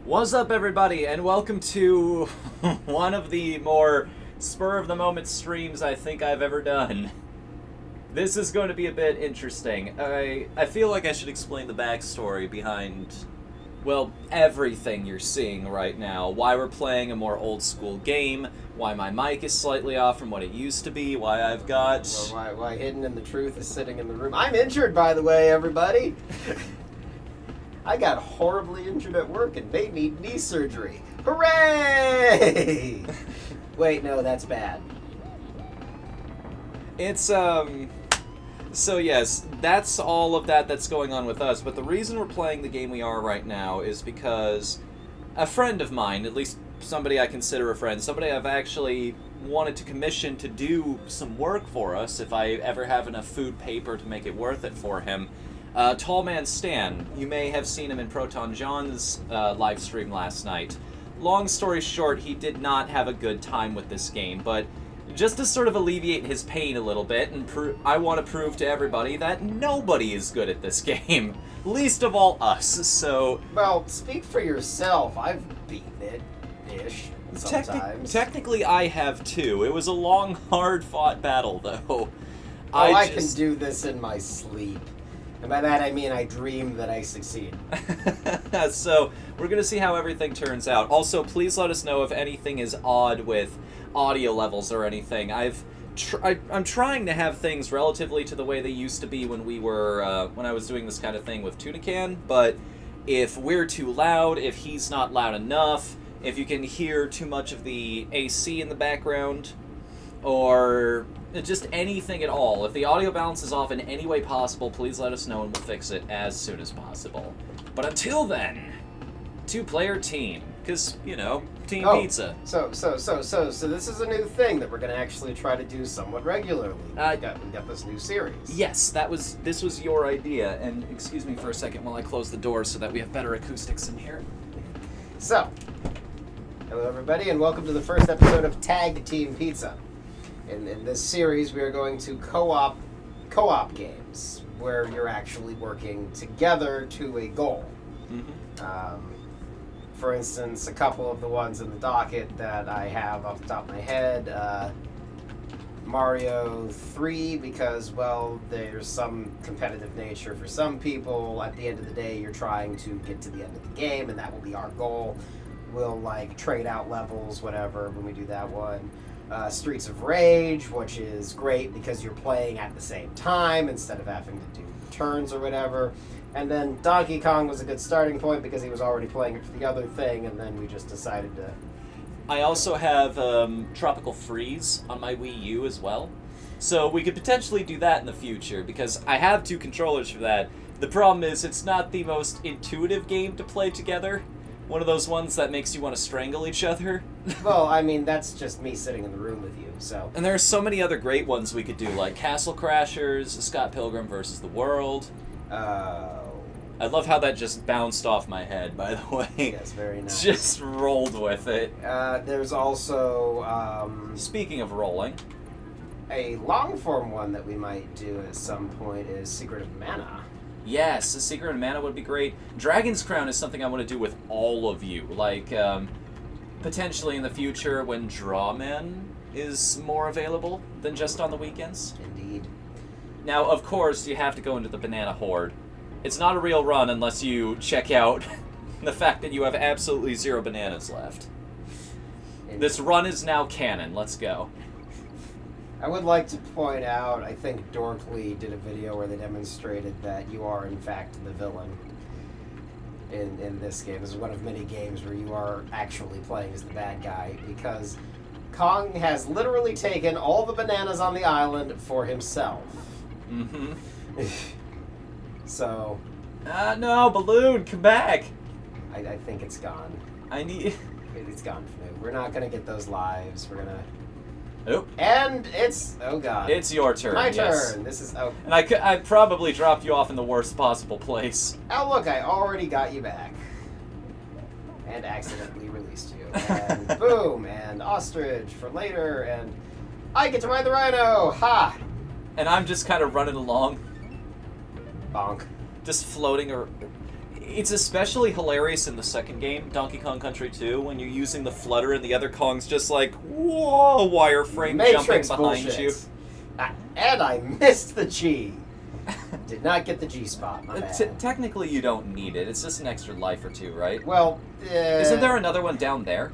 What's up, everybody, and welcome to one of the more spur-of-the-moment streams I think I've ever done. This is going to be a bit interesting. I feel like I should explain the backstory behind, well, everything you're seeing right now. Why we're playing a more old-school game, why my mic is slightly off from what it used to be, why I've got... Well, why Hidden in the Truth is sitting in the room. I'm injured, by the way, everybody! I got horribly injured at work and they need knee surgery. Hooray! Wait, no, that's bad. It's, So yes, that's all of that's going on with us, but the reason we're playing the game we are right now is because a friend of mine, at least somebody I consider a friend, somebody I've actually wanted to commission to do some work for us if I ever have enough food paper to make it worth it for him, Tall Man Stan. You may have seen him in Proton John's live stream last night. Long story short, he did not have a good time with this game, but just to sort of alleviate his pain a little bit, and I want to prove to everybody that nobody is good at this game, least of all us, so... Well, speak for yourself. I've beaten it-ish sometimes. Technically, I have too. It was a long, hard-fought battle, though. I can do this in my sleep. And by that I mean I dream that I succeed. So, we're going to see how everything turns out. Also, please let us know if anything is odd with audio levels or anything. I'm trying to have things relatively to the way they used to be when we were, when I was doing this kind of thing with Tunican, but if we're too loud, if he's not loud enough, if you can hear too much of the AC in the background, or just anything at all. If the audio balance is off in any way possible, please let us know and we'll fix it as soon as possible. But until then, two-player team, because, you know, team pizza. So this is a new thing that we're going to actually try to do somewhat regularly. We got this new series. Yes, this was your idea, and excuse me for a second while I close the door so that we have better acoustics in here. So, hello everybody, and welcome to the first episode of Tag Team Pizza. In this series, we are going to co-op games where you're actually working together to a goal. Mm-hmm. For instance, a couple of the ones in the docket that I have off the top of my head, Mario 3, because, well, there's some competitive nature for some people. At the end of the day, you're trying to get to the end of the game, and that will be our goal. We'll, trade out levels, whatever, when we do that one. Streets of Rage, which is great because you're playing at the same time instead of having to do turns or whatever. And then Donkey Kong was a good starting point because he was already playing it for the other thing, and then we just decided to... I also have Tropical Freeze on my Wii U as well. So we could potentially do that in the future, because I have two controllers for that. The problem is it's not the most intuitive game to play together. One of those ones that makes you want to strangle each other. Well, I mean, that's just me sitting in the room with you, so... And there are so many other great ones we could do, like Castle Crashers, Scott Pilgrim vs. the World. I love how that just bounced off my head, by the way. Yes, very nice. Just rolled with it. There's also, Speaking of rolling... a long-form one that we might do at some point is Secret of Mana. Yes, the Secret of Mana would be great. Dragon's Crown is something I want to do with all of you. Potentially in the future when Drawman is more available than just on the weekends. Indeed. Now, of course, you have to go into the Banana Horde. It's not a real run unless you check out the fact that you have absolutely 0 bananas left. Indeed. This run is now canon. Let's go. I would like to point out, I think Dorkly did a video where they demonstrated that you are, in fact, the villain in this game. This is one of many games where you are actually playing as the bad guy, because Kong has literally taken all the bananas on the island for himself. Mm-hmm. So... no, Balloon, come back! I think it's gone. It's gone for me. We're not going to get those lives. We're going to... Oop. And it's... Oh, God. It's your turn, My yes. turn. This is... Oh. And I probably dropped you off in the worst possible place. Oh, look, I already got you back. And accidentally released you. And boom, and ostrich for later, and I get to ride the rhino! Ha! And I'm just kind of running along. Bonk. Just floating or... It's especially hilarious in the second game, Donkey Kong Country 2, when you're using the flutter and the other Kong's just like, whoa, wireframe Matrix jumping behind bullshit. you. And I missed the G. Did not get the G spot, my bad. Technically, you don't need it. It's just an extra life or two, right? Well, Isn't there another one down there?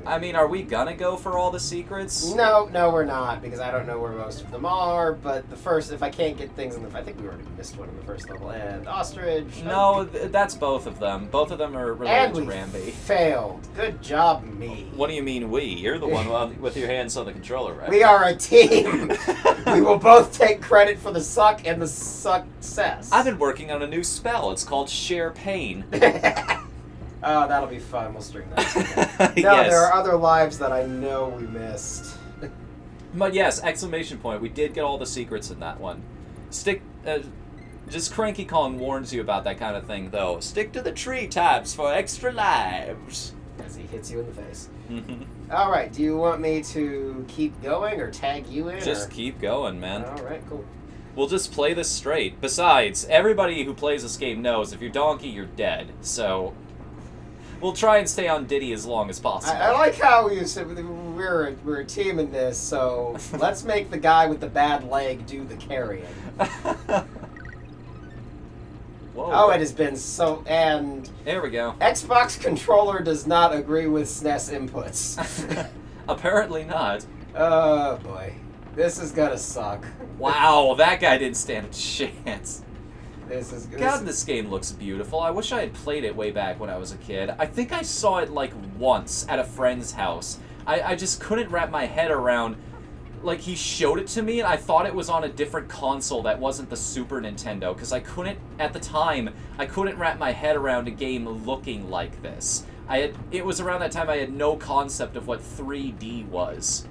I mean, are we gonna go for all the secrets? No, we're not, because I don't know where most of them are, but the first, if I can't get things in the... I think we already missed one in the first level, and Ostrich... No, that's both of them. Both of them are related to Rambi. Failed. Good job, me. What do you mean we? You're the one with your hands on the controller, right? We are a team! We will both take credit for the suck and the success. I've been working on a new spell. It's called Share Pain. Oh, that'll be fun. We'll stream that. No, Yes. there are other lives that I know we missed. But yes, exclamation point. We did get all the secrets in that one. Just Cranky Kong warns you about that kind of thing, though. Stick to the tree tops for extra lives. As he hits you in the face. Mm-hmm. All right, do you want me to keep going or tag you in? Just keep going, man. All right, cool. We'll just play this straight. Besides, everybody who plays this game knows if you're Donkey, you're dead. So... we'll try and stay on Diddy as long as possible. I like how you said we're a team in this, so let's make the guy with the bad leg do the carrying. Whoa. Oh, it has been so... and... there we go. Xbox controller does not agree with SNES inputs. Apparently not. Oh, boy. This is gonna suck. Wow, that guy didn't stand a chance. This is good. God, this game looks beautiful. I wish I had played it way back when I was a kid. I think I saw it, like, once at a friend's house. I just couldn't wrap my head around... like, he showed it to me, and I thought it was on a different console that wasn't the Super Nintendo, because I couldn't, at the time, I couldn't wrap my head around a game looking like this. It was around that time I had no concept of what 3D was.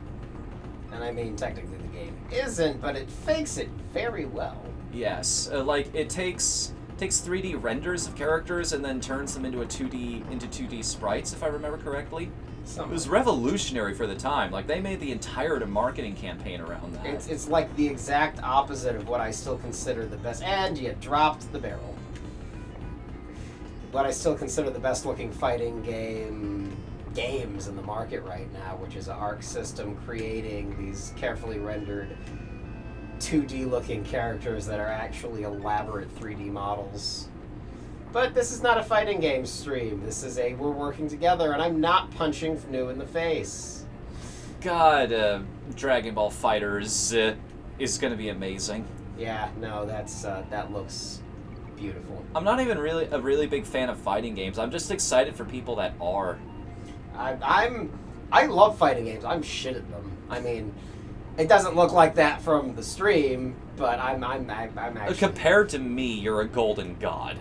And I mean, technically the game isn't, but it fakes it very well. Yes, like, it takes 3D renders of characters and then turns them into 2D sprites, if I remember correctly. It was revolutionary for the time. Like, they made the entire marketing campaign around that. It's like the exact opposite of what I still consider the best. And you dropped the barrel. What I still consider the best looking fighting games in the market right now, which is an Arc System creating these carefully rendered 2D looking characters that are actually elaborate 3D models. But this is not a fighting game stream. This is a we're working together, and I'm not punching New in the face. God, Dragon Ball Fighters is going to be amazing. Yeah, no, that looks beautiful. I'm not even really a really big fan of fighting games. I'm just excited for people that are. I love fighting games. I'm shit at them. I mean, it doesn't look like that from the stream, but I'm actually... Compared to me, you're a golden god.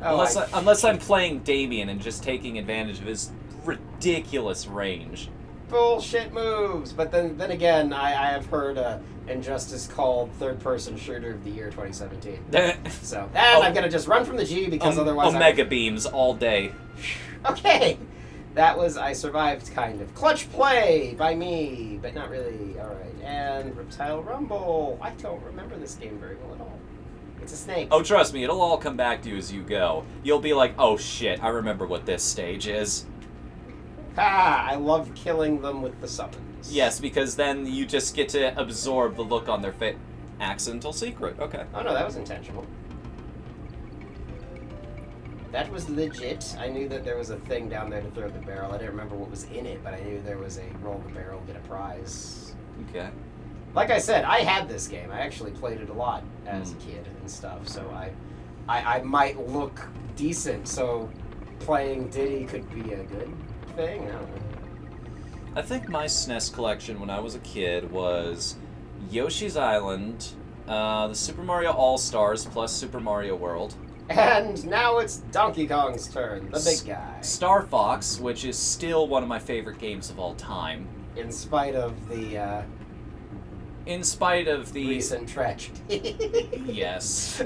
Oh, Unless I'm playing Damien and just taking advantage of his ridiculous range. Bullshit moves! But then again, I have heard Injustice called third-person shooter of the year 2017. So, I'm gonna just run from the G because otherwise Omega beams all day. Okay! That was I Survived, kind of. Clutch Play by me, but not really. Alright, and Reptile Rumble. I don't remember this game very well at all. It's a snake. Oh, trust me, it'll all come back to you as you go. You'll be like, oh shit, I remember what this stage is. Ha! I love killing them with the summons. Yes, because then you just get to absorb the look on their face. Accidental secret, okay. Oh no, that was intentional. That was legit. I knew that there was a thing down there to throw the barrel. I didn't remember what was in it, but I knew there was a roll the barrel, get a prize. Okay. Like I said, I had this game. I actually played it a lot as a kid and stuff, so I might look decent, so playing Diddy could be a good thing. I don't know. I think my SNES collection when I was a kid was Yoshi's Island, the Super Mario All-Stars plus Super Mario World. And now it's Donkey Kong's turn, the big guy. Star Fox, which is still one of my favorite games of all time. In spite of the recent tragedy. Yes.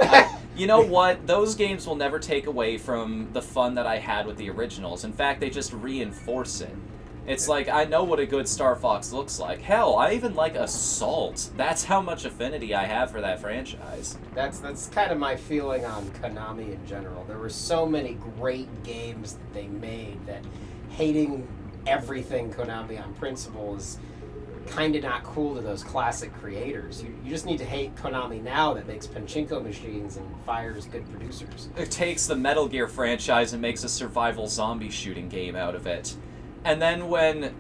You know what? Those games will never take away from the fun that I had with the originals. In fact, they just reinforce it. It's like, I know what a good Star Fox looks like. Hell, I even like Assault. That's how much affinity I have for that franchise. That's kind of my feeling on Konami in general. There were so many great games that they made that hating everything Konami on principle is kind of not cool to those classic creators. You just need to hate Konami now that makes pachinko machines and fires good producers. It takes the Metal Gear franchise and makes a survival zombie shooting game out of it. And then when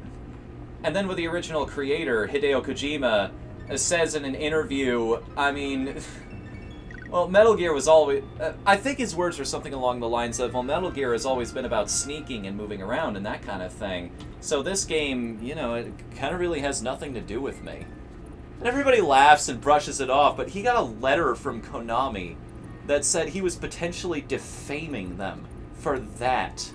the original creator, Hideo Kojima, says in an interview, I mean, well, Metal Gear was always, I think his words were something along the lines of, well, Metal Gear has always been about sneaking and moving around and that kind of thing. So this game, you know, it kind of really has nothing to do with me. And everybody laughs and brushes it off, but he got a letter from Konami that said he was potentially defaming them for that.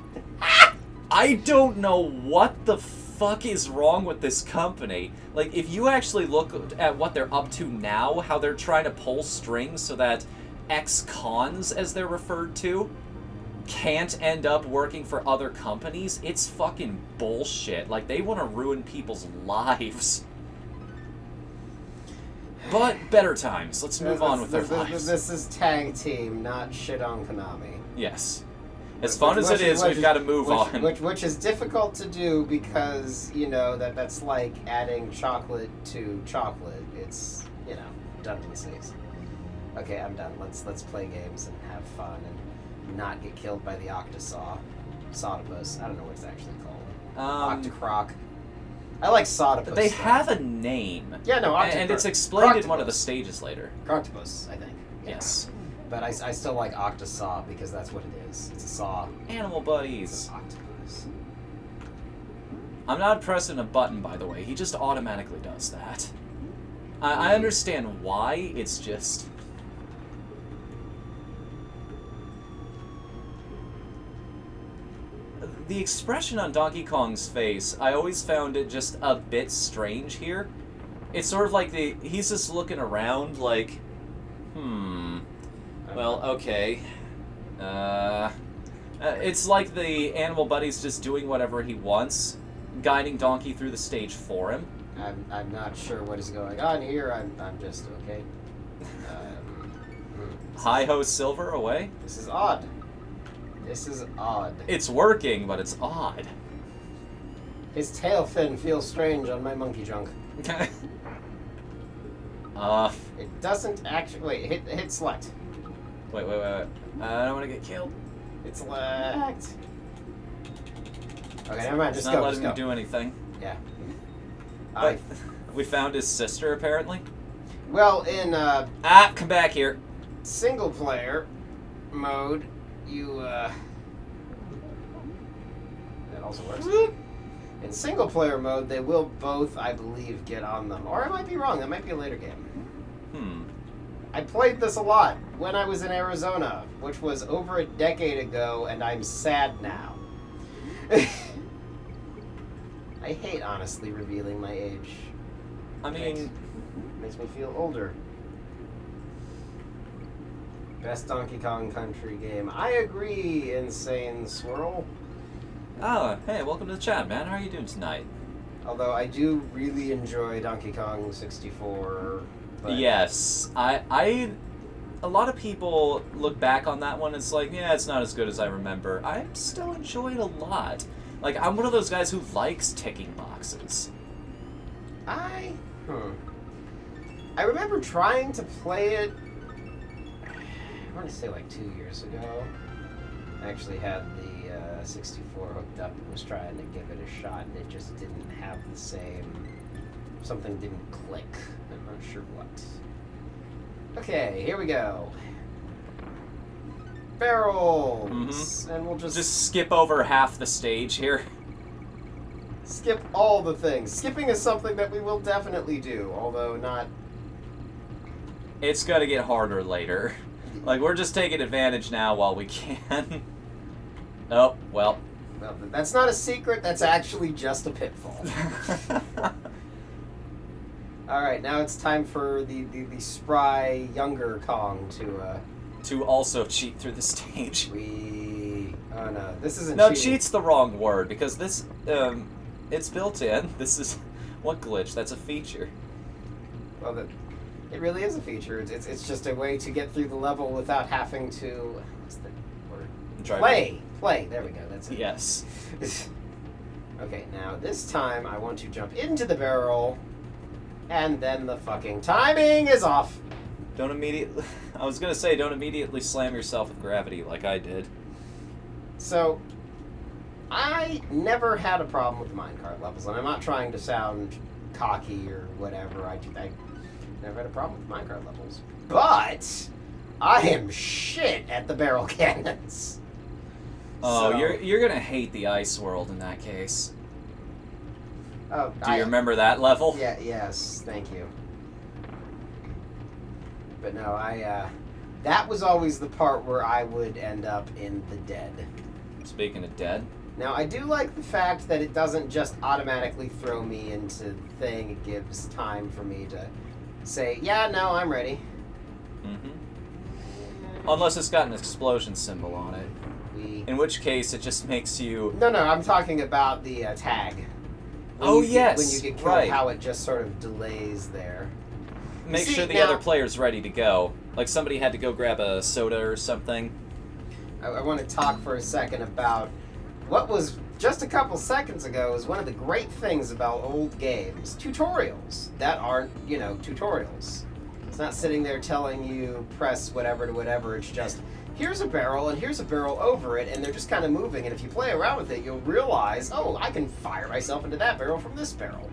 I don't know what the fuck is wrong with this company. Like, if you actually look at what they're up to now, how they're trying to pull strings so that ex-cons, as they're referred to, can't end up working for other companies, it's fucking bullshit. Like, they want to ruin people's lives. But better times. Let's move on with our lives. This is tag team, not shit on Konami. Yes. As fun as it is, we've got to move on. Which is difficult to do because, you know, that's like adding chocolate to chocolate. It's, you know, done these days. Okay, I'm done. Let's play games and have fun and not get killed by the Octosaw. Sodopus. I don't know what it's actually called. Octocroc. I like Sodopus. They have a name. Yeah, no, Octocroc. And it's explained in one of the stages later. Croctopus, I think. Yeah. Yes. But I still like Octosaw because that's what it is. It's a saw. Animal buddies. It's an octopus. I'm not pressing a button, by the way. He just automatically does that. I understand why, it's just... The expression on Donkey Kong's face, I always found it just a bit strange here. It's sort of like he's just looking around like, well, okay. It's like the animal buddy's just doing whatever he wants, guiding Donkey through the stage for him. I'm not sure what is going on here. I'm just okay. Hi-ho Silver away? This is odd. This is odd. It's working, but it's odd. His tail fin feels strange on my monkey junk. It doesn't actually... Wait, hit select. Wait. I don't want to get killed. It's select. Okay, never mind. It's Just not go. letting me do anything. Yeah. But we found his sister, apparently. Well, in come back here. single player mode, you that also works. In single player mode, they will both, I believe, get on them. Or I might be wrong. That might be a later game. I played this a lot when I was in Arizona, which was over a decade ago, and I'm sad now. I hate, honestly, revealing my age. I mean... Makes me feel older. Best Donkey Kong Country game. I agree, Insane Swirl. Oh, hey, welcome to the chat, man. How are you doing tonight? Although I do really enjoy Donkey Kong 64. But Yes. A lot of people look back on that one and it's like, yeah, it's not as good as I remember. I still enjoy it a lot. Like, I'm one of those guys who likes ticking boxes. I remember trying to play it, I want to say like 2 years ago. I actually had the 64 hooked up and was trying to give it a shot, and it just didn't have the same... Something didn't click. I'm not sure what. Okay, here we go. Barrels! And we'll Just skip over half the stage here. skip all the things. Skipping is something that we will definitely do, although not... It's gonna get harder later. Like, we're just taking advantage now while we can. Oh, well. Well, that's not a secret, that's actually just a pitfall. Alright, now it's time for the spry, younger Kong to also cheat through the stage. Oh no, this isn't No, cheating. cheat's the wrong word, because this, It's built in. This is... What glitch? That's a feature. Well, it really is a feature. It's just a way to get through the level without having to... What's the word? Play. There we go. That's it. Yes. Okay, now this time I want to jump into the barrel, and then the fucking timing is off. Don't immediately... I was gonna say, don't immediately slam yourself with gravity like I did. So, I never had a problem with the minecart levels, and I'm not trying to sound cocky or whatever. I never had a problem with minecart levels. But I am shit at the barrel cannons. Oh, So- you're gonna hate the ice world in that case. Oh, Do you remember that level? Yeah, yes, thank you. But no, that was always the part where I would end up in the dead. Speaking of dead. Now, I do like the fact that it doesn't just automatically throw me into the thing. It gives time for me to say, yeah, no, I'm ready. Mm-hmm. Unless it's got an explosion symbol on it. In which case, it just makes you... No, I'm talking about the tag. When you get killed, right. how it just sort of delays there. Make See, sure the now- other player's ready to go. Like somebody had to go grab a soda or something. I want to talk for a second about what was just a couple seconds ago is one of the great things about old games. Tutorials that aren't, tutorials. It's not sitting there telling you press whatever to whatever. It's just, here's a barrel and here's a barrel over it, and they're just kind of moving. And if you play around with it, you'll realize, oh, I can fire myself into that barrel from this barrel.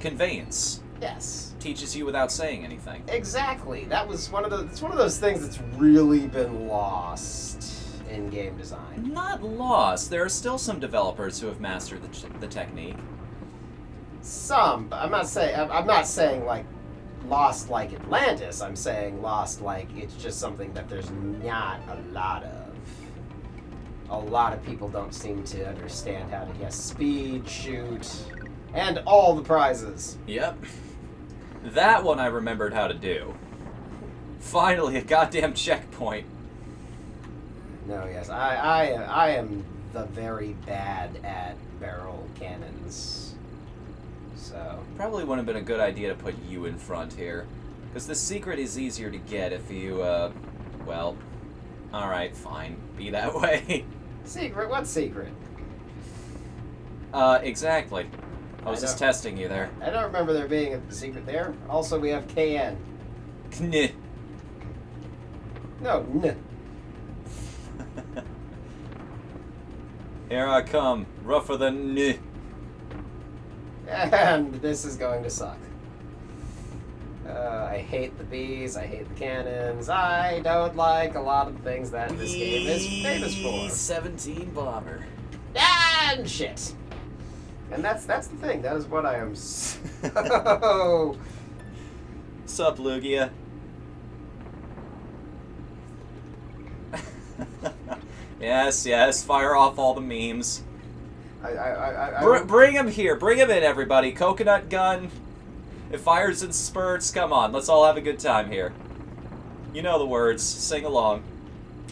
Conveyance. Yes. Teaches you without saying anything. Exactly. It's one of those things that's really been lost in game design. Not lost. There are still some developers who have mastered the technique. Some, but I'm not saying like lost like Atlantis. I'm saying lost like it's just something that there's not a lot of. A lot of people don't seem to understand how to speed, shoot, and all the prizes. Yep. That one I remembered how to do. Finally, a goddamn checkpoint. No, yes, I am the very bad at barrel cannons. So Probably wouldn't have been a good idea to put you in front here. Because the secret is easier to get if you, well, alright, fine. Be that way. secret? What secret? Exactly. I was just testing you there. I don't remember there being a secret there. Also, we have KN. Kn. No, N. Here I come, rougher than N. And this is going to suck. I hate the bees, I hate the cannons, I don't like a lot of the things that this game is famous for. 17 bomber. And shit. And that's the thing, that is what I am so... Sup, Lugia? Yes, fire off all the memes. Bring him here, bring him in, everybody. Coconut gun. It fires in spurts. Come on, let's all have a good time here. You know the words. Sing along.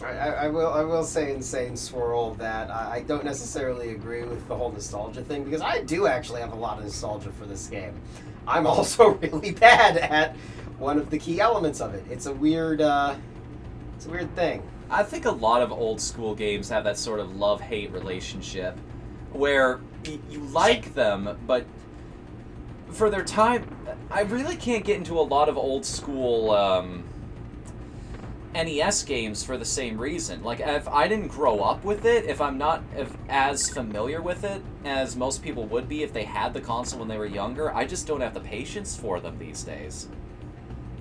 I will say Insane Swirl that I don't necessarily agree with the whole nostalgia thing, because I do actually have a lot of nostalgia for this game. I'm also really bad at one of the key elements of it. It's a weird thing. I think a lot of old school games have that sort of love-hate relationship, where you like them, but for their time, I really can't get into a lot of old school NES games for the same reason. Like, if I didn't grow up with it, if I'm not as familiar with it as most people would be if they had the console when they were younger, I just don't have the patience for them these days.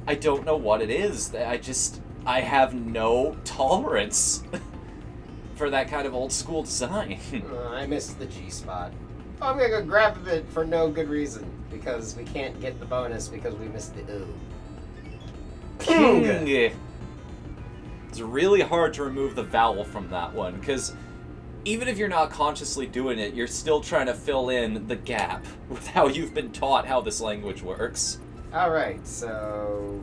I don't know what it is. I have no tolerance for that kind of old school design. I missed the G-spot. Oh, I'm gonna go grab it for no good reason, because we can't get the bonus because we missed the ooh. King! It's really hard to remove the vowel from that one, because even if you're not consciously doing it, you're still trying to fill in the gap with how you've been taught how this language works. Alright, so...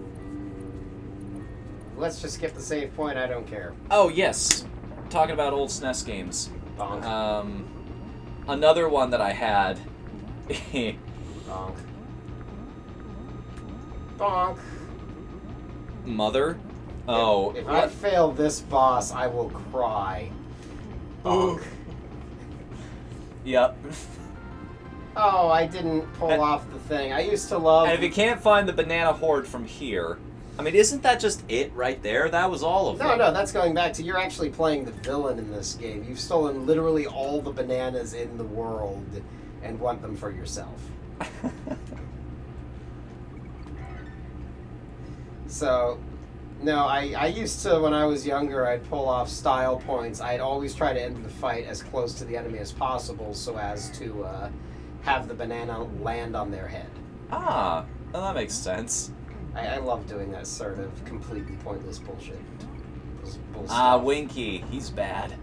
let's just skip the save point, I don't care. Oh, yes. Talking about old SNES games. Bonk. Another one that I had. Bonk. Bonk. Mother? Oh. If I fail this boss, I will cry. Bonk. Yep. Oh, I didn't pull off the thing. I used to love... And if you can't find the banana horde from here... I mean, isn't that just it right there? That was all of them. No, that's going back to you're actually playing the villain in this game. You've stolen literally all the bananas in the world and want them for yourself. So, no, I used to, when I was younger, I'd pull off style points. I'd always try to end the fight as close to the enemy as possible so as to have the banana land on their head. Ah, well, that makes sense. I love doing that sort of completely pointless bullshit. Winky. He's bad.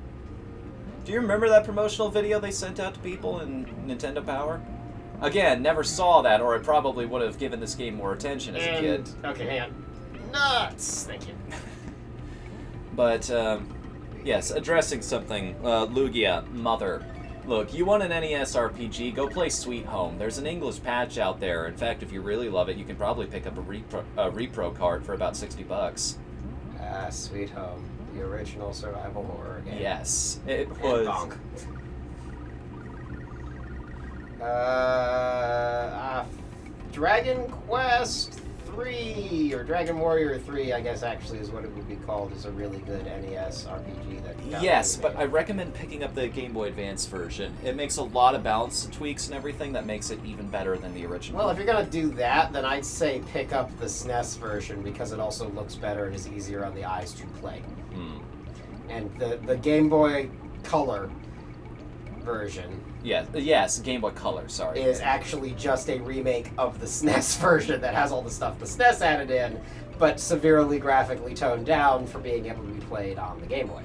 Do you remember that promotional video they sent out to people in Nintendo Power? Again, never saw that, or I probably would have given this game more attention as a kid. Okay, hang on. Nuts! Thank you. But, yes, addressing something. Lugia, Mother. Look, you want an NES RPG, go play Sweet Home. There's an English patch out there. In fact, if you really love it, you can probably pick up a repro cart for about $60. Sweet Home. The original survival horror game. Yes, it was. Bonk. Dragon Quest 3 or Dragon Warrior 3, I guess actually is what it would be called, is a really good NES RPG that got Yes, but remade. I recommend picking up the Game Boy Advance version. It makes a lot of balance tweaks and everything that makes it even better than the original. Well, if you're gonna do that, then I'd say pick up the SNES version because it also looks better and is easier on the eyes to play. And the Game Boy Color version yes, Game Boy Color, sorry. is actually just a remake of the SNES version that has all the stuff the SNES added in, but severely graphically toned down for being able to be played on the Game Boy.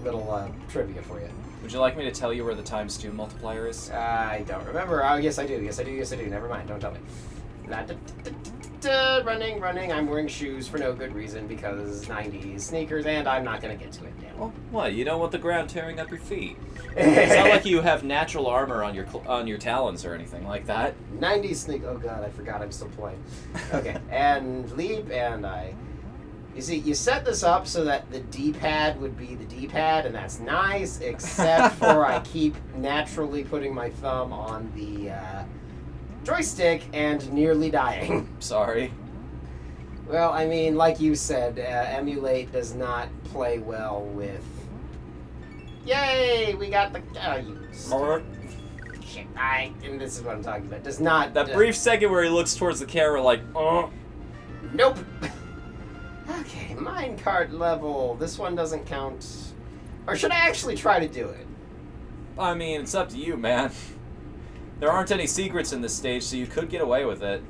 Little trivia for you. Would you like me to tell you where the times 2 multiplier is? I don't remember. Oh, yes I do. Yes I do. Never mind. Don't tell me. Running. I'm wearing shoes for no good reason because 90s sneakers, and I'm not going to get to it now. Well, what? You don't want the ground tearing up your feet. It's not like you have natural armor on your talons or anything like that. 90s sneak. Oh god, I forgot I'm still playing. Okay, and leap, and I. You see, you set this up so that the D-pad would be the D-pad, and that's nice, except for I keep naturally putting my thumb on the joystick and nearly dying. Sorry. Well, I mean, like you said, emulate does not play well with... Yay! We got the... Shit, and this is what I'm talking about. Does not... That brief second where he looks towards the camera like, oh. Nope. Okay, minecart level. This one doesn't count. Or should I actually try to do it? I mean, it's up to you, man. There aren't any secrets in this stage, so you could get away with it.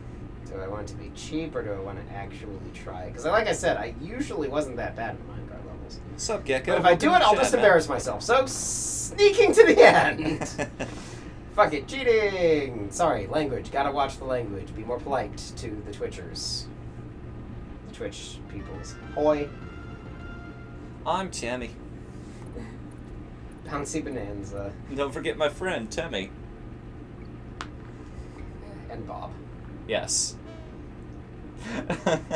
Do I want it to be cheap, or do I want to actually try it? Because like I said, I usually wasn't that bad in minecart levels. What's up, Gecko? But if I do it, I'll just embarrass myself. So, sneaking to the end! Fuck it, cheating! Sorry, language. Gotta watch the language. Be more polite to the Twitchers. The Twitch peoples. Hoi. I'm Tammy. Bouncy Bonanza. Don't forget my friend, Timmy. And Bob. Yes.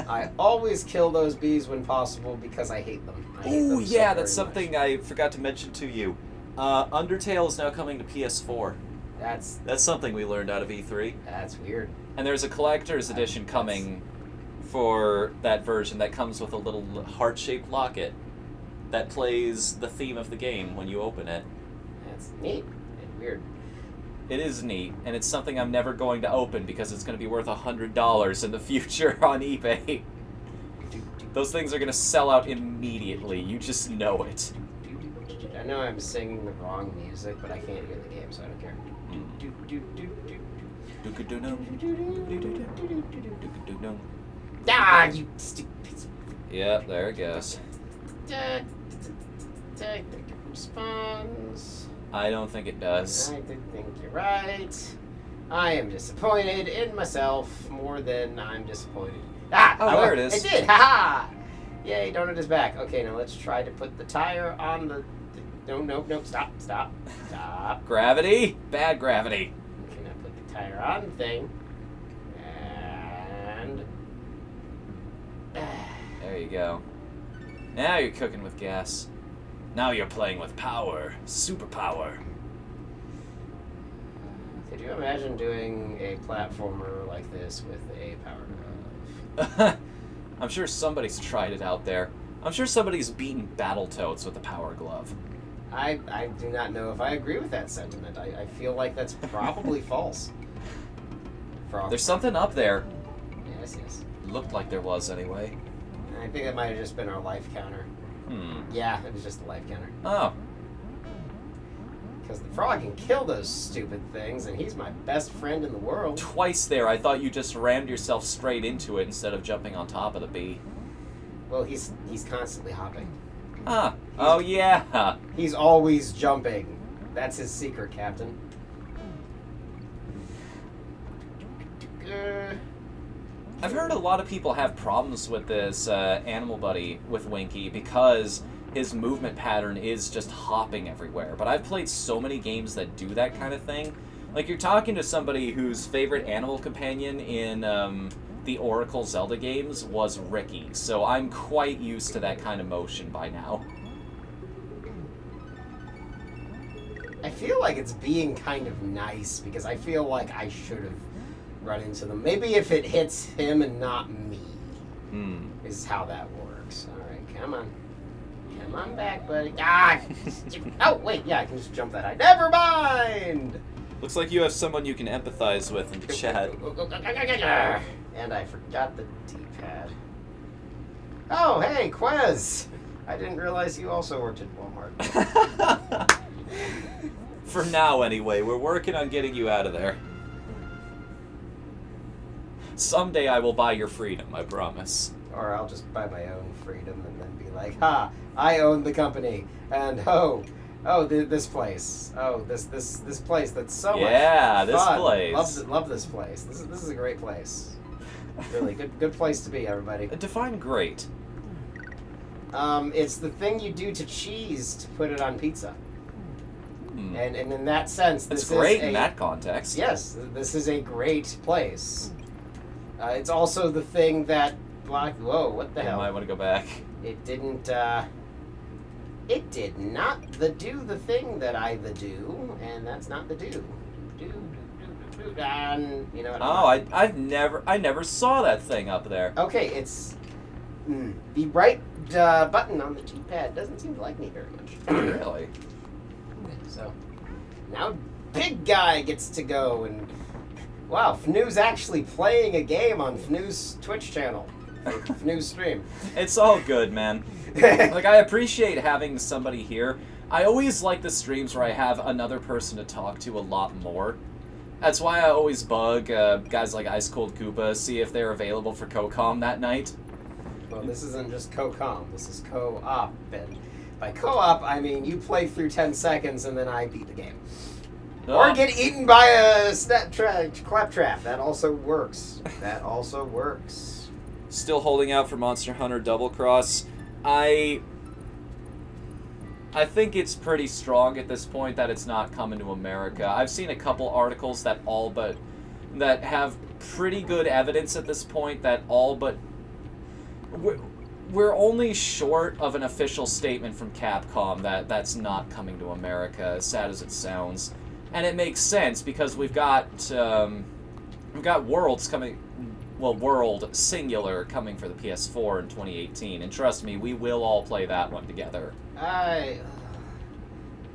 I always kill those bees when possible because I hate them. Oh yeah, that's something I forgot to mention to you. Undertale is now coming to PS4. That's something we learned out of E3. That's weird. And there's a collector's edition coming for that version that comes with a little heart-shaped locket that plays the theme of the game when you open it. That's neat and weird. It is neat, and it's something I'm never going to open because it's going to be worth $100 in the future on eBay. Those things are going to sell out immediately. You just know it. I know I'm singing the wrong music, but I can't hear the game, so I don't care. Ah, you stupid. Yeah, there it goes. Response. I don't think it does. I did think you're right. I am disappointed in myself more than I'm disappointed. Ah! Oh, there it is. I did! Ha-ha! Yay, donut is back. Okay, now let's try to put the tire on the... No, stop. Gravity? Bad gravity. Okay, now put the tire on the thing. And... There you go. Now you're cooking with gas. Now you're playing with power. Superpower. Could you imagine doing a platformer like this with a power glove? I'm sure somebody's tried it out there. I'm sure somebody's beaten Battletoads with a power glove. I do not know if I agree with that sentiment. I feel like that's probably false. There's something up there. Yes. Looked like there was anyway. I think that might have just been our life counter. Yeah, it was just the life counter. Oh. Because the frog can kill those stupid things, and he's my best friend in the world. Twice there, I thought you just rammed yourself straight into it instead of jumping on top of the bee. Well, he's constantly hopping. Ah. Oh, yeah. He's always jumping. That's his secret, Captain. I've heard a lot of people have problems with this animal buddy with Winky because his movement pattern is just hopping everywhere. But I've played so many games that do that kind of thing. Like, you're talking to somebody whose favorite animal companion in the Oracle Zelda games was Ricky, so I'm quite used to that kind of motion by now. I feel like it's being kind of nice, because I feel like I should have run into them. Maybe if it hits him and not me, is how that works. Alright, come on. Come on back, buddy. Ah! Oh, wait, yeah, I can just jump that high. Never mind! Looks like you have someone you can empathize with in the chat. And I forgot the D-pad. Oh, hey, Quez! I didn't realize you also worked at Walmart. For now, anyway. We're working on getting you out of there. Someday I will buy your freedom, I promise. Or I'll just buy my own freedom and then be like, ha! I own the company! And this place. Oh, this place that's so much fun. Yeah, this place. Love this place. This is a great place. Really, good place to be, everybody. Define great. It's the thing you do to cheese to put it on pizza. And in that sense, this is great in that context. Yes, this is a great place. It's also the thing that whoa, what the hell? I might want to go back. It didn't. It did not do the thing that I do, and that's not the do. And you know what? I never saw that thing up there. Okay, it's the right button on the D-pad doesn't seem to like me very much. Really? So now Big Guy gets to go, and wow, FNU's actually playing a game on FNU's Twitch channel, FNU's stream. It's all good, man. Like, I appreciate having somebody here. I always like the streams where I have another person to talk to a lot more. That's why I always bug guys like Ice Cold Koopa, see if they're available for co-com that night. Well, this isn't just co-com, this is co-op, and by co-op, I mean you play through 10 seconds and then I beat the game. Oh. Or get eaten by a claptrap. That also works. That also works. Still holding out for Monster Hunter Double Cross. I think it's pretty strong at this point that it's not coming to America. I've seen a couple articles that have pretty good evidence at this point that we're only short of an official statement from Capcom that that's not coming to America, as sad as it sounds. And it makes sense because we've got Worlds coming. Well, World Singular coming for the PS4 in 2018, and trust me, we will all play that one together.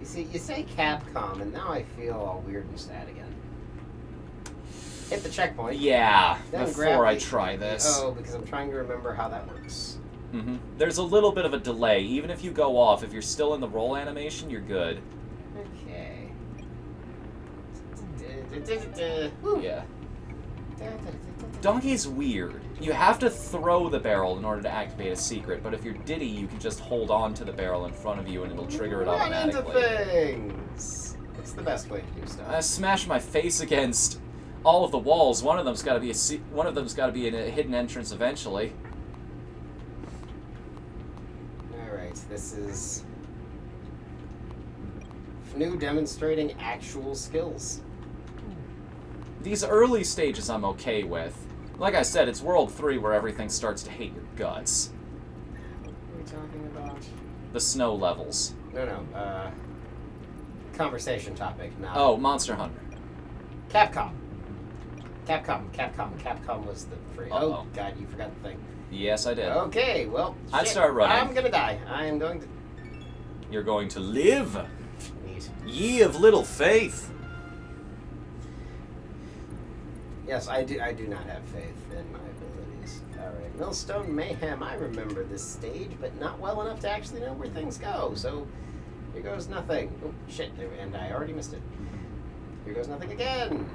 You see, you say Capcom, and now I feel all weird and sad again. Hit the checkpoint. Yeah, Then before I try this. Oh, because I'm trying to remember how that works. There's a little bit of a delay. Even if you go off, if you're still in the roll animation, you're good. Okay. Yeah. Donkey's weird. You have to throw the barrel in order to activate a secret, but if you're Diddy, you can just hold on to the barrel in front of you and it'll trigger it automatically. Run into things! It's the best way to do stuff. I smash my face against all of the walls. One of them's got to be a hidden entrance eventually. this is FNU demonstrating actual skills. These early stages I'm okay with. Like I said, it's World 3 where everything starts to hate your guts. What are we talking about? The snow levels. No. Conversation topic. Not Oh, Monster Hunter. Capcom was the free. Uh-oh. Oh God, you forgot the thing. Yes, I did. Okay, well, I'd shit, start running. I'm gonna die. I am going to. You're going to live. Neat. Ye of little faith. Yes, I do not have faith in my abilities. Alright, Millstone Mayhem. I remember this stage, but not well enough to actually know where things go. So, here goes nothing. Oh, shit, and I already missed it. Here goes nothing again.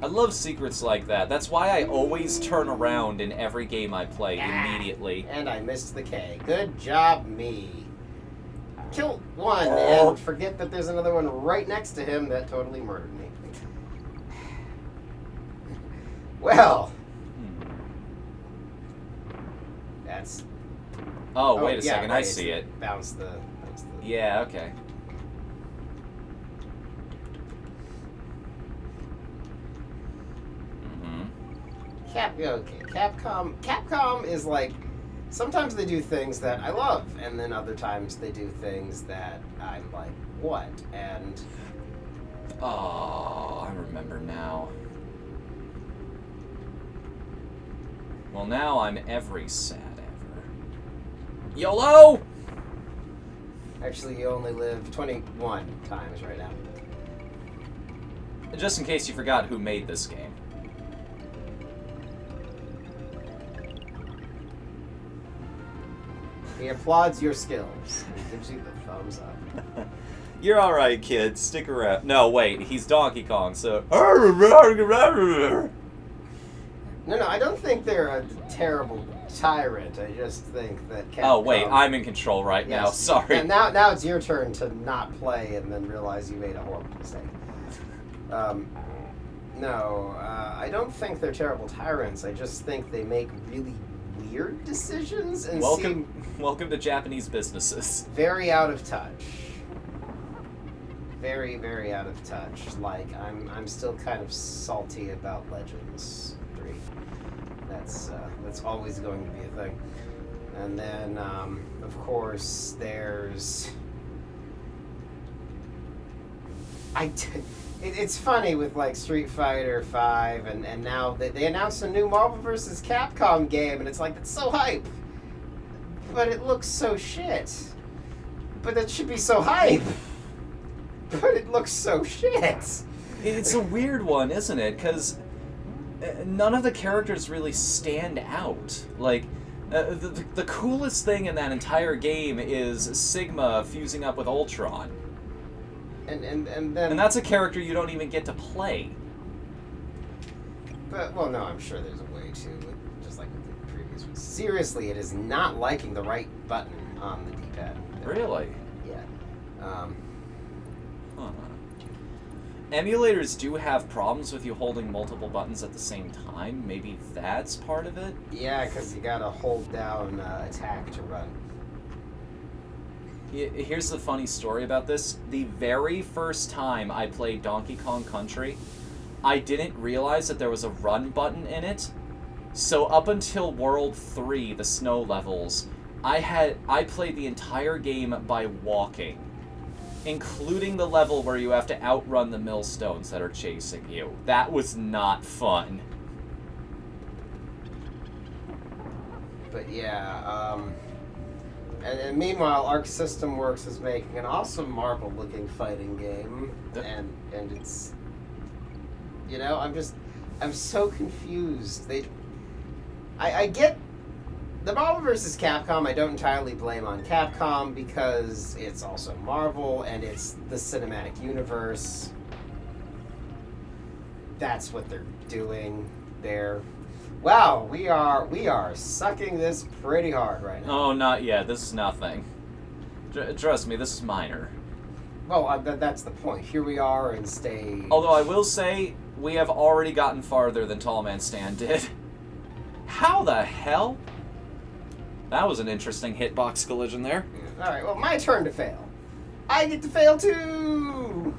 I love secrets like that. That's why I always turn around in every game I play immediately. And I missed the K. Good job, me. Kill one and forget that there's another one right next to him that totally murdered me. Well, that's. Oh, wait a second. right, I see it. Bounce the. Yeah, okay. Capcom is like, sometimes they do things that I love, and then other times they do things that I'm like, what? And Oh, I remember now. Well, now I'm every sad ever. YOLO! actually, you only live 21 times right now. Just in case you forgot who made this game. He applauds your skills. He gives you the thumbs up. You're alright, kid. Stick around. No, wait. He's Donkey Kong, so... No, I don't think they're a terrible tyrant. I just think that Capcom... Oh, wait. I'm in control right now. Yes. Sorry. And now it's your turn to not play and then realize you made a horrible mistake. No, I don't think they're terrible tyrants. I just think they make really weird decisions and seem Welcome to Japanese businesses. very out of touch. Very, very out of touch. Like, I'm still kind of salty about Legends 3. That's always going to be a thing. And then, of course, there's... It's funny with, like, Street Fighter 5, and now they announced a new Marvel vs. Capcom game, and it's like, that's so hype. But it looks so shit. But it should be so hype. But it looks so shit. It's a weird one, isn't it? Because none of the characters really stand out. Like, the coolest thing in that entire game is Sigma fusing up with Ultron. And then... And that's a character you don't even get to play. But, well, no, I'm sure there's a way to, just like with the previous one. Seriously, it is not liking the right button on the D-pad. Really? Yeah. Huh. Emulators do have problems with you holding multiple buttons at the same time. Maybe that's part of it? Yeah, because you gotta hold down attack to run. Here's the funny story about this. The very first time I played Donkey Kong Country, I didn't realize that there was a run button in it. So up until World 3, the snow levels, I played the entire game by walking, including the level where you have to outrun the millstones that are chasing you. That was not fun. But yeah, and meanwhile, Arc System Works is making an awesome Marvel-looking fighting game, and it's, you know, I'm so confused. I get the Marvel vs. Capcom. I don't entirely blame on Capcom because it's also Marvel and it's the cinematic universe. That's what they're doing there. Wow, we are sucking this pretty hard right now. Oh, not yet. This is nothing. Trust me, this is minor. Well, that's the point. Here we are in stage... Although I will say, we have already gotten farther than Tall Man Stan did. How the hell? That was an interesting hitbox collision there. Alright, well, my turn to fail. I get to fail too!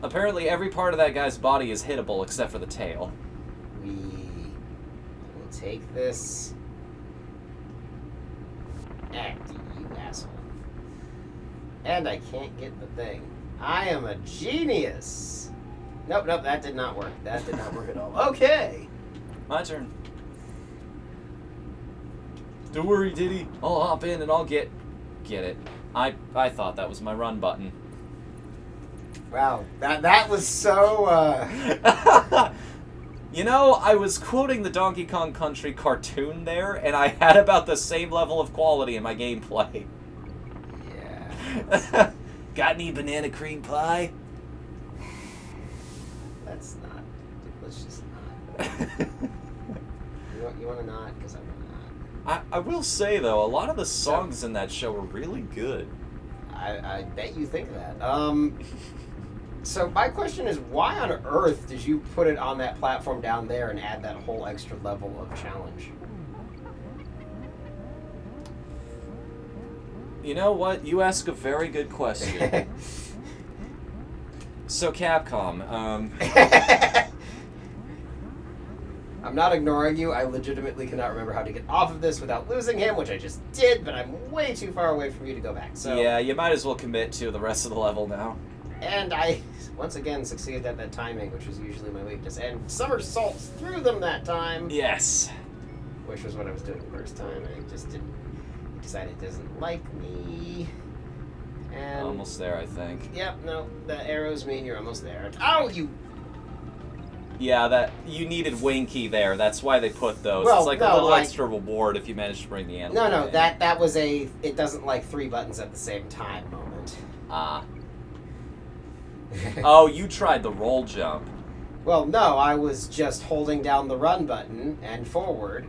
Apparently every part of that guy's body is hittable except for the tail. We will take this. You asshole. And I can't get the thing. I am a genius! Nope, that did not work. That did not work at all. Okay! My turn. Don't worry, Diddy. I'll hop in and I'll get it. I thought that was my run button. Wow, that was so, You know, I was quoting the Donkey Kong Country cartoon there, and I had about the same level of quality in my gameplay. Yeah. Got any banana cream pie? Let's just not. You want to not? Because I want to not. I will say, though, a lot of the songs in that show are really good. I bet you think that. So my question is, why on earth did you put it on that platform down there and add that whole extra level of challenge? You know what? You ask a very good question. So Capcom, I'm not ignoring you. I legitimately cannot remember how to get off of this without losing him, which I just did, but I'm way too far away from you to go back. So yeah, you might as well commit to the rest of the level now. And I, once again, succeeded at that timing, which was usually my weakness. And somersaults through them that time. Yes. Which was what I was doing the first time. I just didn't. Decided it doesn't like me. And Almost there, I think. Yep, no, the arrows mean you're almost there. Oh, you. Yeah, that you needed Winky there. That's why they put those. Well, it's like no, a little like- extra reward if you manage to bring the animal. No, in. that was a. It doesn't like 3 buttons at the same time moment. Ah. Oh, you tried the roll jump. Well, no, I was just holding down the run button and forward,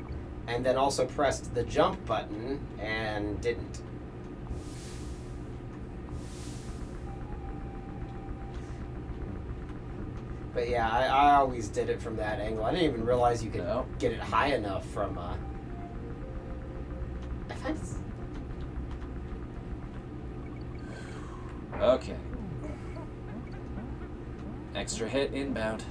and then also pressed the jump button and didn't. But yeah, I always did it from that angle. I didn't even realize you could No. get it high enough from. I find it's... Okay. Extra hit inbound.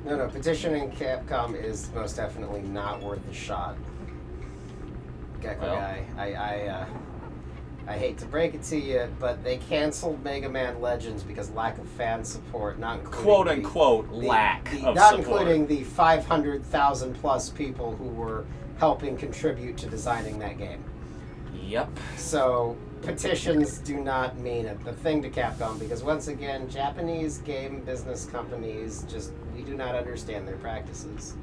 No, petitioning Capcom is most definitely not worth the shot. Gecko Well. guy, I hate to break it to you, but they canceled Mega Man Legends because lack of fan support, not including Quote unquote lack of not support. including the 500,000 plus people who were helping contribute to designing that game. Yep. So petitions do not mean a thing to Capcom because once again, Japanese game business companies we do not understand their practices.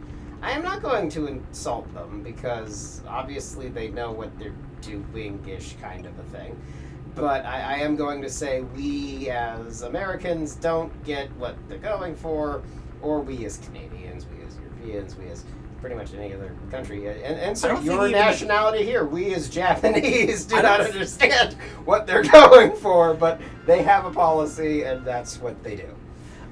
I am not going to insult them because obviously they know what they're doing-ish kind of a thing. But I am going to say we as Americans don't get what they're going for, or we as Canadians, we as Europeans, we as pretty much any other country. And so don't think your even- nationality here, we as Japanese do I not don't- understand what they're going for, but they have a policy and that's what they do.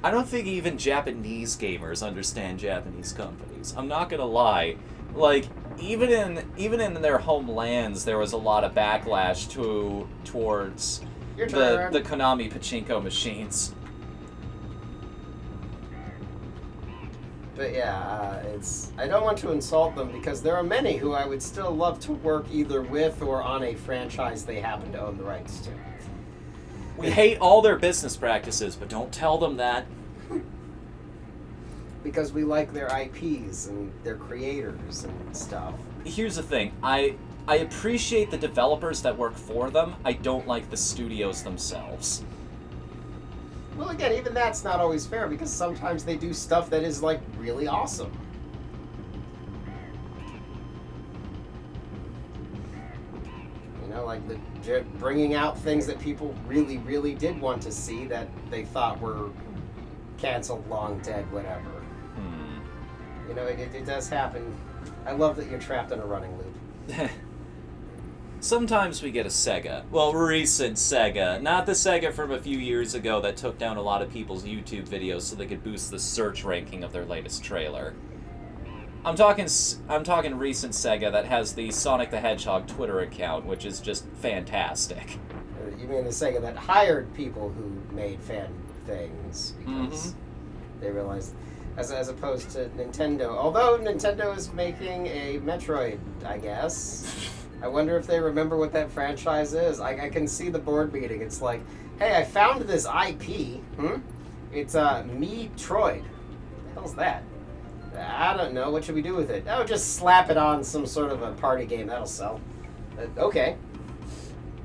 I don't think even Japanese gamers understand Japanese companies. I'm not gonna lie. Like, even in their homelands, there was a lot of backlash towards Your turn. the Konami pachinko machines. But yeah, I don't want to insult them because there are many who I would still love to work either with or on a franchise they happen to own the rights to. We hate all their business practices, but don't tell them that. Because we like their IPs and their creators and stuff. Here's the thing. I appreciate the developers that work for them. I don't like the studios themselves. Well, again, even that's not always fair because sometimes they do stuff that is, like, really awesome. You know, like bringing out things that people really, really did want to see that they thought were canceled, long dead, whatever. You know, it does happen. I love that you're trapped in a running loop. Sometimes we get a Sega. Well, recent Sega. Not the Sega from a few years ago that took down a lot of people's YouTube videos so they could boost the search ranking of their latest trailer. I'm talking recent Sega that has the Sonic the Hedgehog Twitter account, which is just fantastic. You mean the Sega that hired people who made fan things because they realized, as opposed to Nintendo. Although Nintendo is making a Metroid, I guess. I wonder if they remember what that franchise is. I can see the board meeting. It's like, hey, I found this IP. It's Metroid. What the hell's that? I don't know. What should we do with it? Oh, just slap it on some sort of a party game. That'll sell. Okay.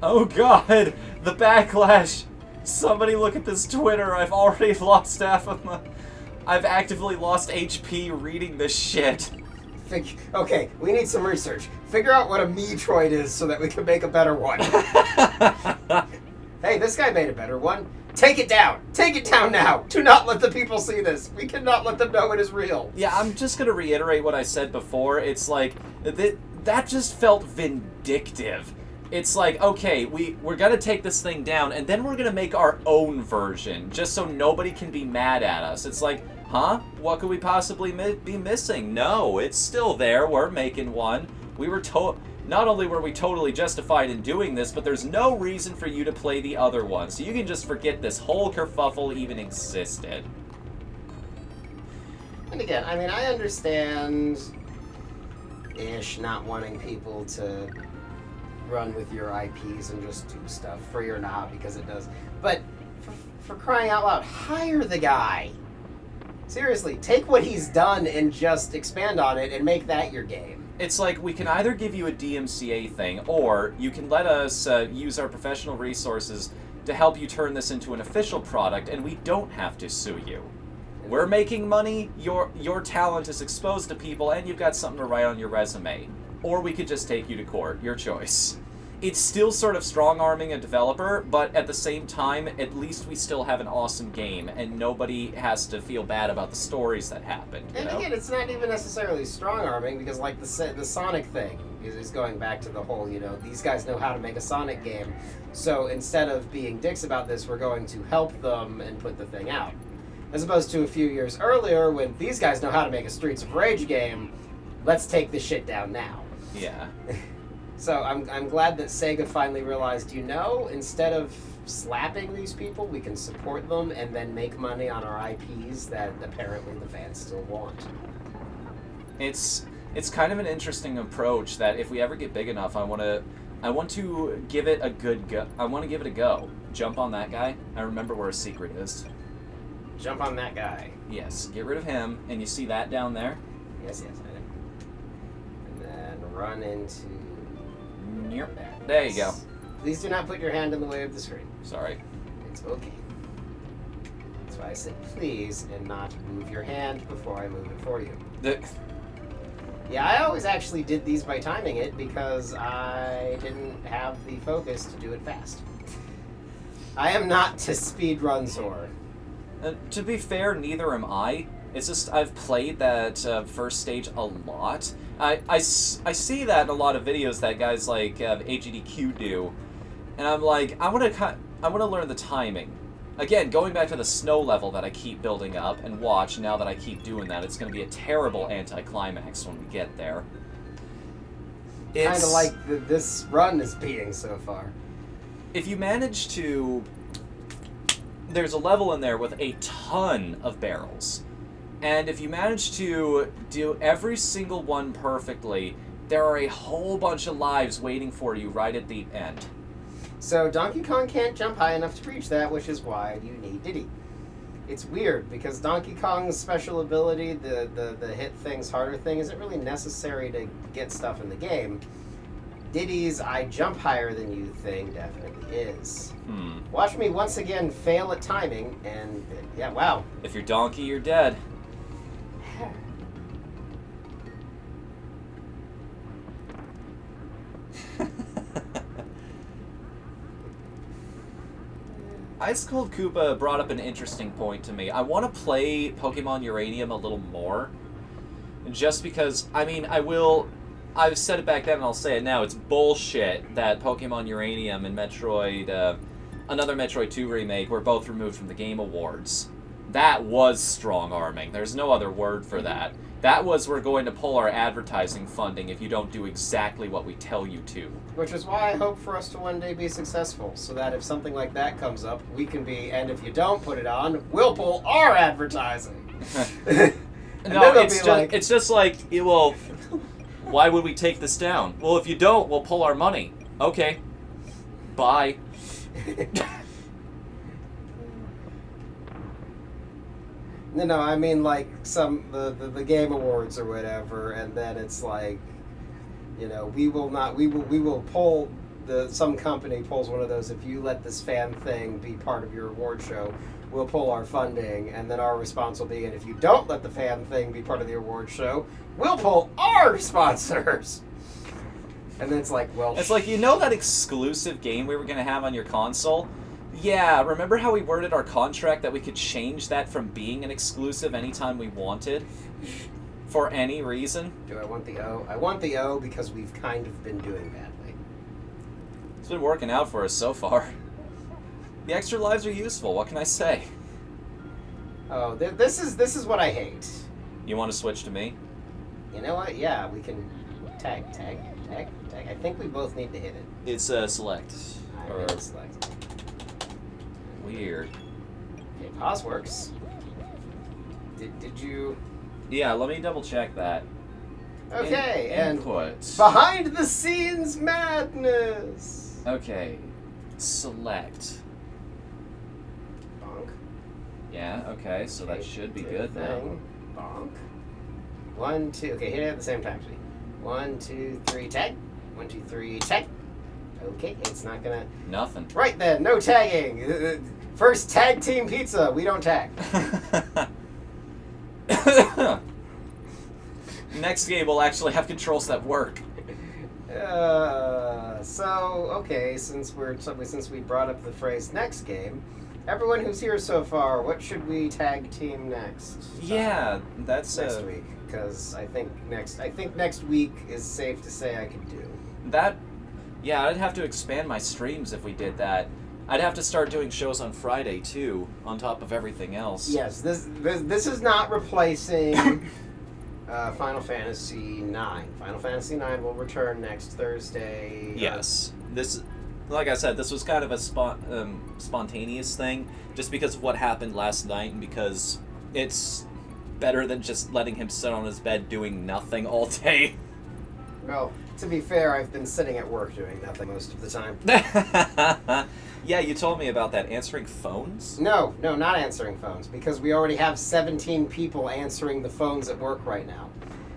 Oh god, the backlash. Somebody look at this Twitter. I've already lost half of my... I've actively lost HP reading this shit. Okay, we need some research. Figure out what a Metroid is so that we can make a better one. Hey, this guy made a better one. Take it down. Take it down now. Do not let the people see this. We cannot let them know it is real. Yeah, I'm just going to reiterate what I said before. It's like, that just felt vindictive. It's like, okay, we're going to take this thing down, and then we're going to make our own version, just so nobody can be mad at us. It's like, huh? What could we possibly be missing? No, it's still there. We're making one. We were not only were we totally justified in doing this, but there's no reason for you to play the other one. So you can just forget this whole kerfuffle even existed. And again, I mean, I understand ish not wanting people to run with your IPs and just do stuff, free or not, because it does. But for crying out loud, hire the guy. Seriously, take what he's done and just expand on it and make that your game. It's like, we can either give you a DMCA thing, or you can let us use our professional resources to help you turn this into an official product, and we don't have to sue you. We're making money, your talent is exposed to people, and you've got something to write on your resume. Or we could just take you to court, your choice. It's still sort of strong-arming a developer, but at the same time, at least we still have an awesome game, and nobody has to feel bad about the stories that happened. And again, it's not even necessarily strong-arming, because like the Sonic thing is going back to the whole, these guys know how to make a Sonic game, so instead of being dicks about this, we're going to help them and put the thing out. As opposed to a few years earlier, when these guys know how to make a Streets of Rage game, let's take this shit down now. Yeah. So I'm glad that Sega finally realized, instead of slapping these people, we can support them and then make money on our IPs that apparently the fans still want. It's kind of an interesting approach that if we ever get big enough, I want to give it a good go. I want to give it a go. Jump on that guy. I remember where a secret is. Jump on that guy. Yes, get rid of him, and you see that down there? Yes, I know. And then run into... There you go. Please do not put your hand in the way of the screen. Sorry. It's okay. That's why I said please and not move your hand before I move it for you. Yeah, I always actually did these by timing it because I didn't have the focus to do it fast. I am not to speedrun Zor. To be fair, neither am I. It's just I've played that first stage a lot. I see that in a lot of videos that guys like AGDQ do, and I'm like, I want to learn the timing. Again, going back to the snow level that I keep building up and watch, now that I keep doing that, it's going to be a terrible anticlimax when we get there. Kind of like this run is being so far. If you manage to... There's a level in there with a ton of barrels. And if you manage to do every single one perfectly, there are a whole bunch of lives waiting for you right at the end. So Donkey Kong can't jump high enough to reach that, which is why you need Diddy. It's weird, because Donkey Kong's special ability, the hit things harder thing, isn't really necessary to get stuff in the game. Diddy's I jump higher than you thing definitely is. Watch me once again fail at timing, and yeah, wow. If you're Donkey, you're dead. Ice Cold Koopa brought up an interesting point to me. I want to play Pokemon Uranium a little more, just because, I mean, I will... I've said it back then and I'll say it now, it's bullshit that Pokemon Uranium and Metroid, another Metroid 2 remake were both removed from the Game Awards. That was strong-arming. There's no other word for that. That was, we're going to pull our advertising funding if you don't do exactly what we tell you to. Which is why I hope for us to one day be successful, so that if something like that comes up, we can be, and if you don't put it on, we'll pull our advertising. No, it's just like, well, why would we take this down? Well, if you don't, we'll pull our money. Okay. Bye. No, I mean like the Game Awards or whatever, and then it's like, you know, we will pull some company pulls one of those. If you let this fan thing be part of your award show, we'll pull our funding, and then our response will be, and if you don't let the fan thing be part of the award show, we'll pull our sponsors. And then it's like, well, it's like, you know that exclusive game we were going to have on your console? Yeah, remember how we worded our contract that we could change that from being an exclusive anytime we wanted? For any reason? Do I want the O? I want the O because we've kind of been doing badly. It's been working out for us so far. The extra lives are useful, what can I say? Oh, this is what I hate. You want to switch to me? You know what? Yeah, we can tag. I think we both need to hit it. It's select. Or select. Weird. Okay, pause works. Did you? Yeah, let me double check that. Okay, and input. Behind the scenes madness. Okay, select. Bonk. Yeah. Okay, so that should be good now. Bonk. 1, 2. Okay, hit it at the same time. 1, 2, 3. Tag. 1, 2, 3. Tag. Okay, it's not gonna. Nothing. Right then, no tagging. First tag team pizza. We don't tag. Next game we'll actually have controls that work. Okay, since we brought up the phrase next game, everyone who's here so far, what should we tag team next? Yeah, that's next week, because I think next week is safe to say I could do that. Yeah, I'd have to expand my streams if we did that. I'd have to start doing shows on Friday too, on top of everything else. Yes, this is not replacing Final Fantasy IX. Final Fantasy IX will return next Thursday. Yes, this, like I said, this was kind of a spontaneous thing, just because of what happened last night, and because it's better than just letting him sit on his bed doing nothing all day. Well, to be fair, I've been sitting at work doing nothing most of the time. Yeah, you told me about that. Answering phones? No, not answering phones, because we already have 17 people answering the phones at work right now.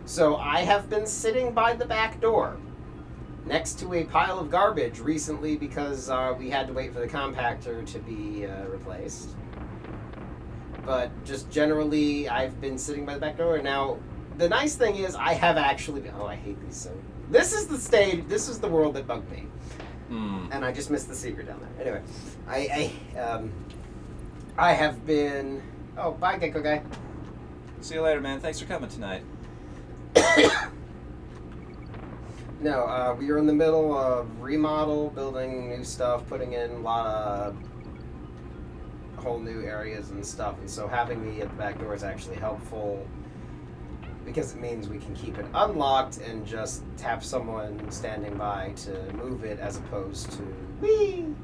So I have been sitting by the back door next to a pile of garbage recently because we had to wait for the compactor to be replaced. But just generally, I've been sitting by the back door. Now, the nice thing is I have actually been... Oh, I hate these so... This is the stage... This is the world that bugged me. And I just missed the secret down there. Anyway, I have been... Oh, bye, Gecko Guy. See you later, man. Thanks for coming tonight. No, we are in the middle of remodel, building new stuff, putting in a lot of whole new areas and stuff, and so having me at the back door is actually helpful because it means we can keep it unlocked and just have someone standing by to move it as opposed to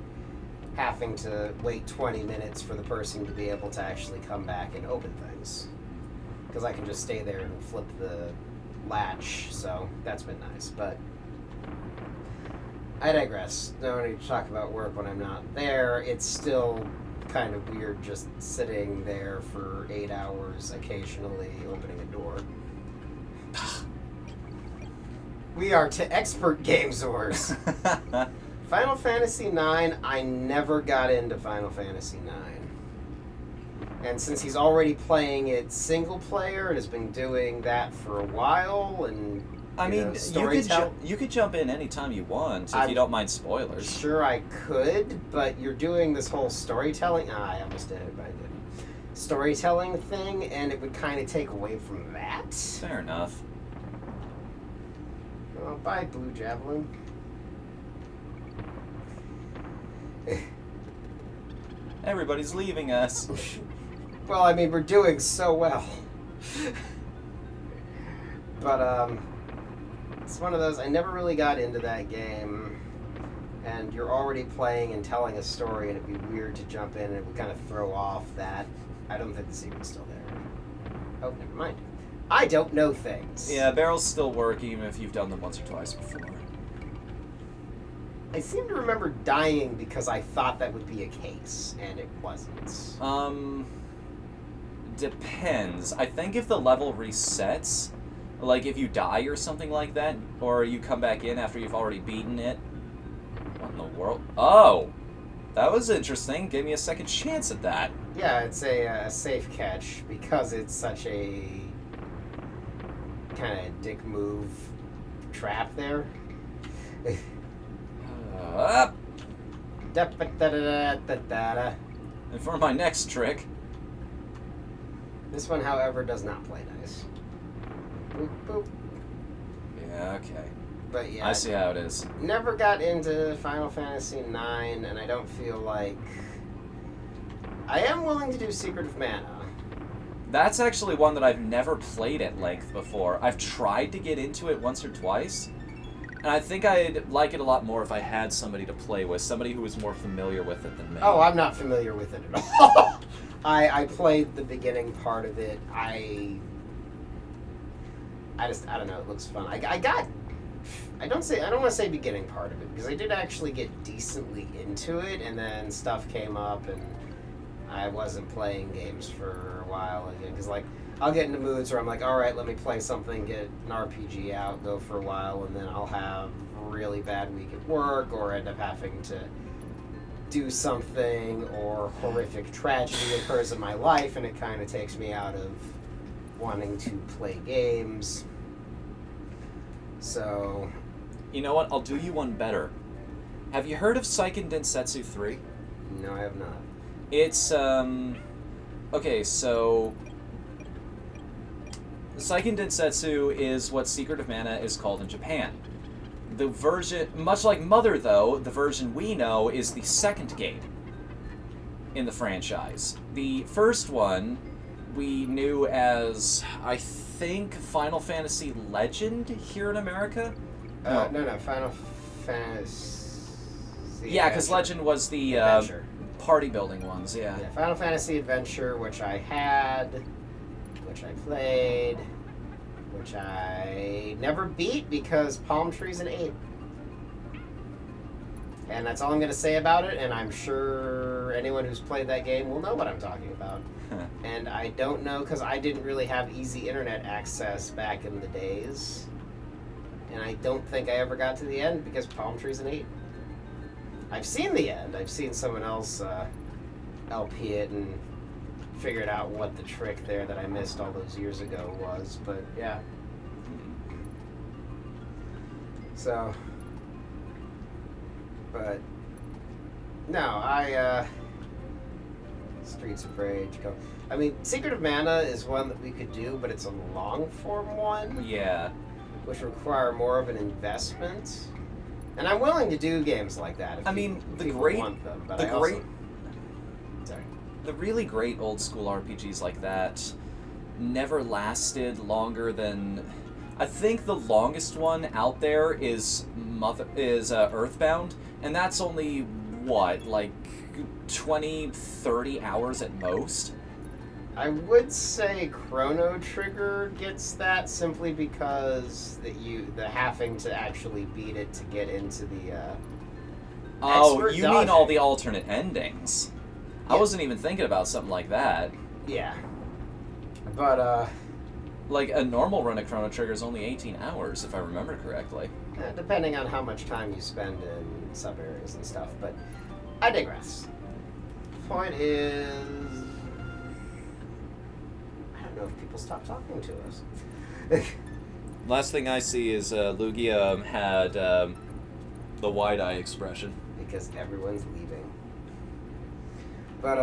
having to wait 20 minutes for the person to be able to actually come back and open things. Because I can just stay there and flip the latch, so that's been nice. But I digress. No need to talk about work when I'm not there. It's still kind of weird just sitting there for 8 hours occasionally opening a door. We are to expert gamezors. Final Fantasy IX, I never got into Final Fantasy IX. And since he's already playing it single player and has been doing that for a while, and I mean, you could jump in anytime you want if you don't mind spoilers. Sure, I could, but you're doing this whole storytelling. I almost did it, but I didn't. Storytelling thing, and it would kind of take away from that. Fair enough. Oh, bye, Blue Javelin. Everybody's leaving us. Well, I mean, we're doing so well. But, it's one of those, I never really got into that game, and you're already playing and telling a story, and it'd be weird to jump in, and it would kind of throw off that. I don't think the secret's still there. Oh, never mind. I don't know things. Yeah, barrels still work even if you've done them once or twice before. I seem to remember dying because I thought that would be a case, and it wasn't. Depends. I think if the level resets, like if you die or something like that, or you come back in after you've already beaten it. What in the world? Oh! That was interesting. Gave me a second chance at that. Yeah, it's a safe catch because it's such a kind of dick move trap there. Up! Da-ba-da-da-da-da-da. And for my next trick... This one, however, does not play nice. Boop, boop. Yeah, okay. But yeah, I see how it is. never got into Final Fantasy IX, and I don't feel like... I am willing to do Secret of Mana. That's actually one that I've never played at length before. I've tried to get into it once or twice, and I think I'd like it a lot more if I had somebody to play with, somebody who was more familiar with it than me. Oh, I'm not familiar with it at all. I played the beginning part of it. I don't know, it looks fun. I don't want to say beginning part of it, because I did actually get decently into it, and then stuff came up, and I wasn't playing games for a while again, because, like, I'll get into moods where I'm like, alright, let me play something, get an RPG out, go for a while, and then I'll have a really bad week at work, or end up having to do something, or horrific tragedy occurs in my life, and it kind of takes me out of wanting to play games. So... You know what? I'll do you one better. Have you heard of Seiken Densetsu 3? No, I have not. It's, okay, so... Seiken Densetsu is what Secret of Mana is called in Japan. The version, much like Mother, though, the version we know is the second game in the franchise. The first one we knew as, I think, Final Fantasy Legend here in America? No, Final Fantasy... Yeah, because Legend was the party building ones, yeah. Final Fantasy Adventure, which I had, which I played, which I never beat because Palm Tree's an 8. And that's all I'm going to say about it, and I'm sure anyone who's played that game will know what I'm talking about. And I don't know, because I didn't really have easy internet access back in the days. And I don't think I ever got to the end because Palm Tree's an 8. I've seen the end. I've seen someone else LP it and figured out what the trick there that I missed all those years ago was, but yeah. So, but no, Streets of Rage go. I mean, Secret of Mana is one that we could do, but it's a long form one. Yeah. Which require more of an investment. And I'm willing to do games like that if people want them. But the really great old school RPGs like that never lasted longer than... I think the longest one out there is Earthbound, and that's only, what, like 20, 30 hours at most? I would say Chrono Trigger gets that simply because the having to actually beat it to get into the oh, you mean all the alternate endings? Yeah. I wasn't even thinking about something like that. Yeah. But like a normal run of Chrono Trigger is only 18 hours if I remember correctly. Depending on how much time you spend in sub areas and stuff, but I digress. Point is, I don't know if people stop talking to us. Last thing I see is Lugia had the wide-eye expression. Because everyone's leaving. But,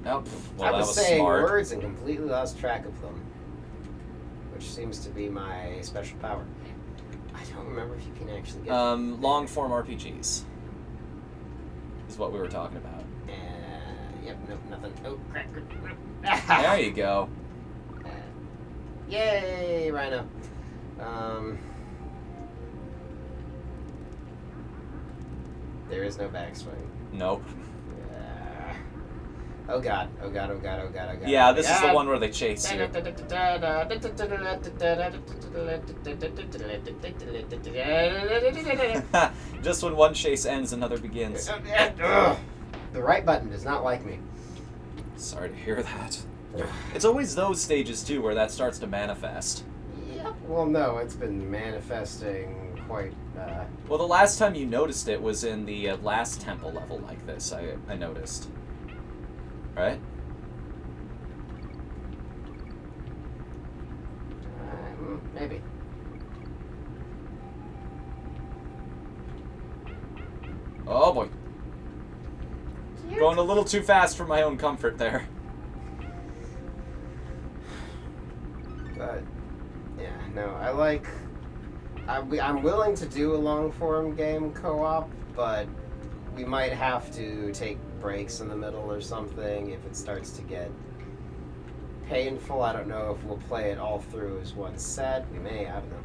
Oh, well, I that was was saying smart. words and completely lost track of them. which seems to be my special power. I don't remember if you can actually get long form RPGs is what we were talking about. Yep, nope, nothing. Oh, crap. There you go. Yay, Rhino. There is no backswing. Nope. Oh god, oh god, oh god, oh god, oh god. Yeah, this is the one where they chase you. Just when one chase ends, another begins. The right button does not like me. Sorry to hear that. It's always those stages, too, where that starts to manifest. Yep. Well, no, it's been manifesting quite... Well, the last time you noticed it was in the last temple level like this, I noticed. Right? Maybe. Oh, boy. Going a little too fast for my own comfort there. But, yeah, no, I like... I'm willing to do a long-form game co-op, but we might have to take breaks in the middle or something if it starts to get painful. I don't know if we'll play it all through as one set. We may, I don't know.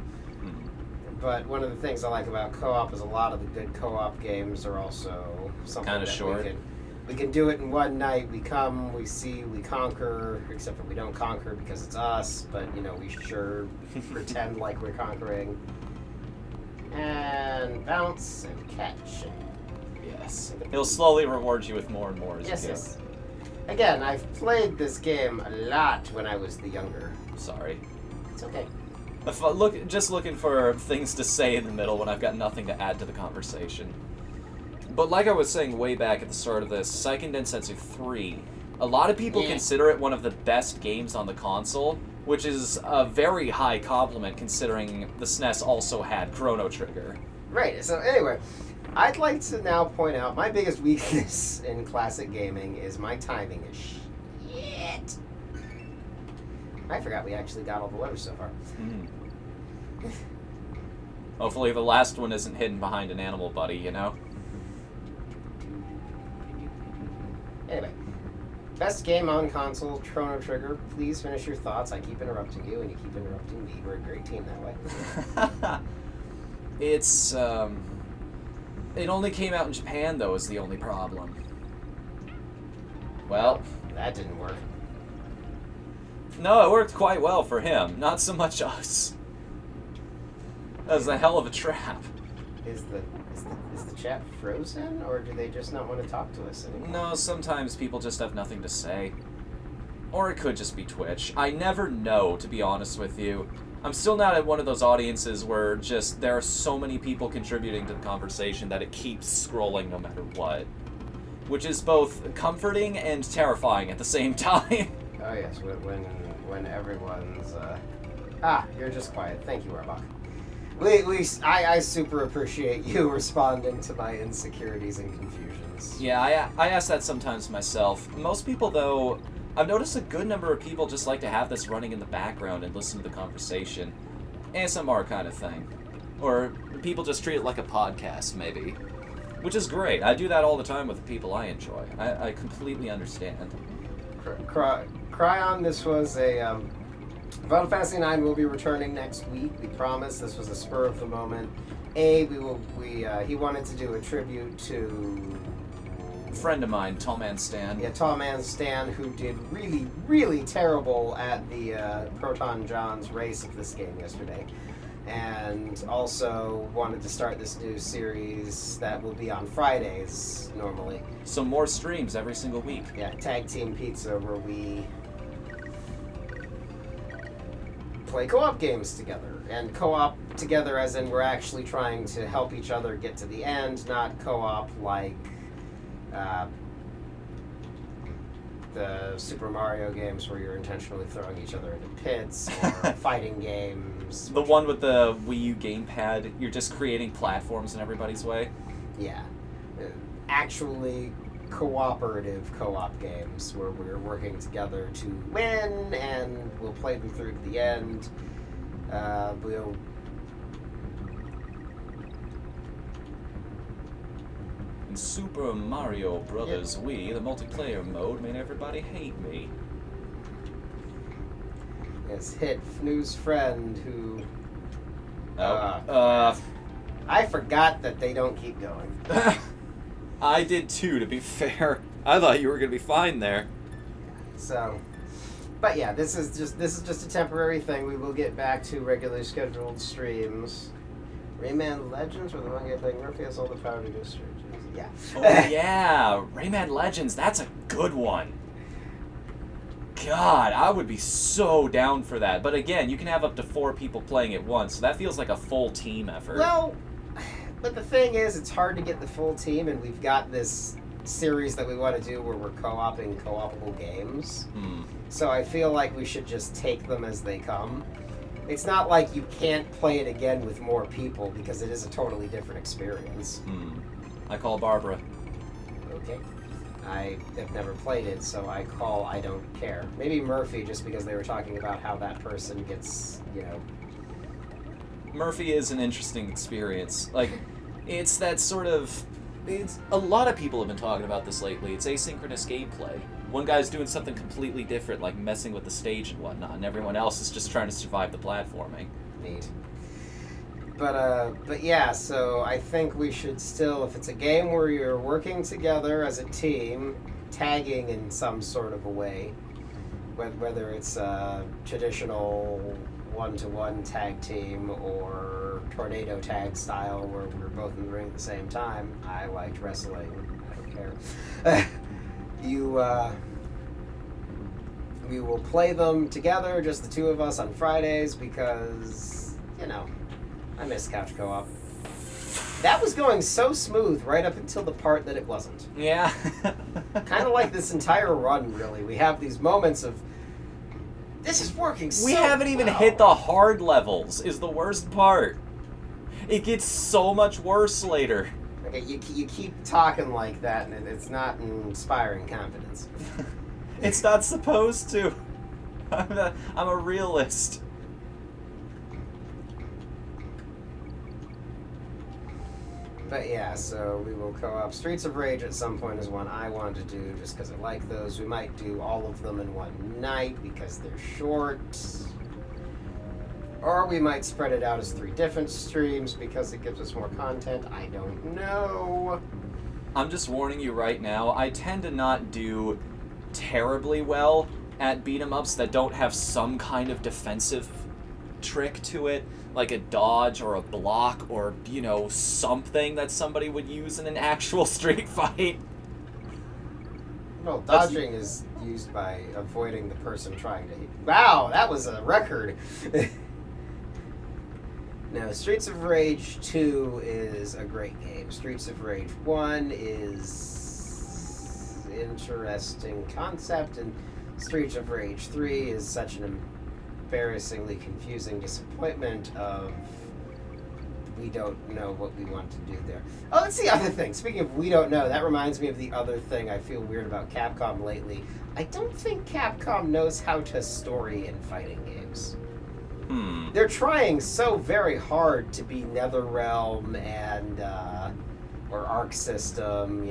But one of the things I like about co-op is a lot of the good co-op games are also something Kinda that short. we can do it in one night. We come, we see, we conquer, except for we don't conquer because it's us, but, you know, we sure pretend like we're conquering. And bounce and catch. Yes. He'll slowly reward you with more and more as Yes, you go. yes. Again, I've played this game a lot when I was the younger. Sorry. It's okay. Just looking for things to say in the middle when I've got nothing to add to the conversation. But like I was saying way back at the start of this, Seiken Densetsu 3, a lot of people consider it one of the best games on the console, which is a very high compliment considering the SNES also had Chrono Trigger. Right, so anyway, I'd like to now point out my biggest weakness in classic gaming is my timing is shit. I forgot we actually got all the letters so far. Hopefully the last one isn't hidden behind an animal buddy, you know? Anyway, best game on console, Chrono Trigger. Please finish your thoughts. I keep interrupting you, and you keep interrupting me. We're a great team that way. It's, it only came out in Japan, though, is the only problem. Well, that didn't work. No, it worked quite well for him. Not so much us. That was a hell of a trap. Is the chat frozen, or do they just not want to talk to us anymore? No, sometimes people just have nothing to say. Or it could just be Twitch. I never know, to be honest with you. I'm still not at one of those audiences where just there are so many people contributing to the conversation that it keeps scrolling no matter what. Which is both comforting and terrifying at the same time. Oh yes, when everyone's you're just quiet. Thank you, Arbok. I super appreciate you responding to my insecurities and confusions. Yeah, I ask that sometimes myself. Most people, though, I've noticed a good number of people just like to have this running in the background and listen to the conversation. ASMR kind of thing. Or people just treat it like a podcast, maybe. Which is great. I do that all the time with the people I enjoy. I completely understand. Cryon, this was a... Final Fantasy IX will be returning next week. We promise. This was a spur of the moment. He wanted to do a tribute to A friend of mine, Tall Man Stan. Yeah, Tall Man Stan, who did really, really terrible at the Proton John's race of this game yesterday. And also wanted to start this new series that will be on Fridays, normally. So more streams every single week. Yeah, Tag Team Pizza, where we play co-op games together. And co-op together as in we're actually trying to help each other get to the end, not co-op like the Super Mario games where you're intentionally throwing each other into pits, or fighting games. The one with the Wii U gamepad, you're just creating platforms in everybody's way. Yeah. Actually cooperative co-op games where we're working together to win, and we'll play them through to the end. We'll. In Super Mario Brothers Wii, the multiplayer mode made everybody hate me. Yes, hit Fnu's friend who. I forgot that they don't keep going. I did too, to be fair. I thought you were gonna be fine there. So, but yeah, this is just a temporary thing. We will get back to regularly scheduled streams. Rayman Legends, or the one game playing Murphy has all the power to do streams. Yeah. Oh yeah, Rayman Legends. That's a good one. God, I would be so down for that. But again, you can have up to 4 people playing at once, so that feels like a full team effort. Well, but the thing is, it's hard to get the full team, and we've got this series that we want to do where we're co-oping co-opable games. So I feel like we should just take them as they come. It's not like you can't play it again with more people, because it is a totally different experience. I call Barbara. Okay. I have never played it, so I call I don't care. Maybe Murphy, just because they were talking about how that person gets, Murphy is an interesting experience. Like, it's that sort of... a lot of people have been talking about this lately. It's asynchronous gameplay. One guy's doing something completely different, like messing with the stage and whatnot, and everyone else is just trying to survive the platforming. Neat. But yeah, so I think we should still, if it's a game where you're working together as a team, tagging in some sort of a way, whether it's a traditional one-to-one tag team or tornado tag style where we're both in the ring at the same time. I liked wrestling. I don't care. We will play them together, just the 2 of us on Fridays, because, I miss couch co-op. That was going so smooth right up until the part that it wasn't. Yeah. Kind of like this entire run, really. We have these moments of, this is working so We haven't even hit the hard levels, is the worst part. It gets so much worse later. Okay, you keep talking like that, and it's not inspiring confidence. It's not supposed to. I'm a realist. But yeah, so we will co-op. Streets of Rage at some point is one I want to do just because I like those. We might do all of them in one night because they're short. Or we might spread it out as 3 different streams because it gives us more content. I don't know. I'm just warning you right now, I tend to not do terribly well at beat-em-ups that don't have some kind of defensive trick to it, like a dodge or a block or, something that somebody would use in an actual street fight. Well, dodging is used by avoiding the person trying to hit. Wow, that was a record. No, Streets of Rage 2 is a great game. Streets of Rage 1 is interesting concept, and Streets of Rage 3 is such an embarrassingly confusing disappointment of we don't know what we want to do there. Oh, that's the other thing. Speaking of we don't know, that reminds me of the other thing I feel weird about Capcom lately. I don't think Capcom knows how to story in fighting games. They're trying so very hard to be NetherRealm and or Arc System,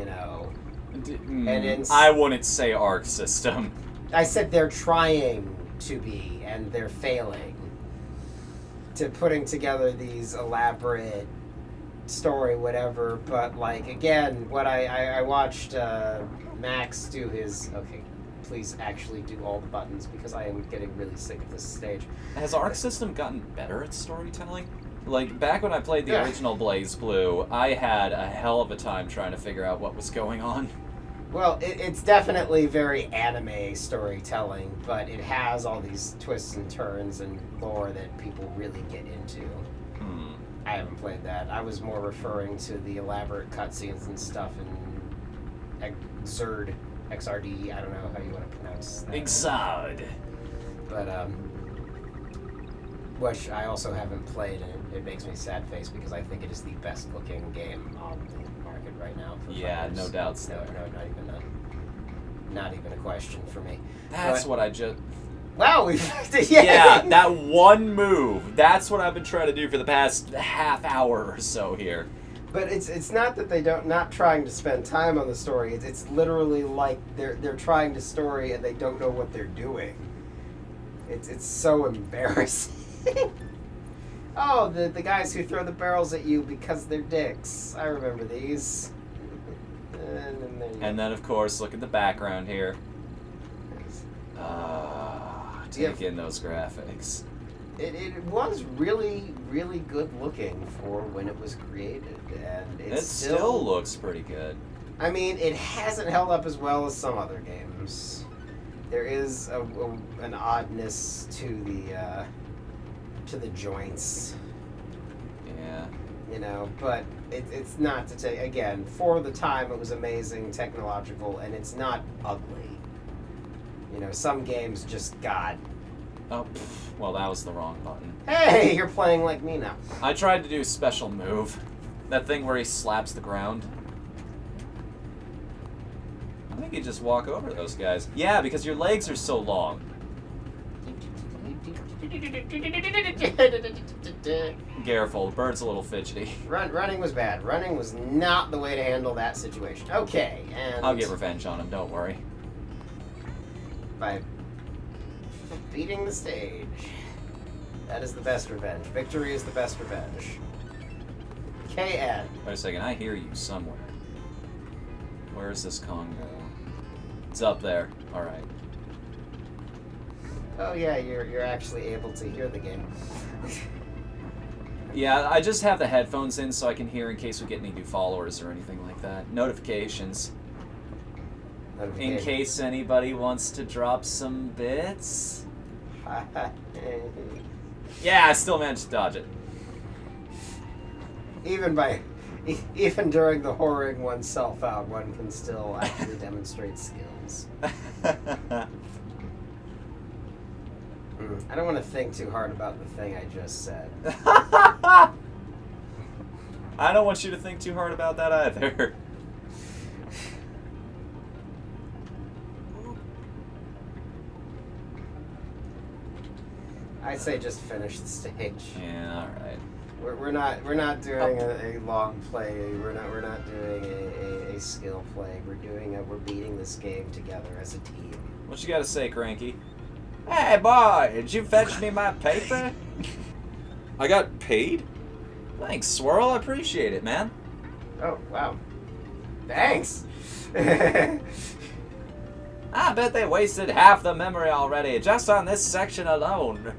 And I wouldn't say Arc System. I said they're trying to be, and they're failing to putting together these elaborate story, whatever. But again, what I watched Max do his please actually do all the buttons because I am getting really sick of this stage. Has Arc System gotten better at storytelling? Like, back when I played the original Blaze Blue, I had a hell of a time trying to figure out what was going on. Well, it's definitely very anime storytelling, but it has all these twists and turns and lore that people really get into. I haven't played that. I was more referring to the elaborate cutscenes and stuff in XRD, I don't know how you want to pronounce that. Exod. But, which I also haven't played, and it makes me sad face because I think it is the best looking game on the market right now. For fighters. No doubts no, there. No, not even a question for me. That's what I just... Wow, Yeah, that one move. That's what I've been trying to do for the past half hour or so here. But it's not that they not trying to spend time on the story. It's literally like they're trying to story and they don't know what they're doing. It's so embarrassing. Oh, the guys who throw the barrels at you because they're dicks. I remember these. And then, of course, look at the background here. Take in those graphics. It was really, really good looking for when it was created, and it still looks pretty good. I mean, it hasn't held up as well as some other games. There is an oddness to the joints. Yeah. You know, but it's not to take, again, for the time it was amazing, technological, and it's not ugly. You know, some games just got... Oh, well, that was the wrong button. Hey, you're playing like me now. I tried to do special move. That thing where he slaps the ground. I think you just walk over those guys. Yeah, because your legs are so long. Careful, the bird's a little fidgety. Running was bad. Running was not the way to handle that situation. Okay, and... I'll get revenge on him, don't worry. By beating the stage. That is the best revenge. Victory is the best revenge. KN. Wait a second, I hear you somewhere. Where is this Congo? It's up there. Alright. Oh yeah, you're actually able to hear the game. Yeah, I just have the headphones in so I can hear in case we get any new followers or anything like that. Notifications. In case anybody wants to drop some bits. Yeah, I still managed to dodge it. Even during the whoring oneself out, one can still actually demonstrate skills. I don't want to think too hard about the thing I just said. I don't want you to think too hard about that either. I'd say just finish the stage. Yeah, all right. We're not doing a long play. We're not doing a skill play. We're beating this game together as a team. What you got to say, Cranky? Hey, boy, did you fetch me my paper? I got paid? Thanks, Swirl. I appreciate it, man. Oh, wow. Thanks! I bet they wasted half the memory already, just on this section alone.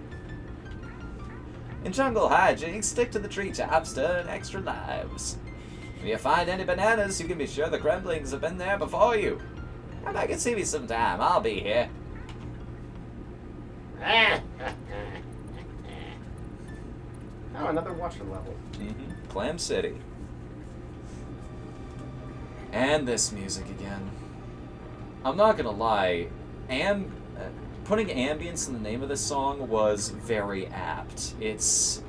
In jungle hijinks, stick to the treetops to earn extra lives. If you find any bananas, you can be sure the Kremlings have been there before you. Come back and see me sometime. I'll be here. Oh, another water level. Clam City. And this music again. I'm not gonna lie, putting ambience in the name of this song was very apt. It's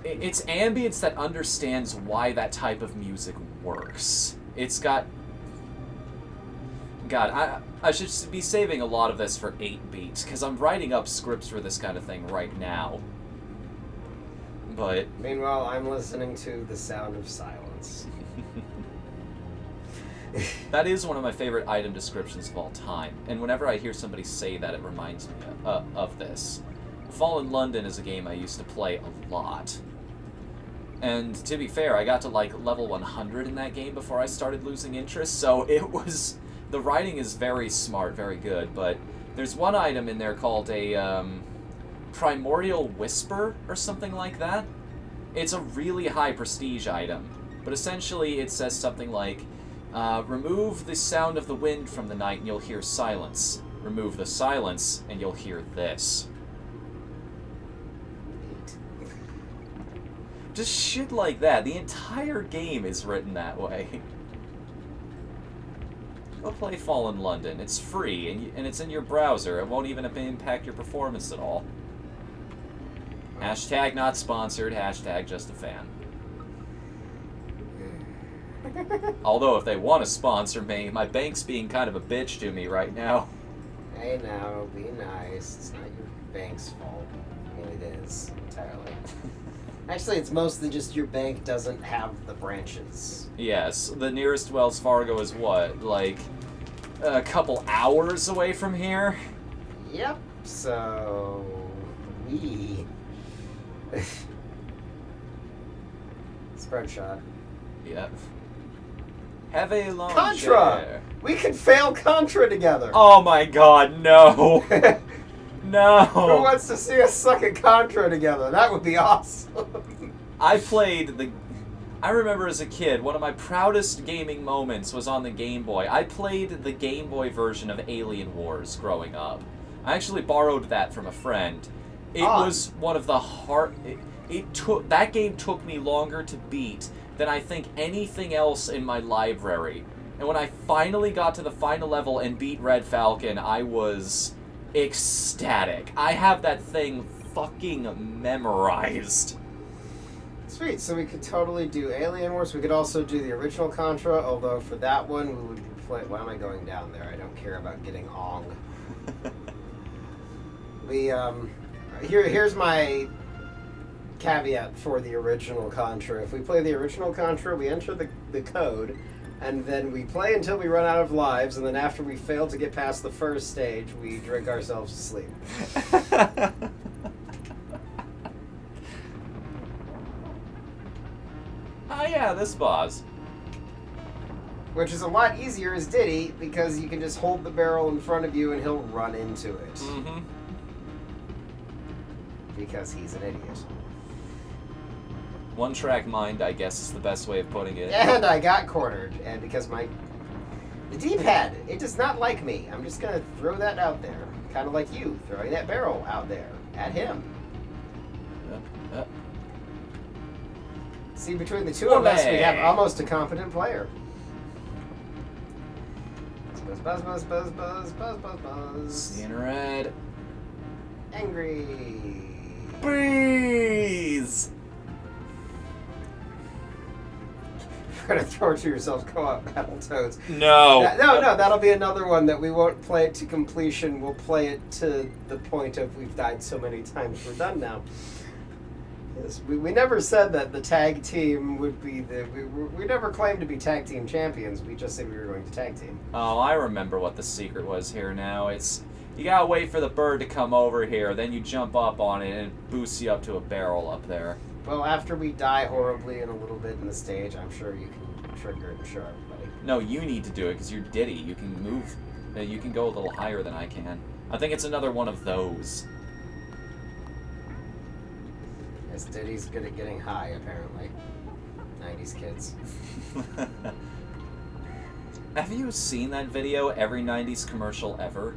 ambience that understands why that type of music works. It's got... God, I should be saving a lot of this for 8-beat, because I'm writing up scripts for this kind of thing right now. But... Meanwhile, I'm listening to The Sound of Silence. That is one of my favorite item descriptions of all time, and whenever I hear somebody say that, it reminds me of this. Fallen London is a game I used to play a lot. And to be fair, I got to like level 100 in that game before I started losing interest, so it was... The writing is very smart, very good, but there's one item in there called a Primordial Whisper or something like that. It's a really high prestige item, but essentially it says something like, remove the sound of the wind from the night and you'll hear silence. Remove the silence and you'll hear this. Just shit like that. The entire game is written that way. Go play Fallen London. It's free, and it's in your browser. It won't even impact your performance at all. Hashtag not sponsored, hashtag just a fan. Although if they want to sponsor me, my bank's being kind of a bitch to me right now. Hey now, be nice. It's not your bank's fault. I mean, it is, entirely. Actually, it's mostly just your bank doesn't have the branches. Yes, the nearest Wells Fargo is what, like a couple hours away from here? Yep, so... we... Spread shot. Yep. Have a long Contra! chair. We could fail Contra together! Oh my god, no! Who No! wants to see us suck at Contra together? That would be awesome. I remember as a kid, one of my proudest gaming moments was on the Game Boy. I played the Game Boy version of Alien Wars growing up. I actually borrowed that from a friend. It was one of the hard... That game took me longer to beat than I think anything else in my library. And when I finally got to the final level and beat Red Falcon, I was ecstatic. I have that thing fucking memorized. Sweet, so we could totally do Alien Wars. We could also do the original Contra, although for that one we would play... Why am I going down there? I don't care about getting Ong. Here's my caveat for the original Contra. If we play the original Contra, we enter the code, and then we play until we run out of lives, and then after we fail to get past the first stage, we drink ourselves to sleep. Oh yeah, this boss. Which is a lot easier as Diddy, because you can just hold the barrel in front of you and he'll run into it. Mm-hmm. Because he's an idiot. One-track mind, I guess, is the best way of putting it. And I got cornered, and because the D-pad, it does not like me. I'm just gonna throw that out there. Kind of like you, throwing that barrel out there. At him. See, between the two of us, we have almost a competent player. Buzz, buzz, buzz, buzz, buzz, buzz, buzz, buzz. Seeing red. Angry. Breeze! You're gonna throw it to yourselves, go out, Battletoads. No. No, that'll be another one that we won't play it to completion. We'll play it to the point of we've died so many times we're done now. Yes, we never said that the tag team would be we never claimed to be tag team champions. We just said we were going to tag team. Oh, I remember what the secret was here now. It's you gotta wait for the bird to come over here, then you jump up on it and it boosts you up to a barrel up there. Well, after we die horribly in a little bit in the stage, I'm sure you can trigger it and show everybody. No, you need to do it because you're Diddy. You can move. You can go a little higher than I can. I think it's another one of those. Yes, Diddy's good at getting high, apparently. 90s kids. Have you seen that video, every 90s commercial ever?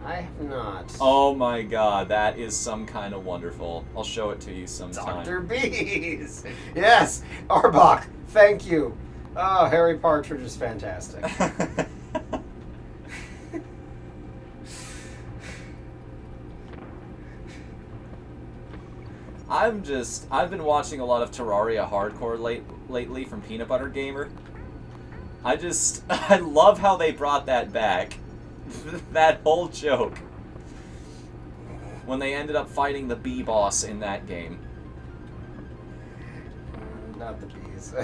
I have not. Oh my god, that is some kind of wonderful. I'll show it to you sometime. Dr. Bees! Yes! Arbok, thank you. Oh, Harry Partridge is fantastic. I've been watching a lot of Terraria Hardcore lately from Peanut Butter Gamer. I love how they brought that back. That whole joke. When they ended up fighting the bee boss in that game. Not the bees.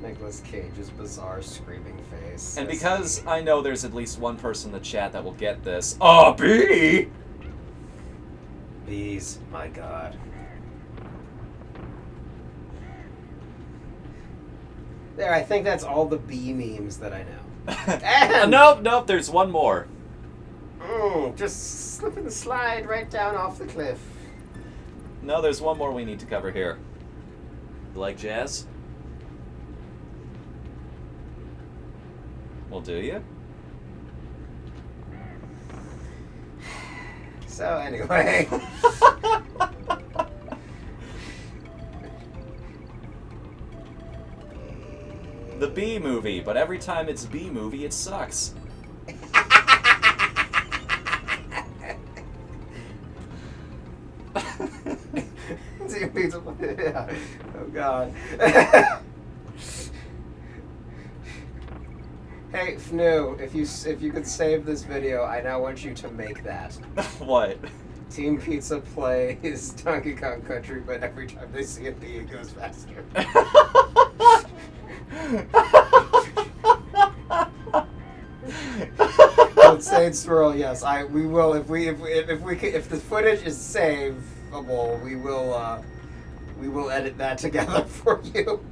Nicolas Cage's bizarre screaming face. And because I know there's at least one person in the chat that will get this. A bee! Bees, my god. There, I think that's all the bee memes that I know. And Nope, there's one more. Just slip and slide right down off the cliff. No, there's one more we need to cover here. You like jazz? Well, do you? So anyway. The Bee Movie, but every time it's Bee Movie, it sucks. Yeah. Oh god. Hey, Fnu, if you could save this video, I now want you to make that. What? Team Pizza plays Donkey Kong Country, but every time they see a bee, it goes faster. Insane Swirl, yes, we will if the footage is savable, we will edit that together for you.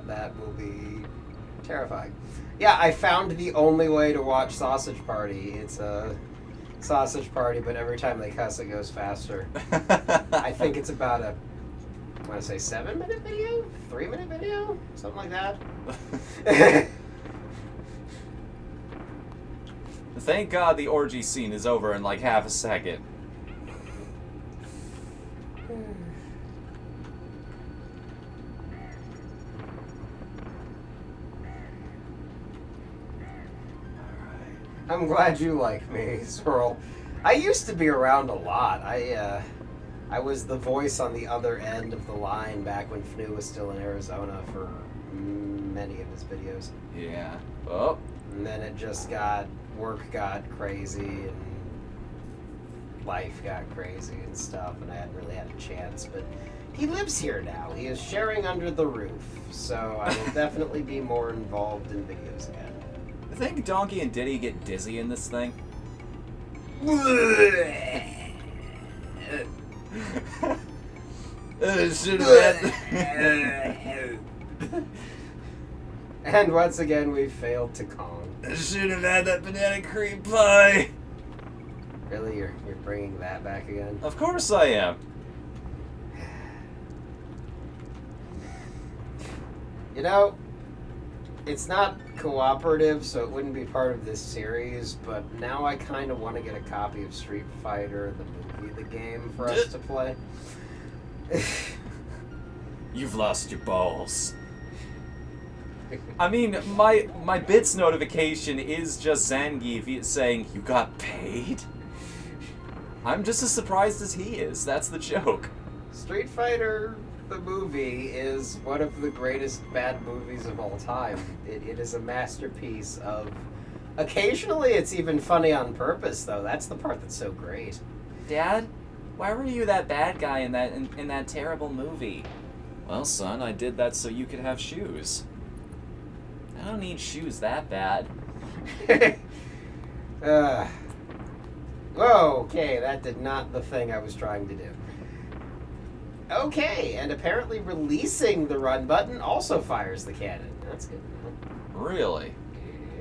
that will be terrifying. Yeah, I found the only way to watch Sausage Party. It's a Sausage Party, but every time they cuss, it goes faster. I think it's about a, I want to say 7-minute video? 3-minute video? Something like that. Thank God the orgy scene is over in like half a second. I'm glad you like me, Swirl. I used to be around a lot. I was the voice on the other end of the line back when Fnu was still in Arizona for many of his videos. Yeah. Oh. And then it just work got crazy and life got crazy and stuff, and I hadn't really had a chance. But he lives here now. He is sharing under the roof, so I will definitely be more involved in videos again. I think Donkey and Diddy get dizzy in this thing. And once again, we failed to Kong. I should have had that banana cream pie. Really, you're bringing that back again? Of course I am. You know, it's not cooperative, so it wouldn't be part of this series, but now I kind of want to get a copy of Street Fighter, the movie, the game, for us to play. You've lost your balls. I mean, my bits notification is just Zangief saying, "You got paid?" I'm just as surprised as he is. That's the joke. Street Fighter, the movie, is one of the greatest bad movies of all time. It is a masterpiece of... Occasionally, it's even funny on purpose, though. That's the part that's so great. Dad, why were you that bad guy in that terrible movie? Well, son, I did that so you could have shoes. I don't need shoes that bad. Whoa, okay, that did not the thing I was trying to do. Okay, and apparently releasing the run button also fires the cannon. That's good. Really?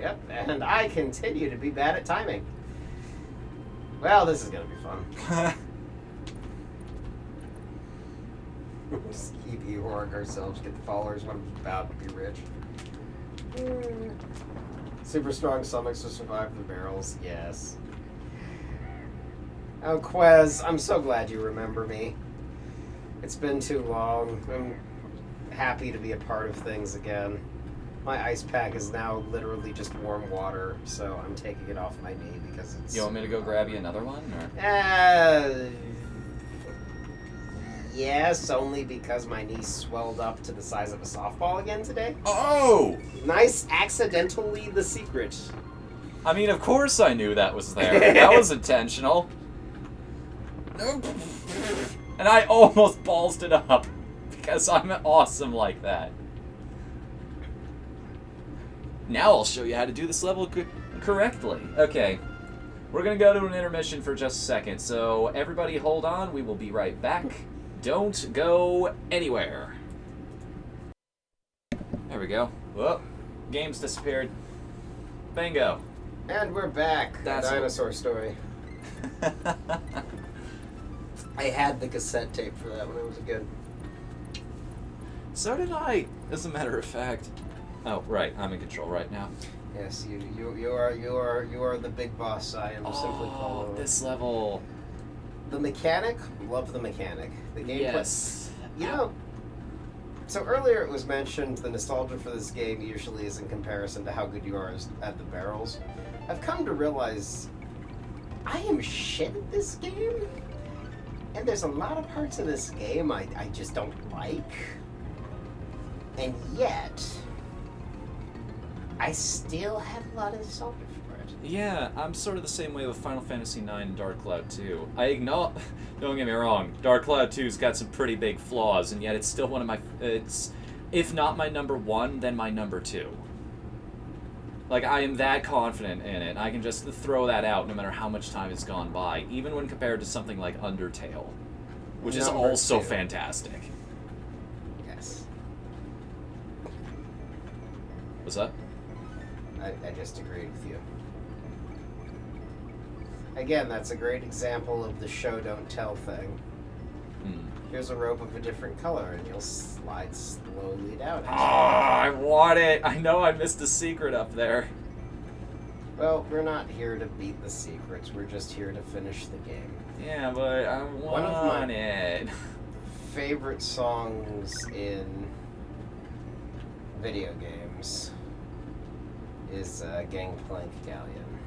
Yep, and I continue to be bad at timing. Well, this is going to be fun. Just keep e-horning ourselves, get the followers when I'm about to be rich. Super strong stomachs to survive the barrels, yes. Oh, Quez, I'm so glad you remember me. It's been too long. I'm happy to be a part of things again. My ice pack is now literally just warm water, so I'm taking it off my knee because it's... You want me to go grab you another one, or? Yes, only because my knee swelled up to the size of a softball again today. Oh! Nice, accidentally the secret. I mean, of course I knew that was there. That was intentional. And I almost ballsed it up because I'm awesome like that. Now I'll show you how to do this level correctly. Okay, we're gonna go to an intermission for just a second, so everybody hold on, we will be right back. Don't go anywhere. There we go. Whoa, game's disappeared. Bingo. And we're back. That's the dinosaur story. I had the cassette tape for that when it was good. So did I, as a matter of fact. Oh, right, I'm in control right now. Yes, you are the big boss. I am simply following. This level. The mechanic, love the mechanic. The gameplay. Yes. You know, so earlier it was mentioned the nostalgia for this game usually is in comparison to how good you are at the barrels. I've come to realize I am shit at this game. And there's a lot of parts of this game I just don't like. And yet, I still have a lot of nostalgia for it. Yeah, I'm sort of the same way with Final Fantasy IX and Dark Cloud 2. I acknowledge, don't get me wrong, Dark Cloud 2's got some pretty big flaws, and yet it's still one of my, it's, if not my number 1, then my number 2. Like, I am that confident in it. I can just throw that out no matter how much time has gone by, even when compared to something like Undertale, which is Number also 2. fantastic. Yes. What's that? I just agreed with you. Again, that's a great example of the show don't tell thing. Here's a rope of a different color, and you'll slide slowly down it. I want it! I know I missed a secret up there. Well, we're not here to beat the secrets. We're just here to finish the game. Yeah, but I One of want my- it. Favorite songs in video games is Gangplank Galleon.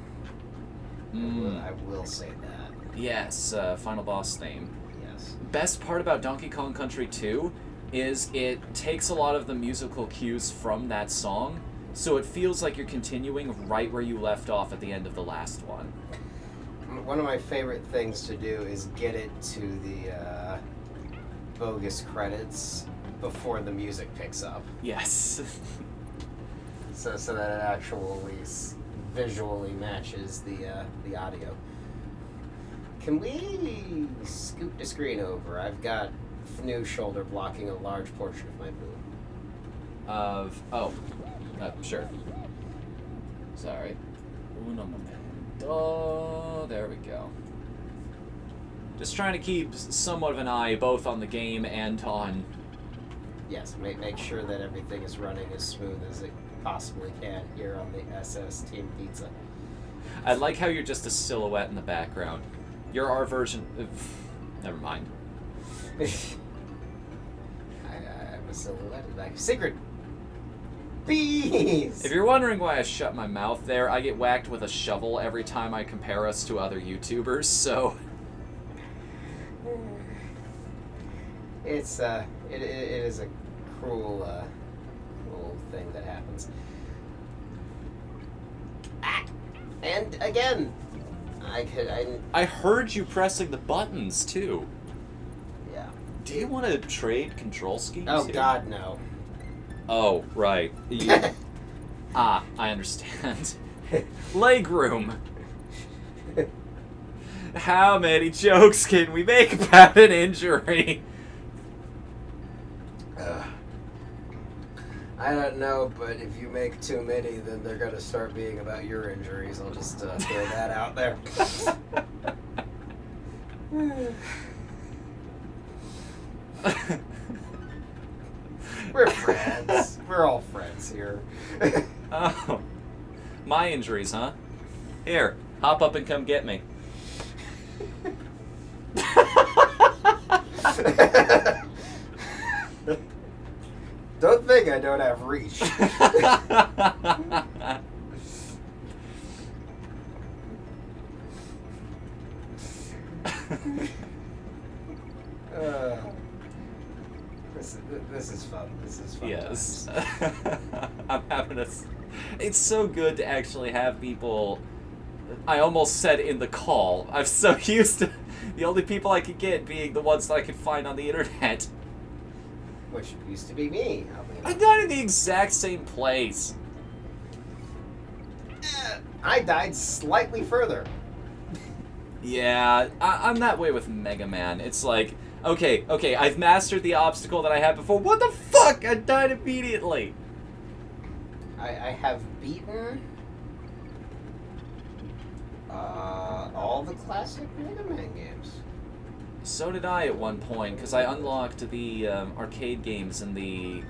I will say that. Yes, final boss theme. Yes. Best part about Donkey Kong Country 2 is it takes a lot of the musical cues from that song, so it feels like you're continuing right where you left off at the end of the last one. One of my favorite things to do is get it to the bogus credits before the music picks up, Yes. so that it actually visually matches the audio. Can we scoot the screen over? I've got new shoulder blocking a large portion of my boob. Sure. Sorry. Uno momento. There we go. Just trying to keep somewhat of an eye both on the game and on... Yes, make sure that everything is running as smooth as it possibly can here on the SS Team Pizza. I like how you're just a silhouette in the background. You're our version of... Never mind. I'm a silhouette in the back. Secret! Bees! If you're wondering why I shut my mouth there, I get whacked with a shovel every time I compare us to other YouTubers, so... It is a cruel thing that happens. And again, I heard you pressing the buttons, too. Yeah. Do you want to trade control schemes Oh, here? God, no. Oh, right. I understand. Legroom. How many jokes can we make about an injury? I don't know, but if you make too many, then they're going to start being about your injuries. I'll just throw that out there. We're friends. We're all friends here. Oh. My injuries, huh? Here, hop up and come get me. Don't think I don't have reach. This is fun. This is fun. Yes. I'm having a... It's so good to actually have people... I almost said in the call. I'm so used to the only people I could get being the ones that I could find on the internet. Which used to be me. I died in the exact same place. I died slightly further. Yeah, I'm that way with Mega Man. It's like, okay, I've mastered the obstacle that I had before. What the fuck? I died immediately. I have beaten all the classic Mega Man games. So did I at one point, because I unlocked the arcade games in the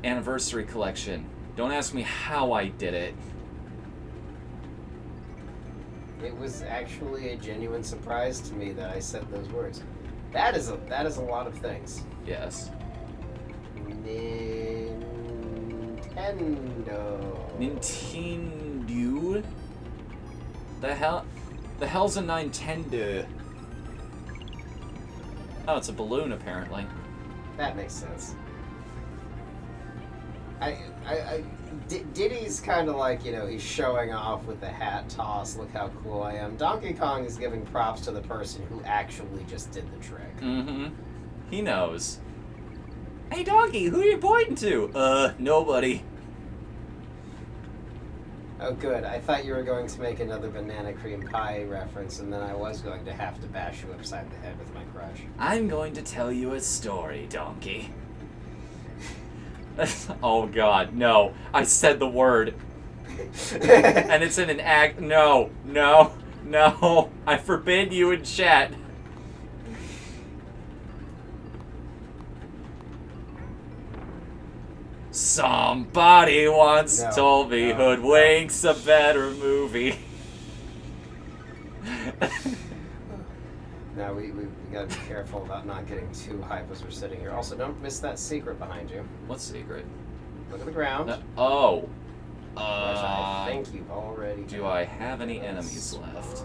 Anniversary Collection. Don't ask me how I did it. It was actually a genuine surprise to me that I said those words. That is a lot of things. Yes. Nintendo. The hell's a Nintendo? Oh, it's a balloon, apparently. That makes sense. Diddy's kind of like, he's showing off with the hat toss. Look how cool I am. Donkey Kong is giving props to the person who actually just did the trick. Mm-hmm. He knows. Hey, Donkey, who are you pointing to? Nobody. Oh, good. I thought you were going to make another banana cream pie reference, and then I was going to have to bash you upside the head with my crutch. I'm going to tell you a story, Donkey. Oh, God, no. I said the word. And it's in an act. No, no, no. I forbid you in chat. Somebody once told me Hoodwink's a better movie. No, we gotta be careful about not getting too hype as we're sitting here. Also, don't miss that secret behind you. What secret? Look at the ground. Oh. Which I think you've already. Do I have any enemies left?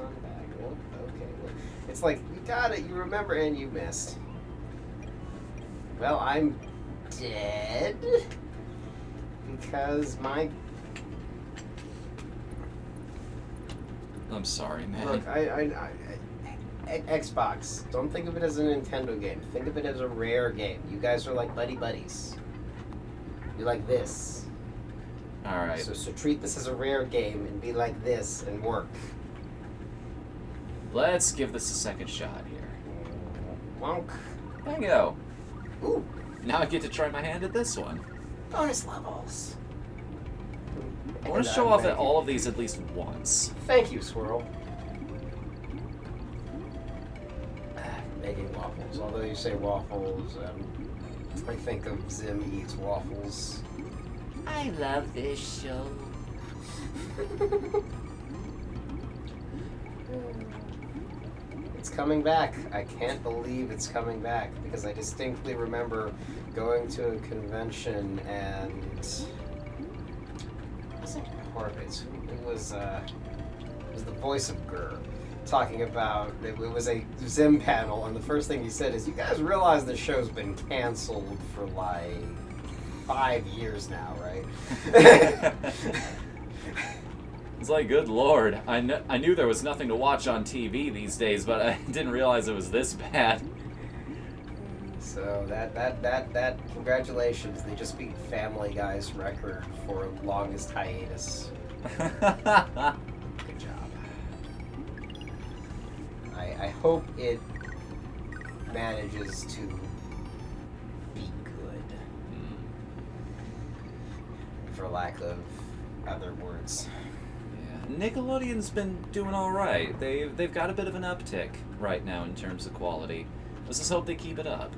Nope. Okay. Well, it's like you got it, you remember, and you missed. Well, I'm dead because my. I'm sorry, man. Look, Xbox. Don't think of it as a Nintendo game. Think of it as a Rare game. You guys are like buddies. You're like this. All right. So treat this as a Rare game and be like this and work. Let's give this a second shot here. Wonk. Bingo. Ooh. Now I get to try my hand at this one. Bonus levels. I want to show off at all of these at least once. Thank you, Swirl. Making waffles. Although you say waffles, I think of Zim eats waffles. I love this show. It's coming back. I can't believe it's coming back because I distinctly remember going to a convention and it wasn't Horvitz. It was the voice of Gurr talking about it was a Zim panel, and the first thing he said is, "You guys realize the show's been canceled for like 5 years now, right?" It's like, good lord, I knew there was nothing to watch on TV these days, but I didn't realize it was this bad. So that congratulations, they just beat Family Guy's record for longest hiatus. Good job. I hope it manages to be good, for lack of other words. Nickelodeon's been doing all right. They've got a bit of an uptick right now in terms of quality. Let's just hope they keep it up.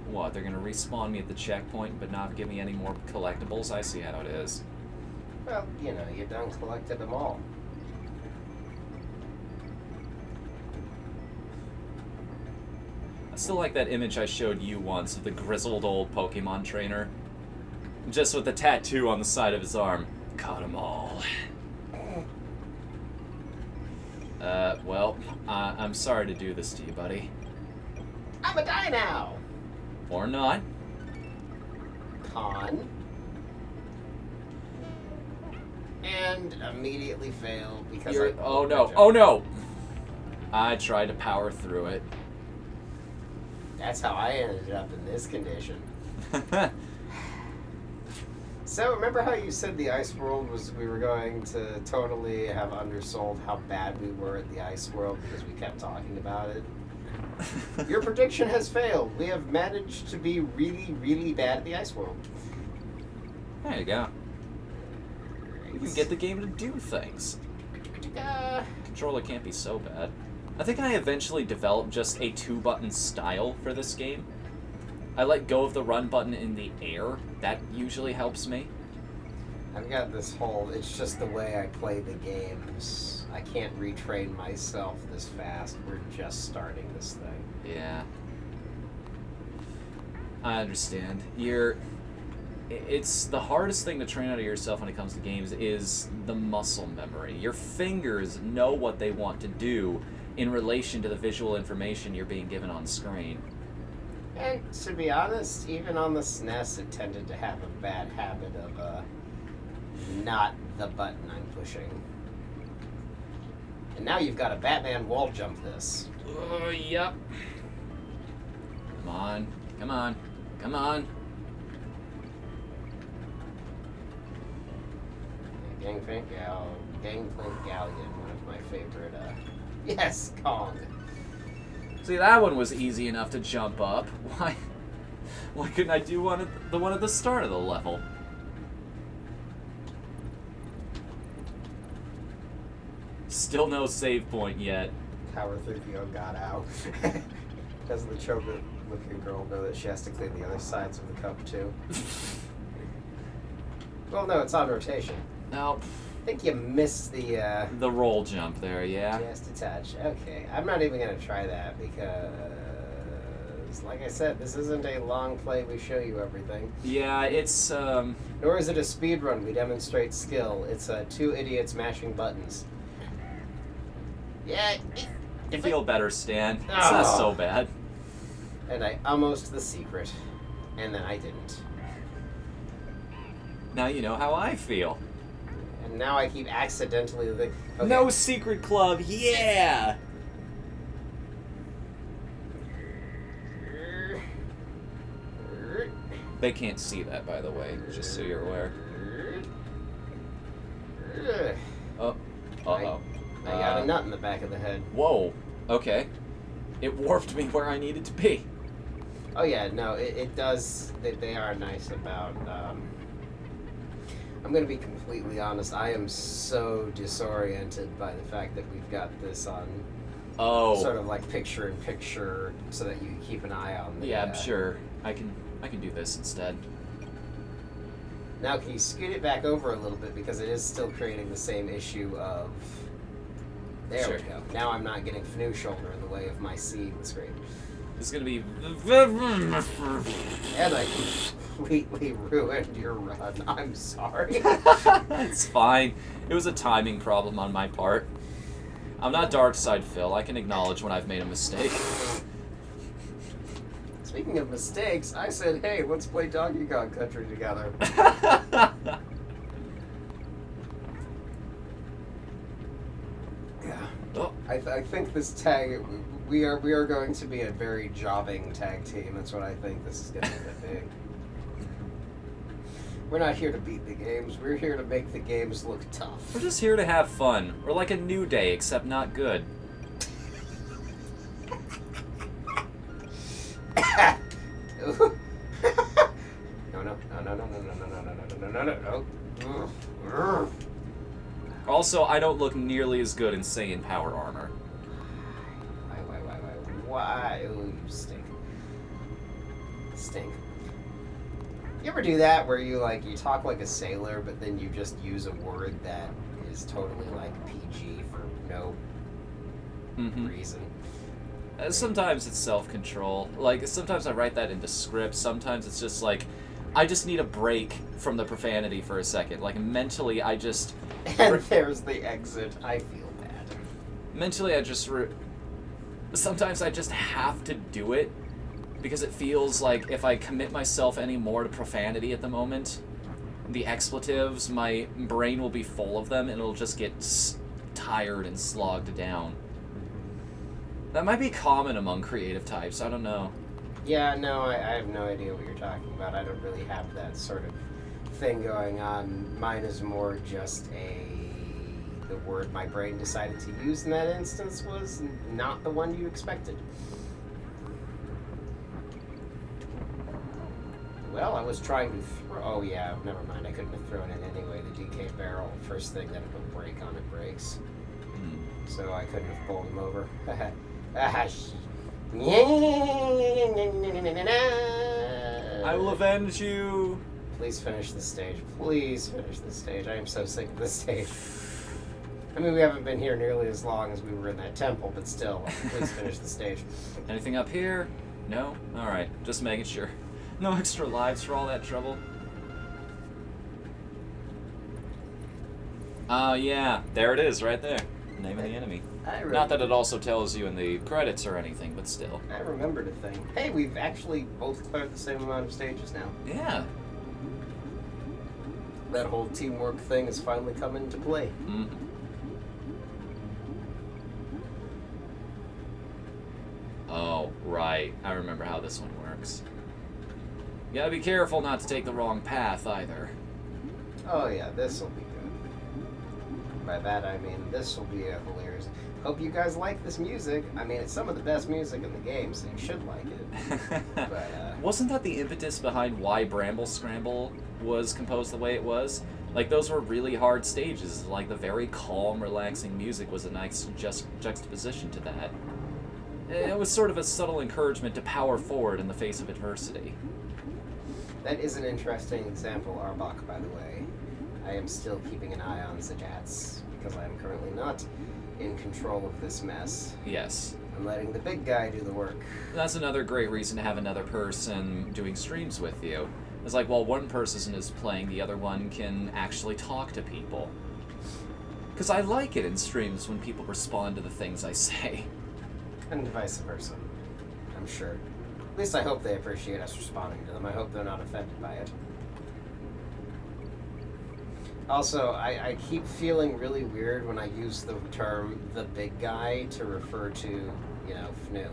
What, they're gonna respawn me at the checkpoint but not give me any more collectibles? I see how it is. Well, you done collected them all. I still like that image I showed you once of the grizzled old Pokemon trainer. Just with the tattoo on the side of his arm. Caught them all. Well, I'm sorry to do this to you, buddy. I'm a die now! Or not. Con. And immediately failed because oh no, oh no! I tried to power through it. That's how I ended up in this condition. So, remember how you said the Ice World we were going to totally have undersold how bad we were at the Ice World because we kept talking about it? Your prediction has failed. We have managed to be really, really bad at the Ice World. There you go. You can get the game to do things. Controller can't be so bad. I think I eventually developed just a 2-button style for this game. I let go of the run button in the air. That usually helps me. I've got this whole, it's just the way I play the games. I can't retrain myself this fast. We're just starting this thing. Yeah. I understand. It's the hardest thing to train out of yourself when it comes to games is the muscle memory. Your fingers know what they want to do, in relation to the visual information you're being given on screen. And to be honest, even on the SNES, it tended to have a bad habit of not the button I'm pushing. And now you've got a Batman wall jump this. Oh, yep. Come on. Come on. Come on. Gangplank Galleon, one of my favorite, yes, Kong. See, that one was easy enough to jump up. Why couldn't I do the one at the start of the level? Still no save point yet. Power 3PO got out. Doesn't the choker-looking girl know that she has to clean the other sides of the cup, too? Well, no, it's on rotation. No. I think you missed the roll jump there, yeah. Just a touch. Okay, I'm not even going to try that because, like I said, this isn't a long play. We show you everything. Yeah, it's, Nor is it a speed run. We demonstrate skill. It's two idiots mashing buttons. Yeah. You feel better, Stan. It's not so bad. And I almost the secret. And then I didn't. Now you know how I feel. And now I keep accidentally... Okay. No secret club, yeah! They can't see that, by the way, just so you're aware. Oh. Uh-oh. I got a nut in the back of the head. Whoa. Okay. It warped me where I needed to be. Oh yeah, no, it does. They are nice about... I'm going to be completely honest. I am so disoriented by the fact that we've got this on sort of like picture-in-picture so that you keep an eye on the... Yeah, I'm sure. I can do this instead. Now, can you scoot it back over a little bit because it is still creating the same issue of... There we go. Now I'm not getting FNU shoulder in the way of my seeing the screen. It's going to be... And I completely ruined your run. I'm sorry. It's fine. It was a timing problem on my part. I'm not Darkside Phil. I can acknowledge when I've made a mistake. Speaking of mistakes, I said, hey, let's play Donkey Kong Country together. Yeah. Oh. I think this tag... We are going to be a very jobbing tag team. That's what I think this is going to be. We're not here to beat the games. We're here to make the games look tough. We're just here to have fun. We're like a New Day, except not good. No. Also, I don't look nearly as good in Saiyan power armor. Why? Ooh, you stink. Stink. You ever do that where you talk like a sailor, but then you just use a word that is totally like PG for no reason? Sometimes it's self-control. Like, sometimes I write that into script. Sometimes it's just like, I just need a break from the profanity for a second. Like, mentally, I just... And there's the exit. I feel bad. Mentally, I just... Sometimes I just have to do it because it feels like if I commit myself any more to profanity at the moment, the expletives, my brain will be full of them and it'll just get tired and slogged down. That might be common among creative types, I don't know. Yeah, no, I have no idea what you're talking about. I don't really have that sort of thing going on. Mine is more just the word my brain decided to use in that instance was not the one you expected. Well, I was trying to throw... Oh, yeah, never mind. I couldn't have thrown it anyway. The DK barrel, first thing that it'll break on it breaks. So I couldn't have pulled him over. I will avenge you. Please finish the stage. Please finish the stage. I am so sick of this stage. I mean, we haven't been here nearly as long as we were in that temple, but still, please finish the stage. Anything up here? No? Alright, just making sure. No extra lives for all that trouble. Yeah, there it is, right there. Name of the enemy. Not that it also tells you in the credits or anything, but still. I remembered a thing. Hey, we've actually both cleared the same amount of stages now. Yeah. That whole teamwork thing has finally come into play. Mm-hmm. Oh, right. I remember how this one works. You gotta be careful not to take the wrong path, either. Oh yeah, this will be good. By that I mean this will be hilarious. Hope you guys like this music. I mean, it's some of the best music in the game, so you should like it. But, wasn't that the impetus behind why Bramble Scramble was composed the way it was? Like, those were really hard stages. Like, the very calm, relaxing music was a nice juxtaposition to that. It was sort of a subtle encouragement to power forward in the face of adversity. That is an interesting example, Arbok, by the way. I am still keeping an eye on Zajats, because I am currently not in control of this mess. Yes. I'm letting the big guy do the work. That's another great reason to have another person doing streams with you. It's like, while one person is playing, the other one can actually talk to people. Because I like it in streams when people respond to the things I say. And vice versa, I'm sure. At least I hope they appreciate us responding to them. I hope they're not offended by it. Also, I keep feeling really weird when I use the term the big guy to refer to, you know, FNU.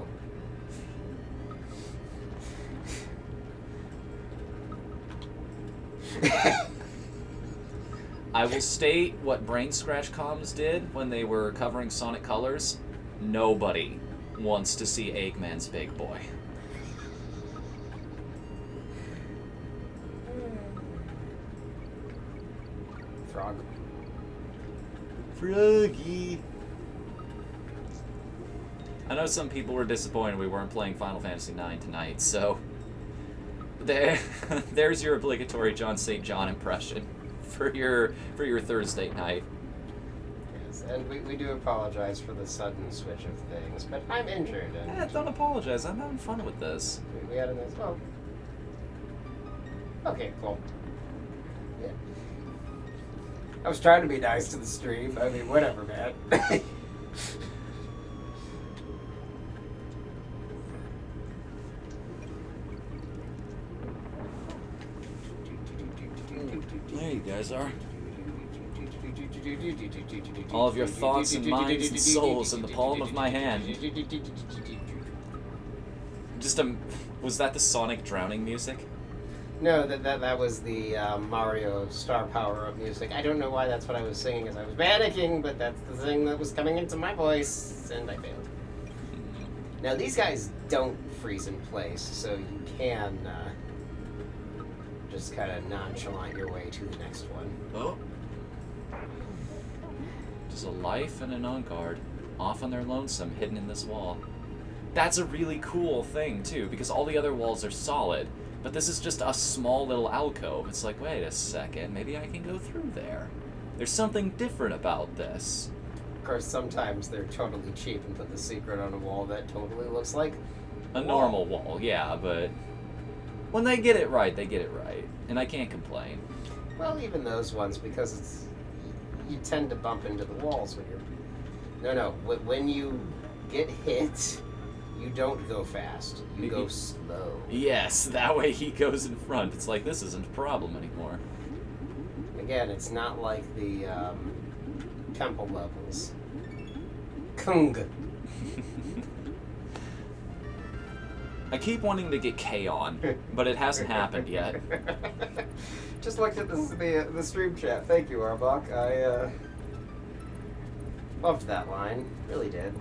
I will state what Brain Scratch Comms did when they were covering Sonic Colors. Nobody wants to see Eggman's big boy. Frog. Froggy. I know some people were disappointed we weren't playing Final Fantasy IX tonight, so there's your obligatory John St. John impression for your Thursday night. Yes, and we do apologize for the sudden switch of things, but I'm injured. And Yeah, don't apologize. I'm having fun with this. we had a nice. Oh. Okay, cool. Yeah. I was trying to be nice to the stream. I mean, whatever, man. There you guys are. All of your thoughts and minds and souls in the palm of my hand. Was that the Sonic drowning music? No, that was the Mario Star Power Up music. I don't know why that's what I was singing as I was panicking, but that's the thing that was coming into my voice, and I failed. Now, these guys don't freeze in place, so you can just kind of nonchalant your way to the next one. Oh. Just a life and an on-guard, off on their lonesome, hidden in this wall. That's a really cool thing, too, because all the other walls are solid, but this is just a small little alcove. It's like, wait a second, maybe I can go through there. There's something different about this. Of course, sometimes they're totally cheap and put the secret on a wall that totally looks like A normal wall, yeah, but when they get it right, they get it right, and I can't complain. Well, even those ones, because it's you tend to bump into the walls when you're. No, when you get hit, you don't go fast. You go slow. Yes, that way he goes in front. It's like, this isn't a problem anymore. Again, it's not like the temple levels. Kung. I keep wanting to get K on, but it hasn't happened yet. Just looked at the stream chat. Thank you, Arbok. I loved that line. Really did.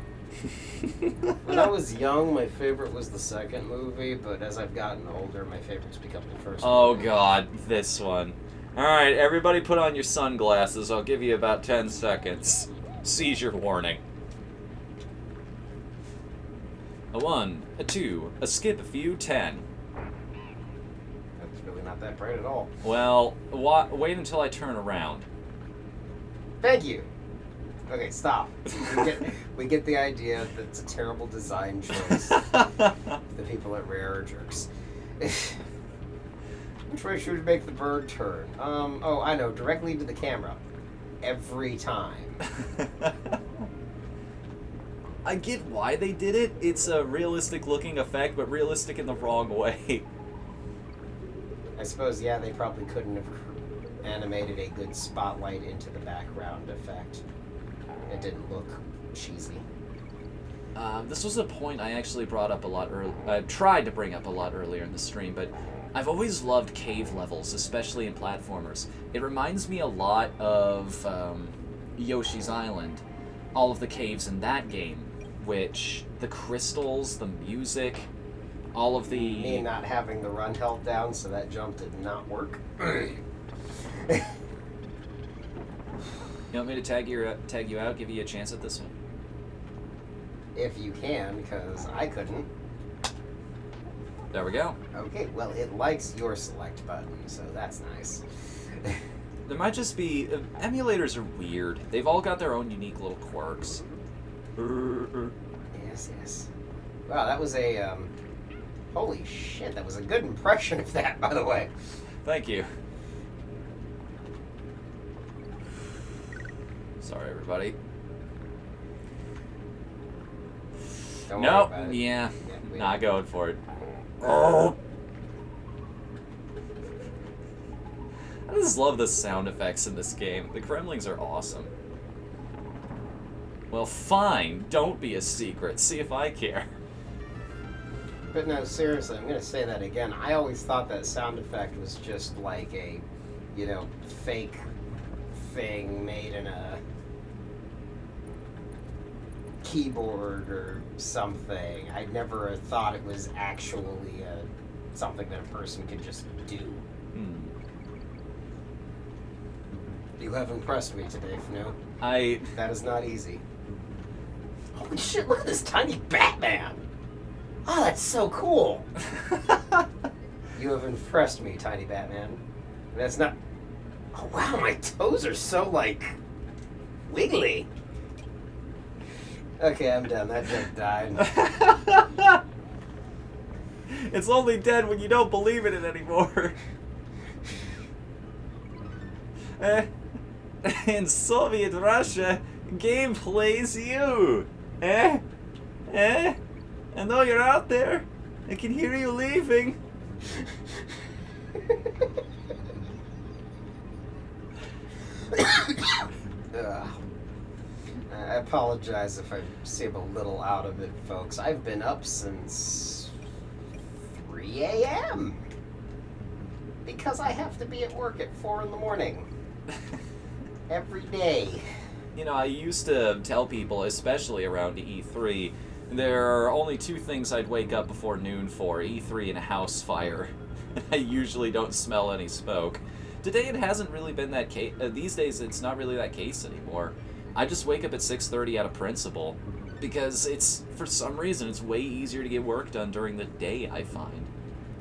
When I was young, my favorite was the second movie, but as I've gotten older, my favorite's become the first Oh movie. god, this one. Alright, everybody put on your sunglasses. I'll give you about 10 seconds. Seizure warning. A 1, a 2, a skip a few, 10. That's really not that bright at all. Well, wait until I turn around. Thank you. Okay, stop. We get the idea that it's a terrible design choice. The people at Rare are jerks. Which way should we make the bird turn? Oh, I know. Directly to the camera. Every time. I get why they did it. It's a realistic looking effect, but realistic in the wrong way. I suppose, yeah, they probably couldn't have animated a good spotlight into the background effect. It didn't look cheesy. This was a point I actually brought up a lot earlier. I tried to bring up a lot earlier in the stream, but I've always loved cave levels, especially in platformers. It reminds me a lot of Yoshi's Island, all of the caves in that game, which the crystals, the music, all of the... Me not having the run held down, so that jump did not work. You want me to tag you out, give you a chance at this one? If you can, because I couldn't. There we go. Okay, well, it likes your select button, so that's nice. There might just be... emulators are weird. They've all got their own unique little quirks. Yes, yes. Wow, that was a, holy shit, that was a good impression of that, by the way. Thank you. Sorry, everybody. Don't Nope. worry about it. Yeah. we- Not going for it. Oh. I just love the sound effects in this game. The Kremlings are awesome. Well, fine. Don't be a secret. See if I care. But no, seriously, I'm gonna say that again. I always thought that sound effect was just like a, you know, fake thing made in a keyboard or something. I never thought it was actually something that a person could just do. You have impressed me today, Fnu. That is not easy. Holy shit, look at this tiny Batman! Oh, that's so cool! You have impressed me, tiny Batman. That's not... Oh, wow, my toes are so, like, wiggly. Okay, I'm done. That joke died. It's only dead when you don't believe in it anymore. In Soviet Russia, game plays you. And though you're out there, I can hear you leaving. I apologize if I seem a little out of it, folks. I've been up since 3 a.m. because I have to be at work at 4 in the morning. Every day. You know, I used to tell people, especially around E3, there are only two things I'd wake up before noon for, E3 and a house fire. I usually don't smell any smoke. Today it hasn't really been that case. These days it's not really that case anymore. I just wake up at 6:30 out of principle, because it's, for some reason, it's way easier to get work done during the day, I find.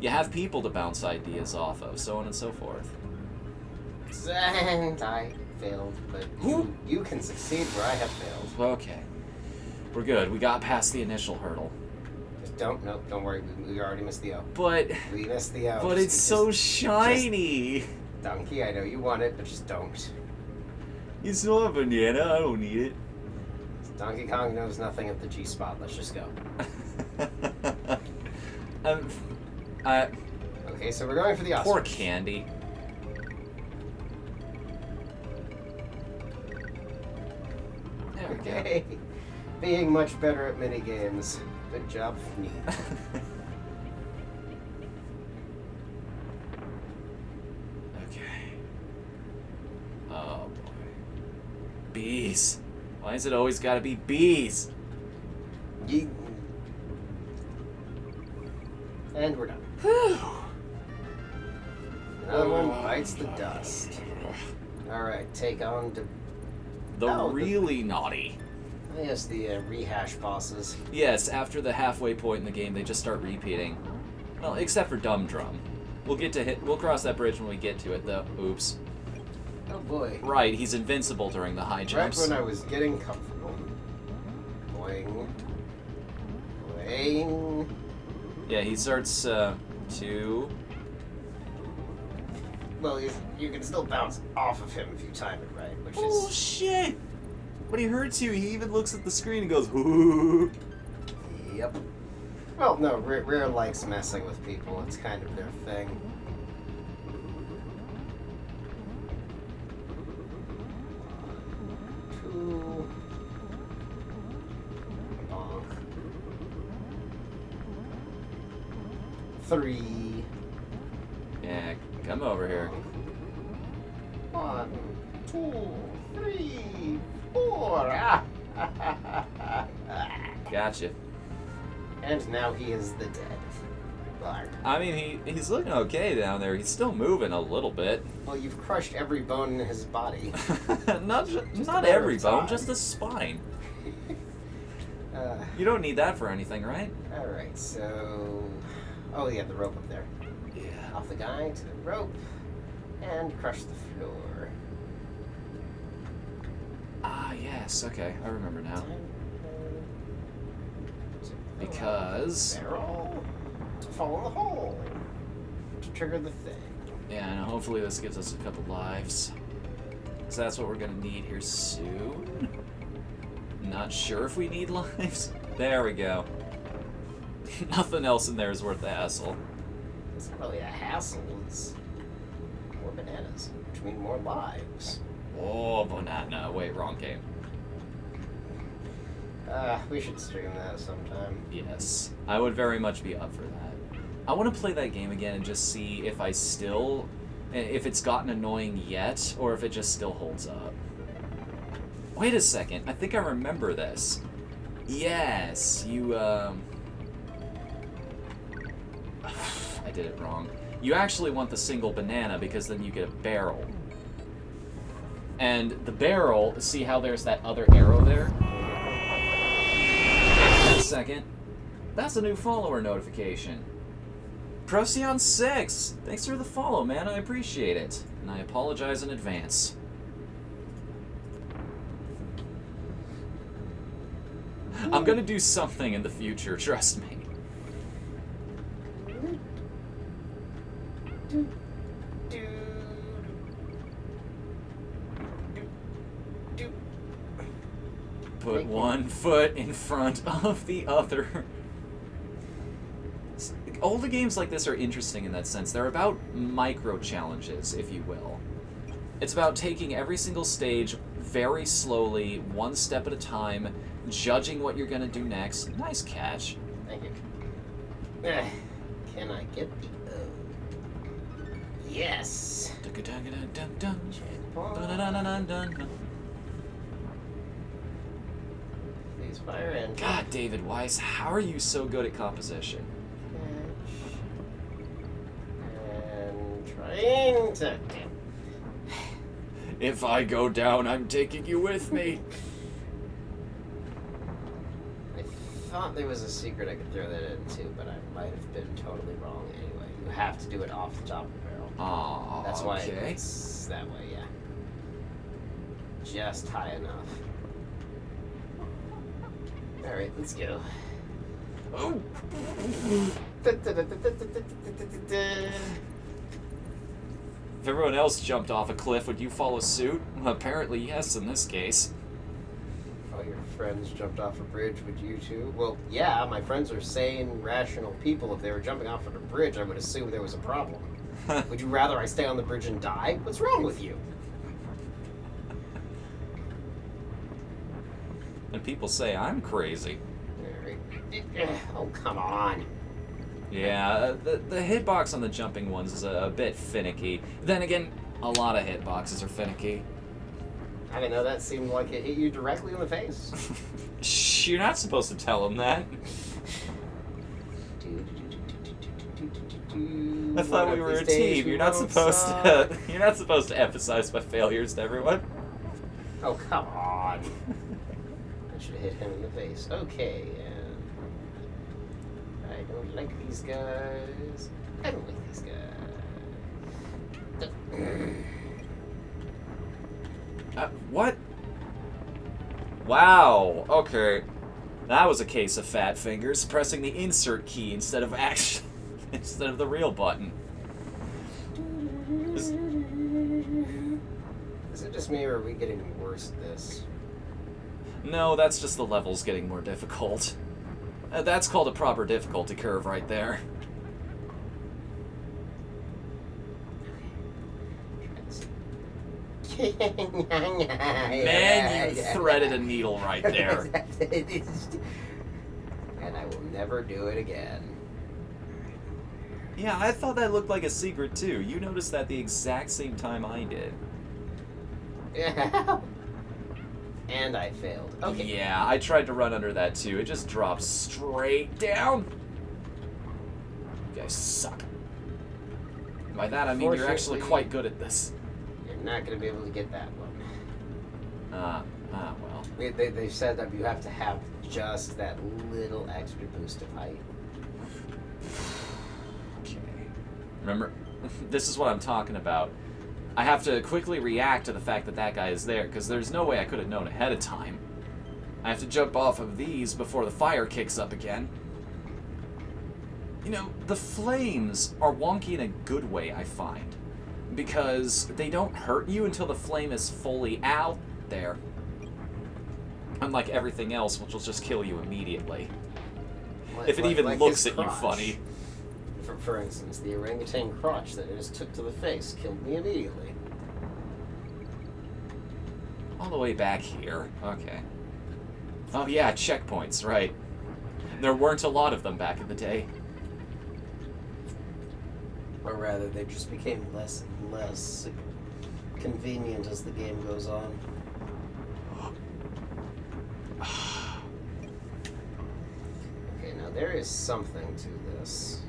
You have people to bounce ideas off of, so on and so forth. And I failed, but you can succeed where I have failed. Okay. We're good. We got past the initial hurdle. Just don't worry, we already missed the O. But... We missed the O. But it's so shiny! Donkey, I know you want it, but just don't. It's not a banana, I don't need it. Donkey Kong knows nothing at the G-spot, let's just go. Okay, so we're going for the ostrich. Poor Candy. There we go. Okay. Being much better at minigames. Good job, me. Okay. Oh boy. Bees. Why is it always gotta be bees? And we're done. Another one bites the dust. Alright, take on to... Really naughty. Yes, the rehash bosses. Yes, after the halfway point in the game, they just start repeating. Well, except for Dumb Drum. We'll cross that bridge when we get to it, though. Oops. Oh boy. Right, he's invincible during the high jumps. Right when I was getting comfortable. Boing. Boing. Yeah, he starts to... Well, you can still bounce off of him if you time it right, which Oh, is... shit! when he hurts you, he even looks at the screen and goes, "Ooh." Yep. Well, no, Rare likes messing with people. It's kind of their thing. Two. Bonk. Three. Yeah, come over here. 1, 2, 3, 4. Ah. Gotcha. And now he is the dead. Bard. I mean, he's looking okay down there. He's still moving a little bit. Well, you've crushed every bone in his body. not a every matter of bone, time. just the spine. You don't need that for anything, right? Alright, so... Oh, yeah, the rope up there. Yeah. Off the guy to the rope. And crush the floor. Ah, yes. Okay, I remember now. Because... Barrel to fall in the hole. To trigger the thing. Yeah, and hopefully this gives us a couple lives. So that's what we're gonna need here soon. Not sure if we need lives. There we go. Nothing else in there is worth the hassle. It's not really a hassle, it's more bananas, which mean more lives. Oh, banana. Wait, wrong game. We should stream that sometime. Yes, I would very much be up for that. I want to play that game again and just see if if it's gotten annoying yet, or if it just still holds up. Wait a second, I think I remember this. Yes, you, I did it wrong. You actually want the single banana because then you get a barrel. And the barrel, see how there's that other arrow there? Wait a second. That's a new follower notification. Procyon6! Thanks for the follow, man. I appreciate it. And I apologize in advance. I'm gonna do something in the future, trust me. Put one foot in front of the other. All the games like this are interesting in that sense. They're about micro challenges, if you will. It's about taking every single stage very slowly, one step at a time, judging what you're gonna do next. Nice catch. Thank you. Can I get the O? Yes! Dun-dun-dun-dun-dun. Checkpoint. Dun-dun-dun-dun-dun. Please fire in. God, David Weiss, how are you so good at composition? And trying to... If I go down, I'm taking you with me. I thought there was a secret I could throw that into, but I might have been totally wrong anyway. You have to do it off the top of the barrel. Aww, That's why okay. it's that way, yeah. Just high enough. Alright, let's go. Oh. If everyone else jumped off a cliff, would you follow suit? Well, apparently yes in this case. All your friends jumped off a bridge, would you too? Well, yeah, my friends are sane, rational people. If they were jumping off of a bridge, I would assume there was a problem. Would you rather I stay on the bridge and die? What's wrong with you? And people say I'm crazy. Oh, come on. Yeah, the hitbox on the jumping ones is a bit finicky. Then again, a lot of hitboxes are finicky. I didn't know that seemed like it hit you directly in the face. Shh, you're not supposed to tell them that. I thought we were a team. You're not supposed to. You're not supposed to emphasize my failures to everyone. Oh, come on. I should have hit him in the face. Okay, I don't like these guys. I don't like these guys. What? Wow. Okay. That was a case of fat fingers pressing the insert key instead of instead of the real button. Is it just me, or are we getting worse at this? No, that's just the levels getting more difficult. That's called a proper difficulty curve right there. Man, you threaded a needle right there. And I will never do it again. Yeah, I thought that looked like a secret too. You noticed that the exact same time I did. Yeah. And I failed. Okay. Yeah, I tried to run under that too. It just drops straight down. You guys suck. By that I mean you're actually quite good at this. You're not going to be able to get that one. Well. They've said that you have to have just that little extra boost of height. Okay. Remember, this is what I'm talking about. I have to quickly react to the fact that that guy is there, because there's no way I could have known ahead of time. I have to jump off of these before the fire kicks up again. You know, the flames are wonky in a good way, I find. Because they don't hurt you until the flame is fully out there. Unlike everything else, which will just kill you immediately. If it even looks at you funny. For instance, the orangutan crotch that it just took to the face killed me immediately. All the way back here. Okay. Oh yeah, checkpoints, right. There weren't a lot of them back in the day. Or rather, they just became less and less convenient as the game goes on. Okay, now there is something to this.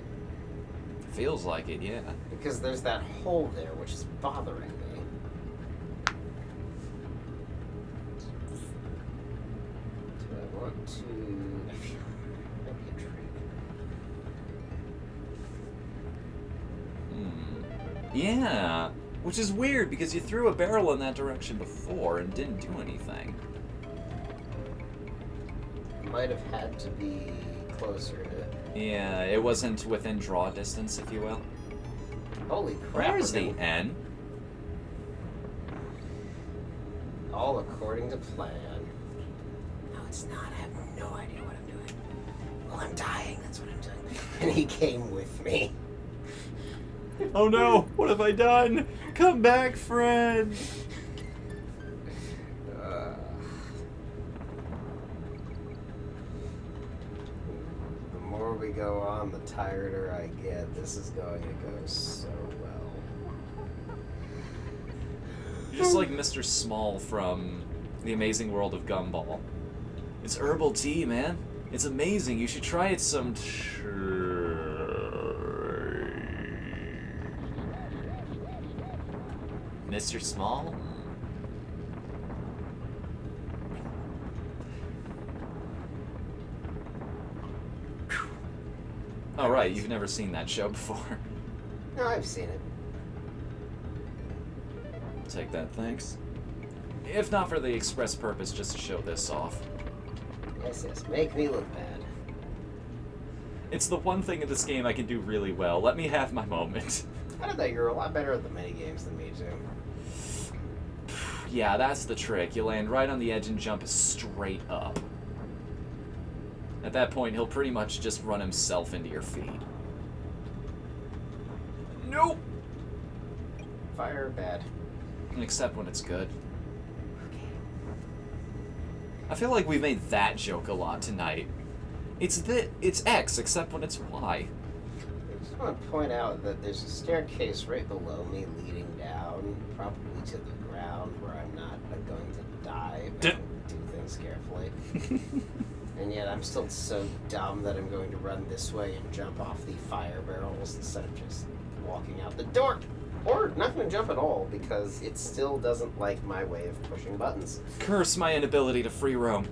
Feels like it, yeah. Because there's that hole there, which is bothering me. Do I want to... Maybe a trick. Yeah. Which is weird, because you threw a barrel in that direction before and didn't do anything. Might have had to be closer to... Yeah, it wasn't within draw distance, if you will. Holy crap. Where's the N? All according to plan. No, it's not. I have no idea what I'm doing. Well, I'm dying. That's what I'm doing. And he came with me. Oh no! What have I done? Come back, friend! The more we go on, the tireder I get. This is going to go so well. You're just like Mr. Small from The Amazing World of Gumball. It's herbal tea, man. It's amazing. You should try it some. Mr. Small? Oh, right, you've never seen that show before. No, I've seen it. Take that, thanks. If not for the express purpose just to show this off. Yes, yes. Make me look bad. It's the one thing in this game I can do really well. Let me have my moment. I don't know, you're a lot better at the minigames than me, too. Yeah, that's the trick. You land right on the edge and jump straight up. At that point, he'll pretty much just run himself into your feet. Nope! Fire bad. Except when it's good. I feel like we've made that joke a lot tonight. It's X, except when it's Y. I just want to point out that there's a staircase right below me leading down, probably to the ground, where I'm not going to die if I don't do things carefully. And yet I'm still so dumb that I'm going to run this way and jump off the fire barrels instead of just walking out the door. Or not going to jump at all, because it still doesn't like my way of pushing buttons. Curse my inability to free roam.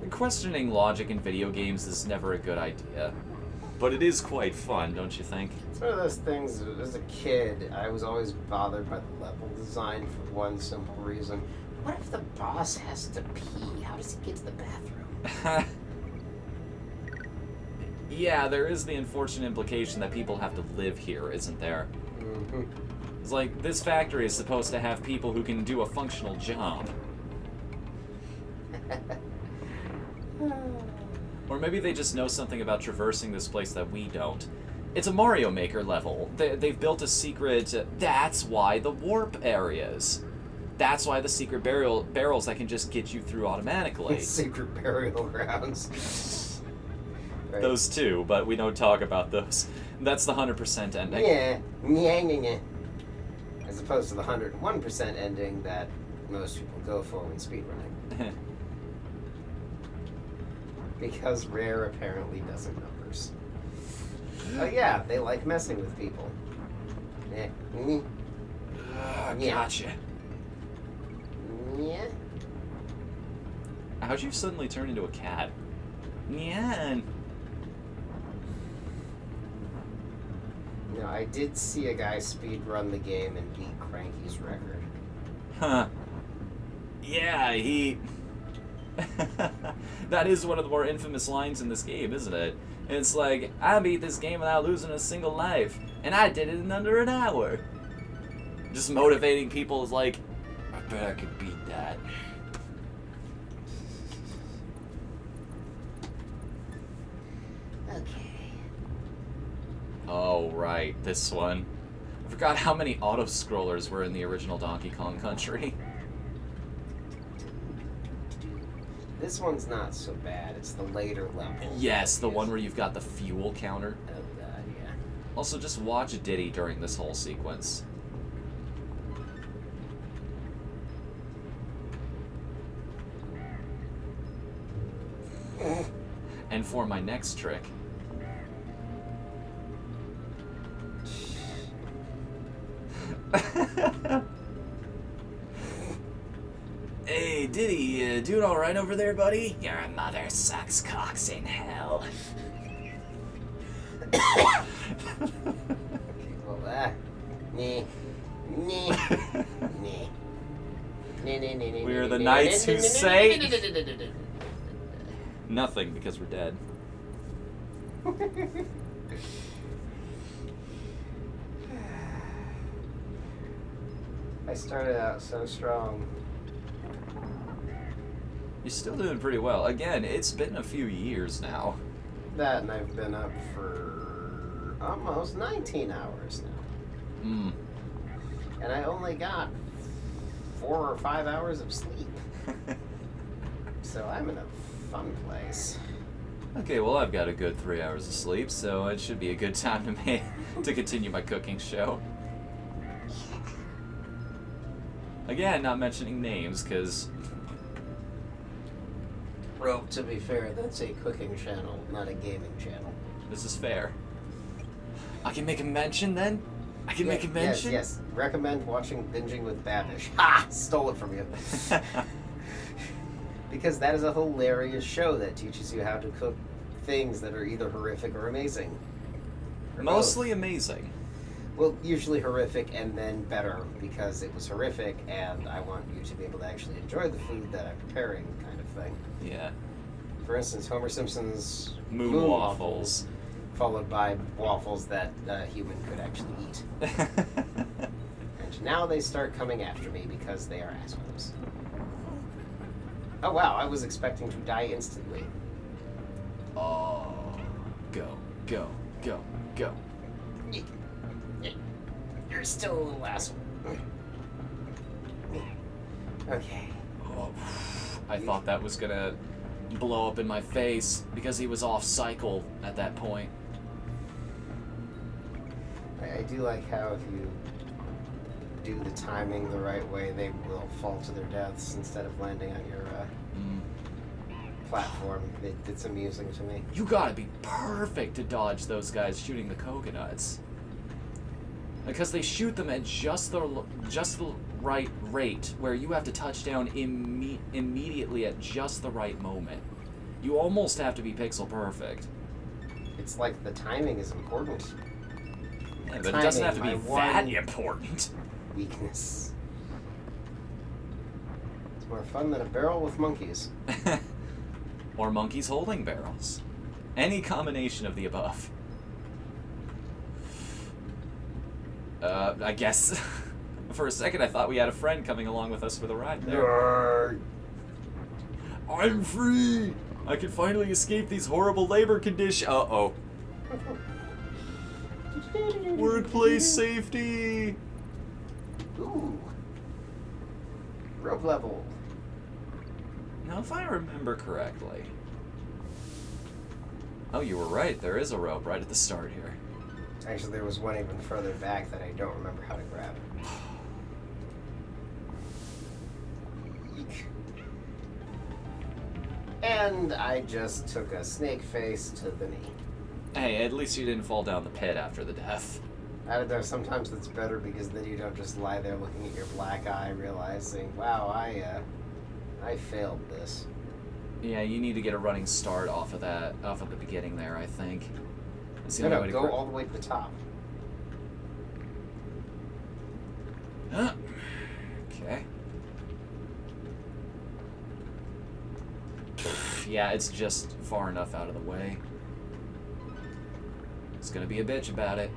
Questioning logic in video games is never a good idea. But it is quite fun, don't you think? It's one of those things, as a kid, I was always bothered by the level design for one simple reason. What if the boss has to pee? How does he get to the bathroom? Yeah, there is the unfortunate implication that people have to live here, isn't there? Mm-hmm. It's like, this factory is supposed to have people who can do a functional job. Or maybe they just know something about traversing this place that we don't. It's a Mario Maker level. They've built a secret... That's why the warp areas. That's why the secret barrels that can just get you through automatically. Secret burial grounds. Right. Those two, but we don't talk about those. That's the 100% ending. Yeah. As opposed to the 101% ending that most people go for when speedrunning. Because Rare apparently doesn't numbers. Oh yeah, they like messing with people. Gotcha. Yeah. How'd you suddenly turn into a cat? Yeah. No, I did see a guy speedrun the game and beat Cranky's record. Huh. Yeah, he... That is one of the more infamous lines in this game, isn't it? It's like, I beat this game without losing a single life, and I did it in under an hour. Just motivating people is like, I bet I could beat that. Okay. Oh, right, this one. I forgot how many auto-scrollers were in the original Donkey Kong Country. This one's not so bad. It's the later level. Yes, the one where you've got the fuel counter. Oh god, yeah. Also, just watch Diddy during this whole sequence. And for my next trick... Hey, Diddy, doing alright over there, buddy? Your mother sucks cocks in hell. Well, We're the knights who say... Nothing, because we're dead. I started out so strong. You're still doing pretty well. Again, it's been a few years now. That, and I've been up for almost 19 hours now. Hmm. And I only got 4 or 5 hours of sleep. So I'm in a fun place. Okay, well, I've got a good 3 hours of sleep, so it should be a good time to continue my cooking show. Again, not mentioning names, because... Well, to be fair, that's a cooking channel, not a gaming channel. This is fair. I can make a mention, then? I can make a mention? Yes. Recommend watching Binging with Babish. Ha! Stole it from you. Because that is a hilarious show that teaches you how to cook things that are either horrific or amazing. Or Mostly both. amazing. Well, usually horrific and then better because it was horrific and I want you to be able to actually enjoy the food that I'm preparing, kind of thing. Yeah. For instance, Homer Simpson's Moon waffles. Followed by waffles that a human could actually eat. And now they start coming after me because they are assholes. Oh wow, I was expecting to die instantly. Oh. Go, go, go, go. You're still a little asshole. Okay. Oh, I thought that was gonna blow up in my face because he was off cycle at that point. I do like how if you do the timing the right way, they will fall to their deaths instead of landing on your platform. It's amusing to me. You gotta be perfect to dodge those guys shooting the coconuts. Because they shoot them at just the right rate, where you have to touch down immediately at just the right moment. You almost have to be pixel perfect. It's like the timing is important. Yeah, but it doesn't have to be that important. Weakness. It's more fun than a barrel with monkeys. Or monkeys holding barrels. Any combination of the above. I guess for a second I thought we had a friend coming along with us for the ride there. Yarr. I'm free! I can finally escape these horrible labor conditions. Uh-oh. Workplace safety! Ooh. Rope level. Now, if I remember correctly... Oh, you were right. There is a rope right at the start here. Actually, there was one even further back that I don't remember how to grab. Eek. And I just took a snake face to the knee. Hey, at least you didn't fall down the pit after the death. I don't know, sometimes it's better because then you don't just lie there looking at your black eye realizing, wow, I failed this. Yeah, you need to get a running start off of the beginning there, I think. That's the No, only way to go all the way to the top. Huh. Okay. Yeah, it's just far enough out of the way. It's gonna be a bitch about it.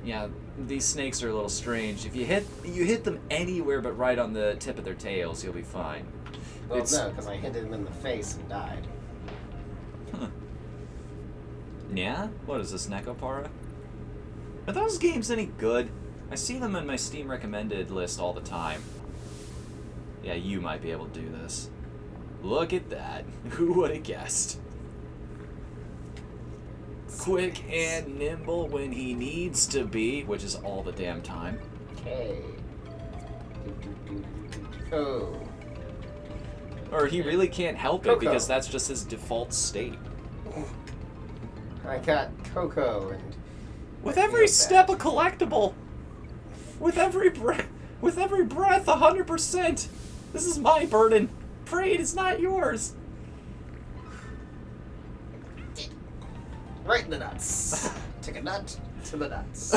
Yeah, these snakes are a little strange. If you hit them anywhere but right on the tip of their tails, you'll be fine. Well, no, because I hit him in the face and died. Huh. Yeah? What is this, Necopara? Are those games any good? I see them in my Steam recommended list all the time. Yeah, you might be able to do this. Look at that. Who would have guessed? Quick and nimble when he needs to be, which is all the damn time. Okay. Oh. Or he really can't help it Coco. because that's just his default state. I got Coco and... With I every feel step bad. a collectible. With every breath, 100%. This is my burden. Pray it is not yours. Right in the nuts. Took a nut to the nuts.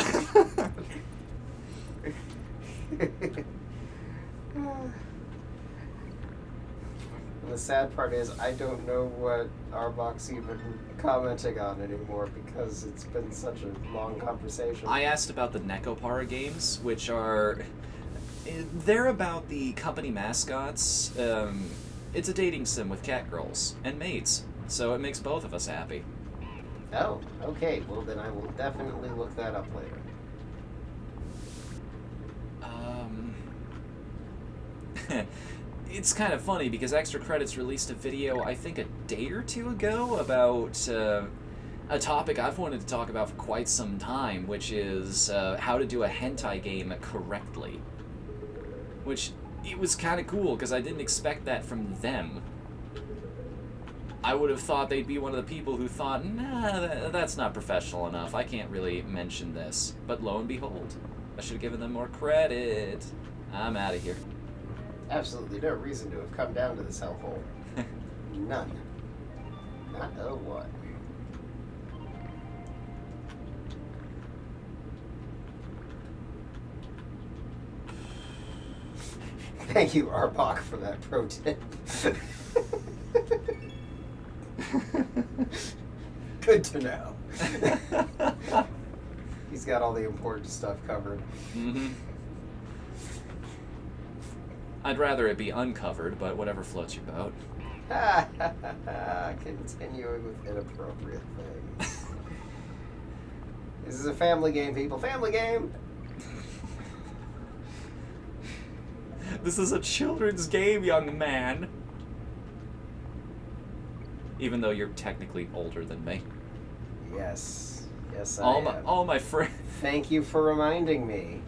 And the sad part is I don't know what Arbok's even commenting on anymore because it's been such a long conversation. I asked about the Necopara games, which are... They're about the company mascots. It's a dating sim with cat girls and maids, so it makes both of us happy. Oh, okay. Well, then I will definitely look that up later. It's kind of funny because Extra Credits released a video, I think a day or two ago, about a topic I've wanted to talk about for quite some time, which is how to do a hentai game correctly. Which, it was kind of cool because I didn't expect that from them. I would have thought they'd be one of the people who thought, nah, that's not professional enough. I can't really mention this. But lo and behold, I should have given them more credit. I'm out of here. Absolutely no reason to have come down to this hellhole. None. Not a one. Thank you, Arbok, for that pro tip. Good to know. He's got all the important stuff covered. Mm-hmm. I'd rather it be uncovered, but whatever floats your boat. Continuing with inappropriate things. This is a family game, people. Family game! This is a children's game, young man. Even though you're technically older than me. Yes. Yes, I am. All my friends. Thank you for reminding me.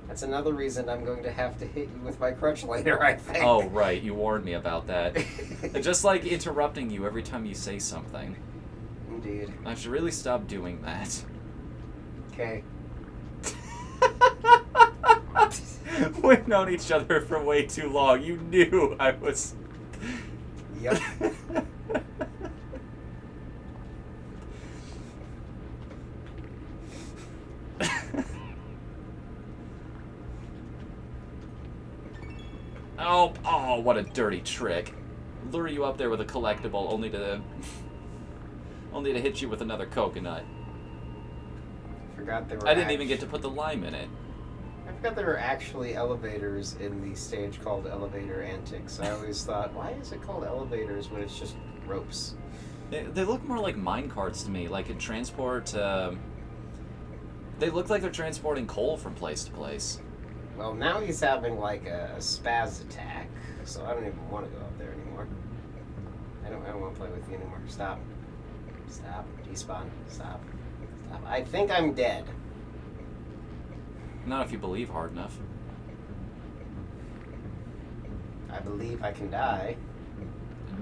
That's another reason I'm going to have to hit you with my crutch later, I think. Oh, right. You warned me about that. Just like interrupting you every time you say something. Indeed. I should really stop doing that. Okay. We've known each other for way too long. You knew I was... Yep. Oh, what a dirty trick. Lure you up there with a collectible only to hit you with another coconut. forgot there were. I didn't even get to put the lime in it. I forgot there were actually elevators in the stage called Elevator Antics. I always thought, why is it called elevators when it's just ropes? They look more like mine carts to me. Like in transport. They look like they're transporting coal from place to place. Well, now he's having like a spaz attack, so I don't even want to go up there anymore. I don't want to play with you anymore. Stop. Stop. Despawn. Stop. Stop. I think I'm dead. Not if you believe hard enough. I believe I can die.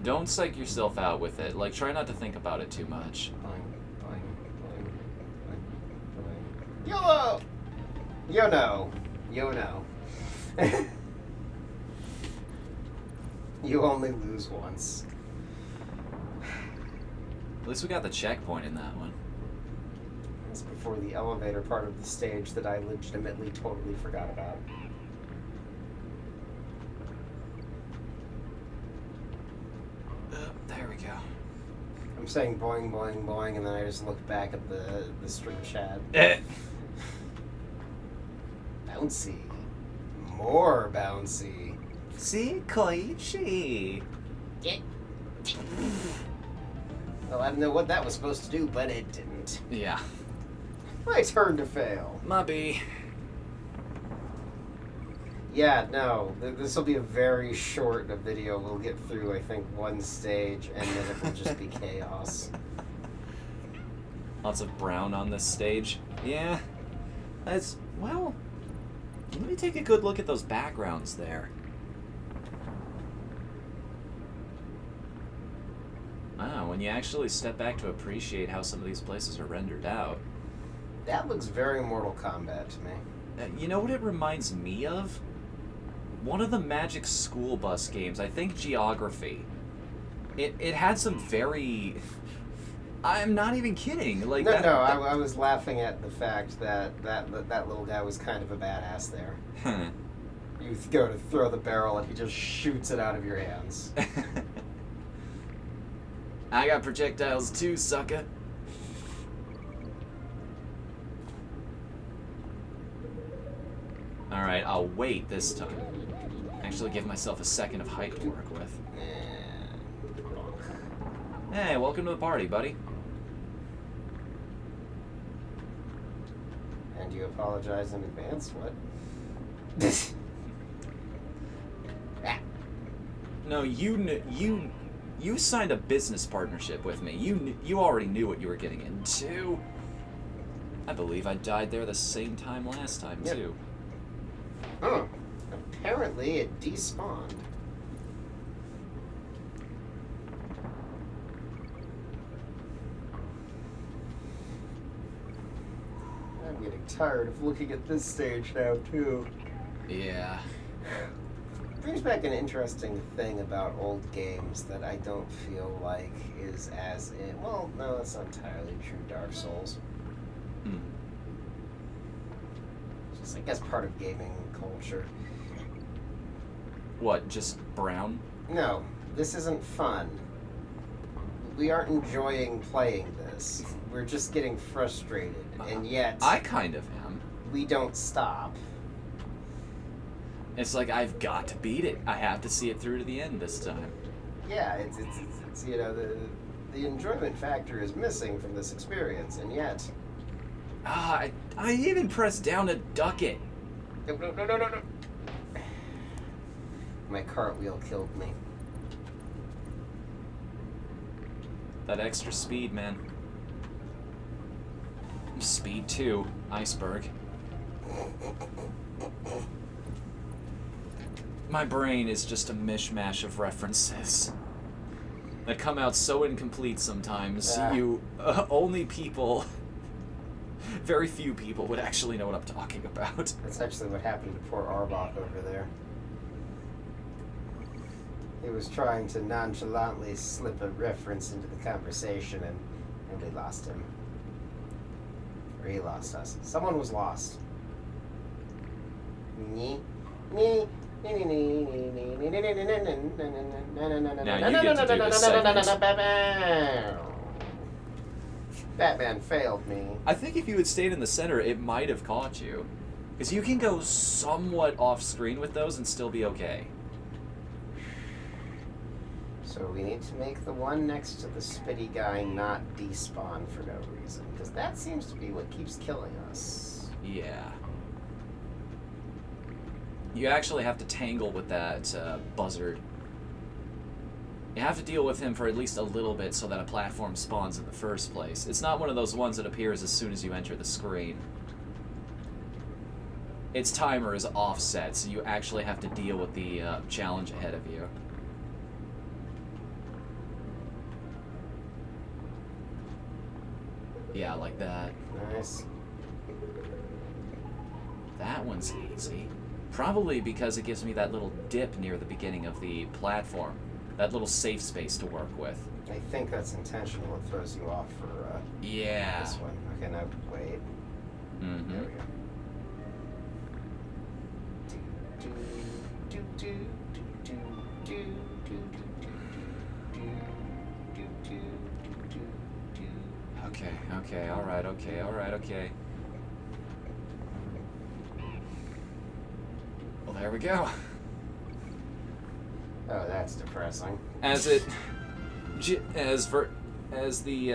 Don't psych yourself out with it. Like, try not to think about it too much. Boing, boing, boing, boing, boing. YOLO! Yo-no. Yo-no. You only lose once. At least we got the checkpoint in that one. That's before the elevator part of the stage that I legitimately totally forgot about. There we go. I'm saying boing, boing, boing, and then I just look back at the stream chat. Bouncy. More bouncy. See, Koichi. Well, I don't know what that was supposed to do, but it didn't. Yeah. My turn to fail. Mubby. Yeah, no. This will be a very short video. We'll get through, I think, one stage, and then it will just be chaos. Lots of brown on this stage. Yeah. That's, well, let me take a good look at those backgrounds there. Wow, when you actually step back to appreciate how some of these places are rendered out. That looks very Mortal Kombat to me. You know what it reminds me of? One of the Magic School Bus games, I think Geography. It had some very... I'm not even kidding. Like I was laughing at the fact that little guy was kind of a badass there. You go to throw the barrel and he just shoots it out of your hands. I got projectiles too, sucker. Alright, I'll wait this time. Actually give myself a second of height to work with. Hey, welcome to the party, buddy. And you apologize in advance? What? No, you signed a business partnership with me. You already knew what you were getting into. I believe I died there the same time last time, yep. too. Oh, apparently it despawned. I'm getting tired of looking at this stage now, too. Yeah. Brings back an interesting thing about old games that I don't feel like is as in... Well, no, that's not entirely true. Dark Souls. Hmm. Just, I guess, part of gaming culture. What, just brown? No, this isn't fun. We aren't enjoying playing this. We're just getting frustrated, and yet... I kind of am. We don't stop. It's like, I've got to beat it. I have to see it through to the end this time. Yeah, it's you know, the enjoyment factor is missing from this experience, and yet... I even pressed down to duck it. No. My cartwheel killed me. That extra speed, man. Speed 2, iceberg. My brain is just a mishmash of references that come out so incomplete sometimes. Only people, very few people would actually know what I'm talking about. That's actually what happened to poor Arbok over there. He was trying to nonchalantly slip a reference into the conversation, and we lost him. Or he lost us. Someone was lost. Now you get to do this segment. Batman failed me. I think if you had stayed in the center, it might have caught you. Because you can go somewhat off-screen with those and still be okay. So we need to make the one next to the spitty guy not despawn for no reason. Because that seems to be what keeps killing us. Yeah. You actually have to tangle with that buzzard. You have to deal with him for at least a little bit so that a platform spawns in the first place. It's not one of those ones that appears as soon as you enter the screen. Its timer is offset, so you actually have to deal with the challenge ahead of you. Yeah, like that. Nice. That one's easy. Probably because it gives me that little dip near the beginning of the platform. That little safe space to work with. I think that's intentional. It throws you off for Yeah. this one. Okay, now wait. Mm-hmm. There we go. Okay, alright, okay. Well, there we go. Oh, that's depressing. As it... As the,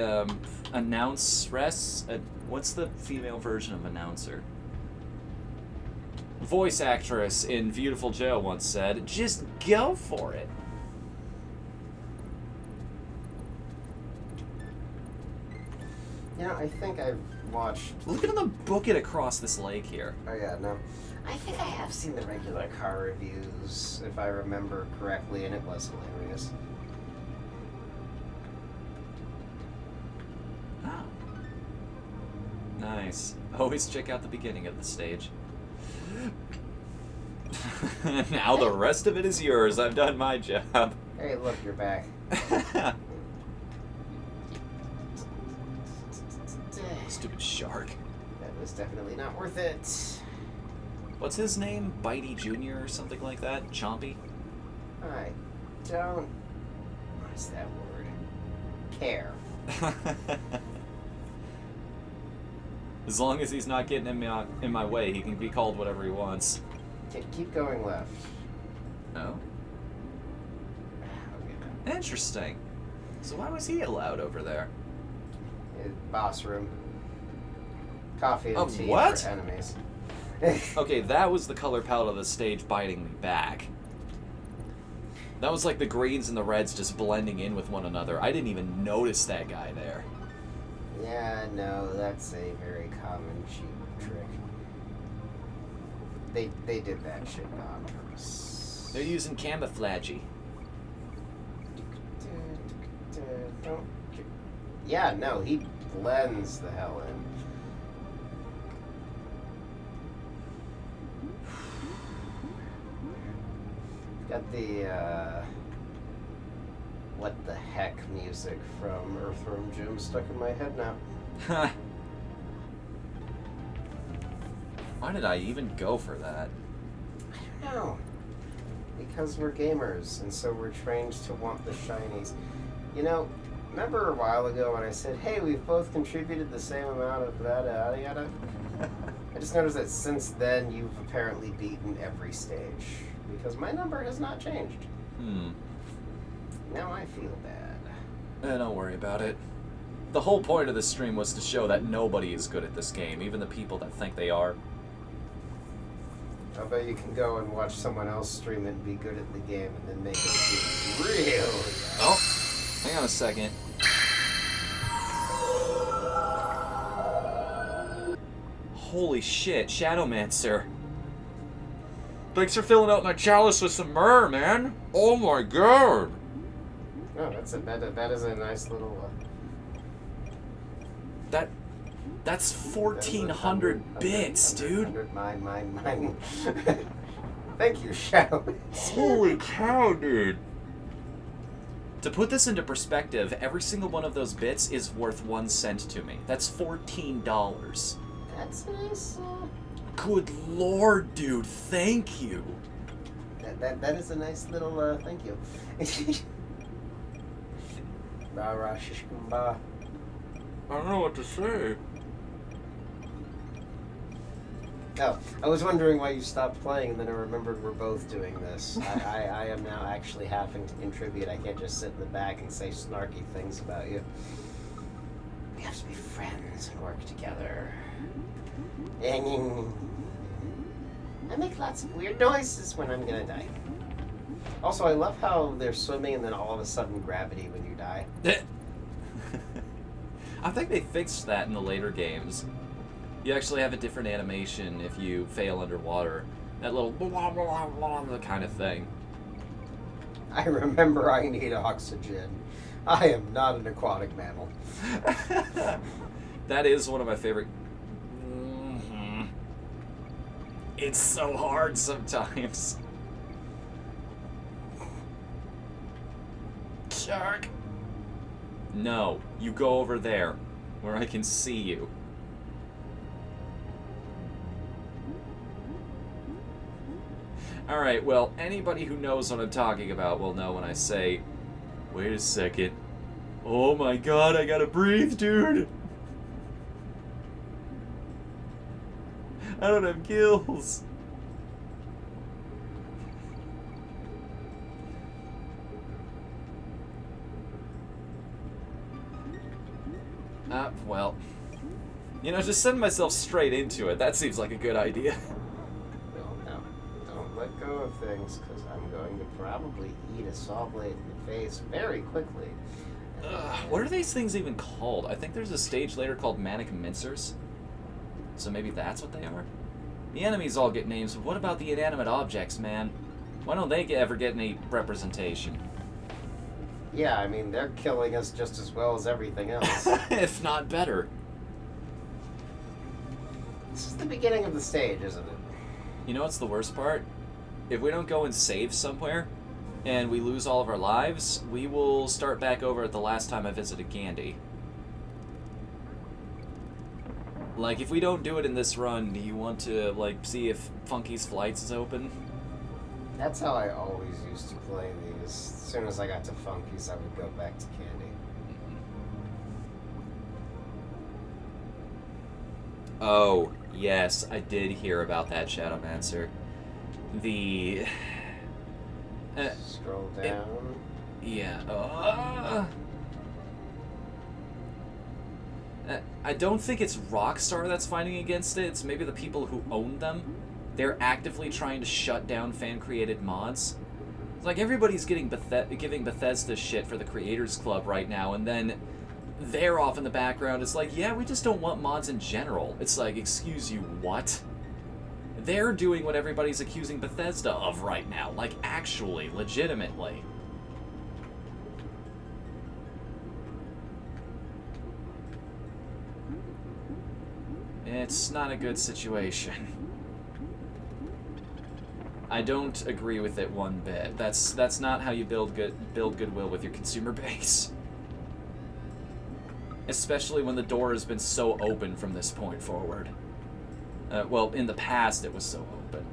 announceress... what's the female version of announcer? Voice actress in Beautiful Joe once said, just go for it. You know, I think I've watched... Look at the booking across this lake here. Oh, yeah, no. I think I have seen the regular car reviews, if I remember correctly, and it was hilarious. Oh. Nice. Always check out the beginning of the stage. Now the rest of it is yours. I've done my job. Hey, look, you're back. Stupid shark. That was definitely not worth it. What's his name? Bitey Jr. or something like that? Chompy? I don't... What's that word? Care. As long as he's not getting in my way, he can be called whatever he wants. Keep going left. Oh? Okay. Interesting. So why was he allowed over there? Boss room. Coffee and tea what? for enemies. Okay, that was the color palette of the stage biting me back. That was like the greens and the reds just blending in with one another. I didn't even notice that guy there. Yeah, no, that's a very common cheap trick. They did that shit on purpose. They're using camouflagey. Yeah, no, he blends the hell in. Got the, what the heck music from Earthworm Jim stuck in my head now. Why did I even go for that? I don't know. Because we're gamers, and so we're trained to want the shinies. You know, remember a while ago when I said, hey, we've both contributed the same amount of that, yada yada? I just noticed that since then, you've apparently beaten every stage. Because my number has not changed. Now I feel bad. Don't worry about it. The whole point of this stream was to show that nobody is good at this game, even the people that think they are. I bet you can go and watch someone else stream it and be good at the game and then make it seem real. Oh, hang on a second. Holy shit, Shadowmancer. Thanks for filling out my chalice with some myrrh, man. Oh my god. Oh, that is a nice little... That's 1,400 bits, dude. Mine. Thank you, Shadow. Holy cow, dude. To put this into perspective, every single one of those bits is worth 1 cent to me. That's $14. That's nice. Good lord, dude. Thank you. That is a nice little thank you. I don't know what to say. Oh, I was wondering why you stopped playing, and then I remembered we're both doing this. I am now actually having to contribute. I can't just sit in the back and say snarky things about you. We have to be friends and work together. I make lots of weird noises when I'm gonna die. Also, I love how they're swimming and then all of a sudden gravity when you die. I think they fixed that in the later games. You actually have a different animation if you fail underwater. That little blah, blah, blah, blah kind of thing. I remember I need oxygen. I am not an aquatic mammal. That is one of my favorite... It's so hard sometimes. Shark! No, you go over there, where I can see you. Alright, well, anybody who knows what I'm talking about will know when I say, wait a second. Oh my god, I gotta breathe, dude! I don't have gills. Well, you know, just send myself straight into it. That seems like a good idea. No, don't let go of things, because I'm going to probably eat a saw blade in the face very quickly. What are these things even called? I think there's a stage later called Manic Mincers. So maybe that's what they are? The enemies all get names, but what about the inanimate objects, man? Why don't they ever get any representation? Yeah, I mean, they're killing us just as well as everything else. If not better. This is the beginning of the stage, isn't it? You know what's the worst part? If we don't go and save somewhere, and we lose all of our lives, we will start back over at the last time I visited Gandhi. Like, if we don't do it in this run, do you want to, like, see if Funky's Flights is open? That's how I always used to play these. As soon as I got to Funky's, I would go back to Candy. Oh, yes, I did hear about that, Shadowmancer. The... Scroll down. Yeah, I don't think it's Rockstar that's fighting against it. It's maybe the people who own them. They're actively trying to shut down fan-created mods. It's like everybody's giving Bethesda shit for the Creators Club right now, and then they're off in the background. It's like, yeah, we just don't want mods in general. It's like, excuse you, what? They're doing what everybody's accusing Bethesda of right now. Like, actually, legitimately. It's not a good situation. I don't agree with it one bit. That's not how you build goodwill with your consumer base. Especially when the door has been so open from this point forward. Well, in the past it was so open.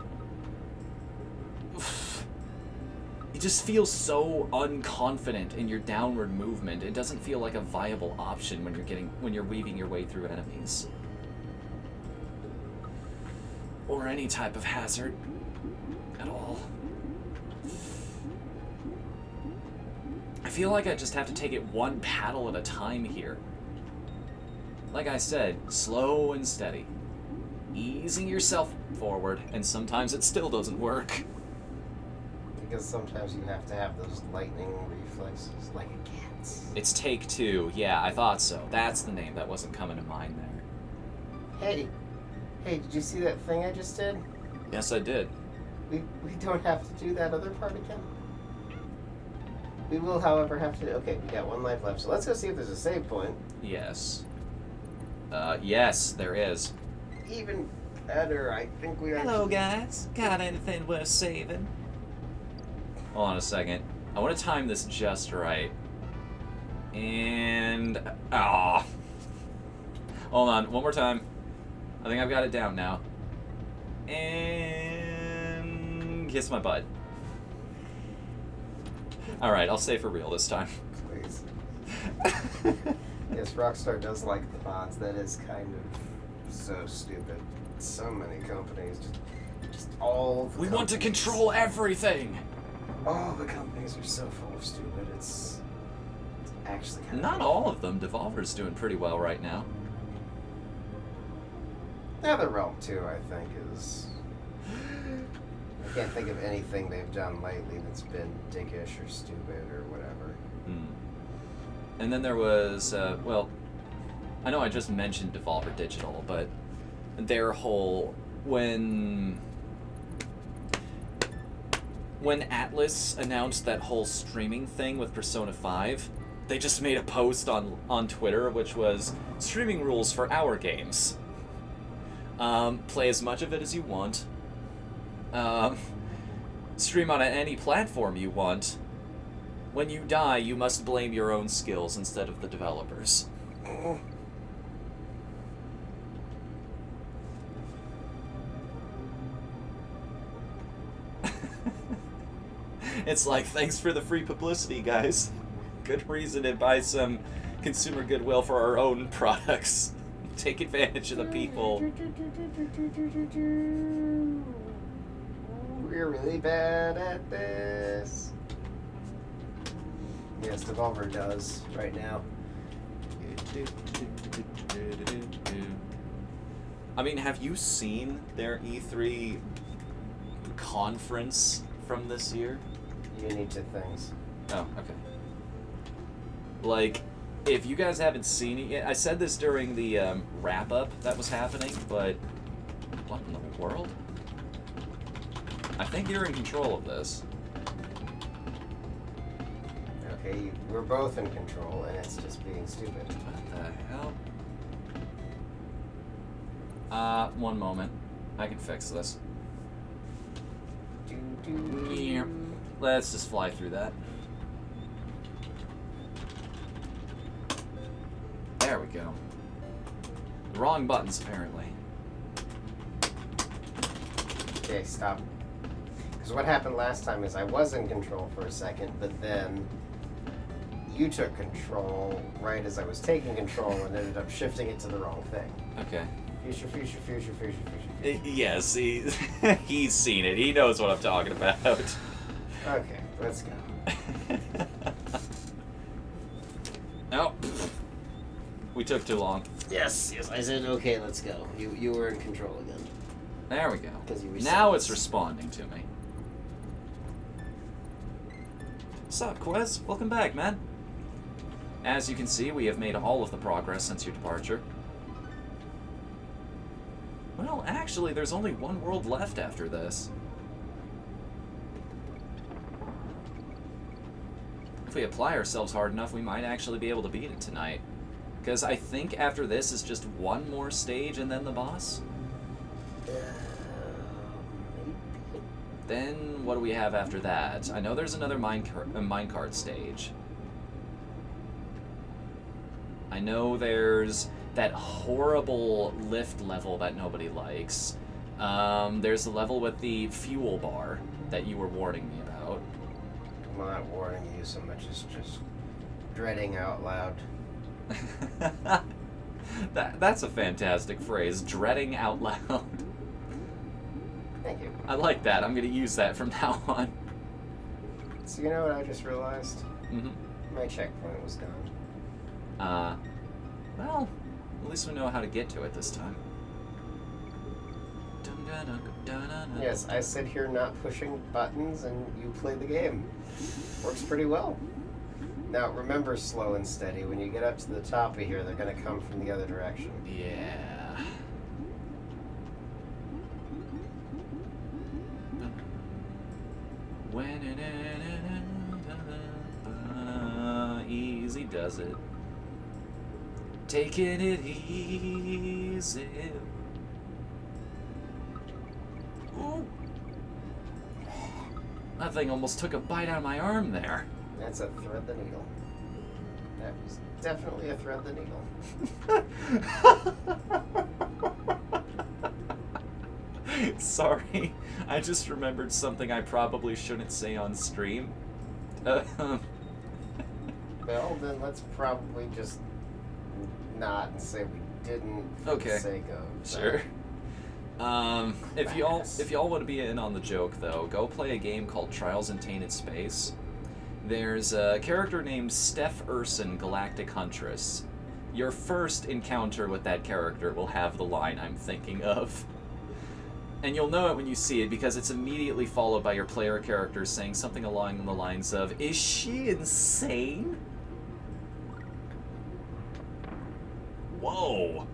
You just feel so unconfident in your downward movement. It doesn't feel like a viable option when you're weaving your way through enemies. Or any type of hazard at all. I feel like I just have to take it one paddle at a time here. Like I said, slow and steady. Easing yourself forward, and sometimes it still doesn't work. Because sometimes you have to have those lightning reflexes, like a cat's. It's take two. Yeah, I thought so. That's the name that wasn't coming to mind there. Hey, did you see that thing I just did? Yes, I did. We don't have to do that other part again. We will, however, have to... Okay, we got one life left, so let's go see if there's a save point. Yes. Yes, there is. Even better, I think we are... Hello, guys. Got anything worth saving? Hold on a second. I want to time this just right. And... Ah. Hold on, one more time. I think I've got it down now. And... kiss my butt. Alright, I'll say for real this time. Please. Yes, Rockstar does like the mods. That is kind of so stupid. So many companies, just all. The We want to companies- control everything. All the companies are so full of stupid. It's actually kind Not all of them. Devolver's doing pretty well right now. NetherRealm 2, I think, is. I can't think of anything they've done lately that's been dickish or stupid or whatever. And then there was, well, I know I just mentioned Devolver Digital, but their whole when Atlas announced that whole streaming thing with Persona 5, they just made a post on Twitter which was streaming rules for our games. Play as much of it as you want. Stream on any platform you want. When you die, you must blame your own skills instead of the developers. It's like, thanks for the free publicity, guys. Good reason to buy some consumer goodwill for our own products. Take advantage of the people. We're really bad at this. Yes, Devolver does right now. I mean, have you seen their E3 conference from this year? You need to things. Oh, okay. Like, if you guys haven't seen it yet, I said this during the wrap-up that was happening, but what in the world? I think you're in control of this. Okay, we're both in control, and it's just being stupid. What the hell? One moment. I can fix this. Yeah. Let's just fly through that. There we go. The wrong buttons, apparently. Okay, stop. Because what happened last time is I was in control for a second, but then you took control right as I was taking control and ended up shifting it to the wrong thing. Okay. Future. Yes, he's seen it. He knows what I'm talking about. Okay, let's go. Oh. We took too long. Yes, I said okay, let's go. You were in control again. There we go. 'Cause you reset Now it. it's responding to me. Sup, Quez? Welcome back, man. As you can see, we have made all of the progress since your departure. Well, actually, there's only one world left after this. If we apply ourselves hard enough, we might actually be able to beat it tonight. Because I think after this is just one more stage and then the boss. Then what do we have after that? I know there's another minecart stage. I know there's that horrible lift level that nobody likes. There's the level with the fuel bar that you were warning me about. I'm not warning you so much as just dreading out loud. That's a fantastic phrase, dreading out loud. Thank you. I like that. I'm going to use that from now on. So you know what I just realized? Mm-hmm. My checkpoint was gone. Well, at least we know how to get to it this time. Yes, I sit here not pushing buttons and you play the game. Works pretty well. Now remember, slow and steady. When you get up to the top of here, they're going to come from the other direction. Yeah. Easy does it. Taking it easy. Ooh. That thing almost took a bite out of my arm there. That's a thread the needle. That was definitely a thread the needle. Sorry, I just remembered something I probably shouldn't say on stream. Well, then let's probably just not and say we didn't for Okay. the sake of... Sure. If y'all want to be in on the joke, though, go play a game called Trials in Tainted Space. There's a character named Steph Urson, Galactic Huntress. Your first encounter with that character will have the line I'm thinking of. And you'll know it when you see it, because it's immediately followed by your player character saying something along the lines of, "Is she insane?" Whoa.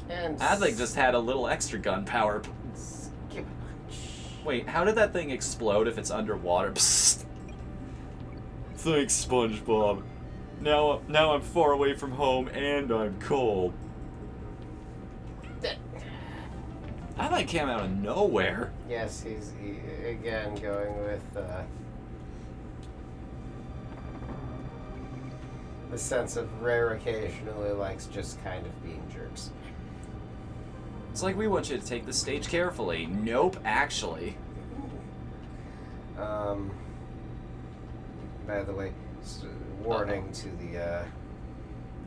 And That thing just had a little extra gunpowder. skip Wait, how did that thing explode if it's underwater? Psst. Thanks, SpongeBob. Now I'm far away from home and I'm cold. That thing came out of nowhere. Yes, he's again going with the sense of rare occasionally likes just kind of being jerks. It's like, we want you to take the stage carefully. Nope, actually. By the way, warning to the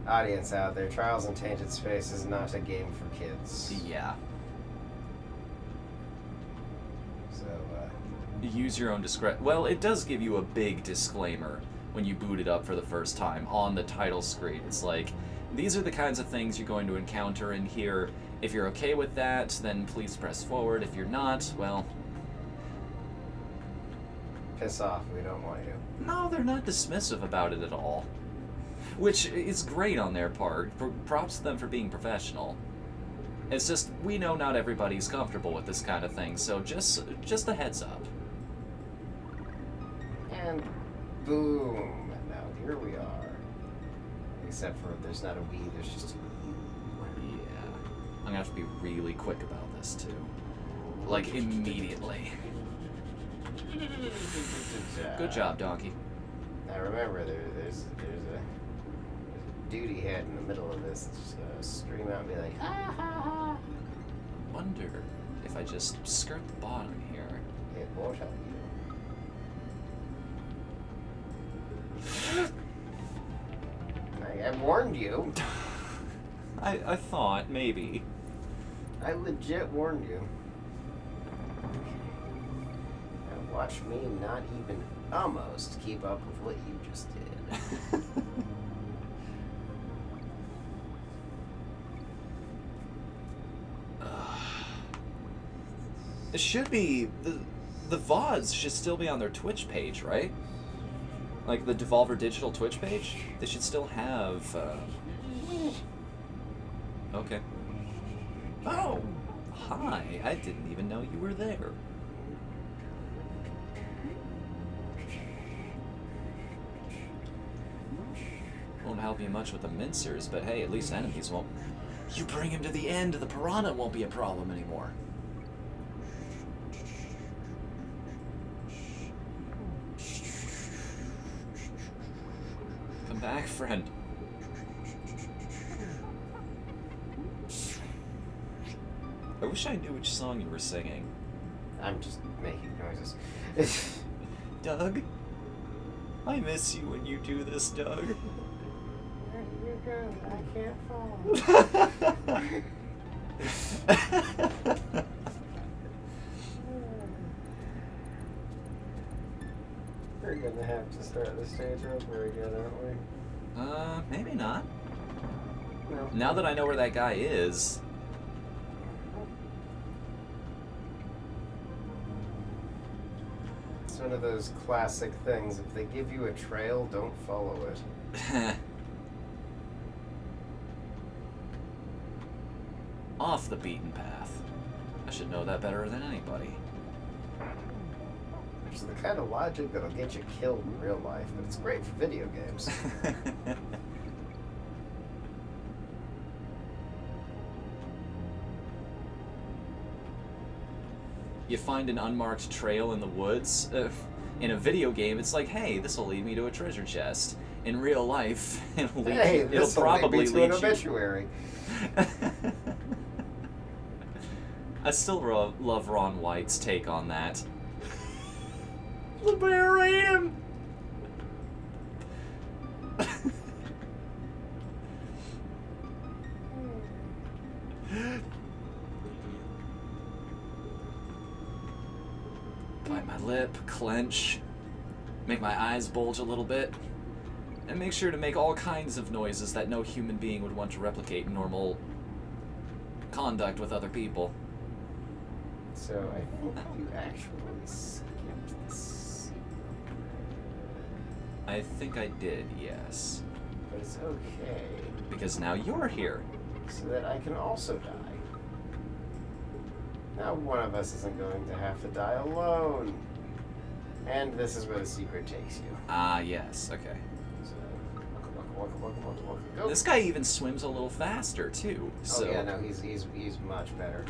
audience out there, Trials in Tainted Space is not a game for kids. Yeah. So, Use your own discretion. Well, it does give you a big disclaimer when you boot it up for the first time on the title screen. It's like, these are the kinds of things you're going to encounter in here. If you're okay with that, then please press forward. If you're not, well... piss off, we don't want you. No, they're not dismissive about it at all. Which is great on their part. Props to them for being professional. It's just, we know not everybody's comfortable with this kind of thing, so just a heads up. And boom, and now here we are. Except for there's not a we, there's just a you. Yeah. I'm gonna have to be really quick about this, too. Like, immediately. Good job, Donkey. Now remember, there's a duty head in the middle of this that's just gonna scream out and be like, ah ha ha. Wonder if I just skirt the bottom here. It won't help you. I warned you. I thought, maybe. I legit warned you. Now watch me not even almost keep up with what you just did. It should be... The VODs should still be on their Twitch page, right? Like the Devolver Digital Twitch page? They should still have... Okay. Oh! Hi, I didn't even know you were there. Won't help you much with the mincers, but hey, at least enemies won't... You bring him to the end, the piranha won't be a problem anymore. Come back, friend. I wish I knew which song you were singing. I'm just making noises. Doug? I miss you when you do this, Doug. You're good. I can't fall. We're gonna have to start the stage over again, aren't we? Maybe not. No. Now that I know where that guy is... It's one of those classic things. If they give you a trail, don't follow it. Off the beaten path. I should know that better than anybody. Which is the kind of logic that'll get you killed in real life, but it's great for video games. You find an unmarked trail in the woods. In a video game, it's like, hey, this will lead me to a treasure chest. In real life, it'll lead Hey, you, it'll this'll probably lead me to lead an you. obituary. I still love Ron White's take on that. The bear ate him! Bite my lip, clench, make my eyes bulge a little bit, and make sure to make all kinds of noises that no human being would want to replicate in normal conduct with other people. So I think you actually skipped this. I think I did, yes. But it's okay. Because now you're here. So that I can also die. Now one of us isn't going to have to die alone. And this is where the secret takes you. Ah, yes, okay. So, go. This guy even swims a little faster, too. So, Oh yeah, no, he's much better.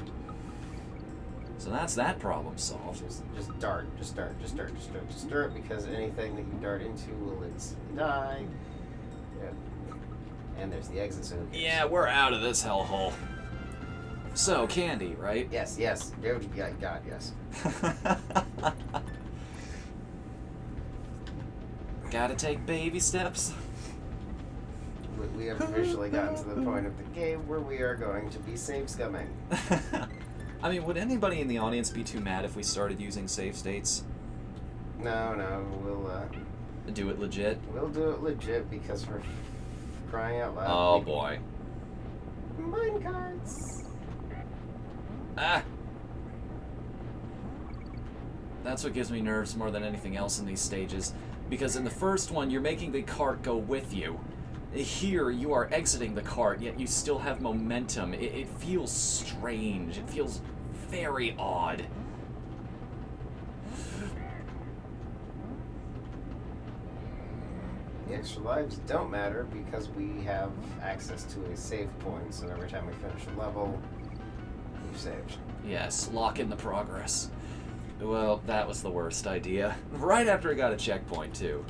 So that's that problem solved. Just dart, because anything that you dart into will instantly die. Yeah. And there's the exit, so who cares? Yeah, we're out of this hellhole. So, candy, right? Yes. God, yes. Gotta take baby steps. We have officially gotten to the point of the game where we are going to be save scumming. I mean, would anybody in the audience be too mad if we started using save states? No, we'll Do it legit? we'll do it legit because we're crying out loud. Oh boy. Mine cards. Ah! That's what gives me nerves more than anything else in these stages. Because in the first one, you're making the cart go with you. Here, you are exiting the cart, yet you still have momentum. It feels strange. It feels very odd. The extra lives don't matter because we have access to a save point, so every time we finish a level, we've saved. Yes, lock in the progress. Well, that was the worst idea. Right after I got a checkpoint, too.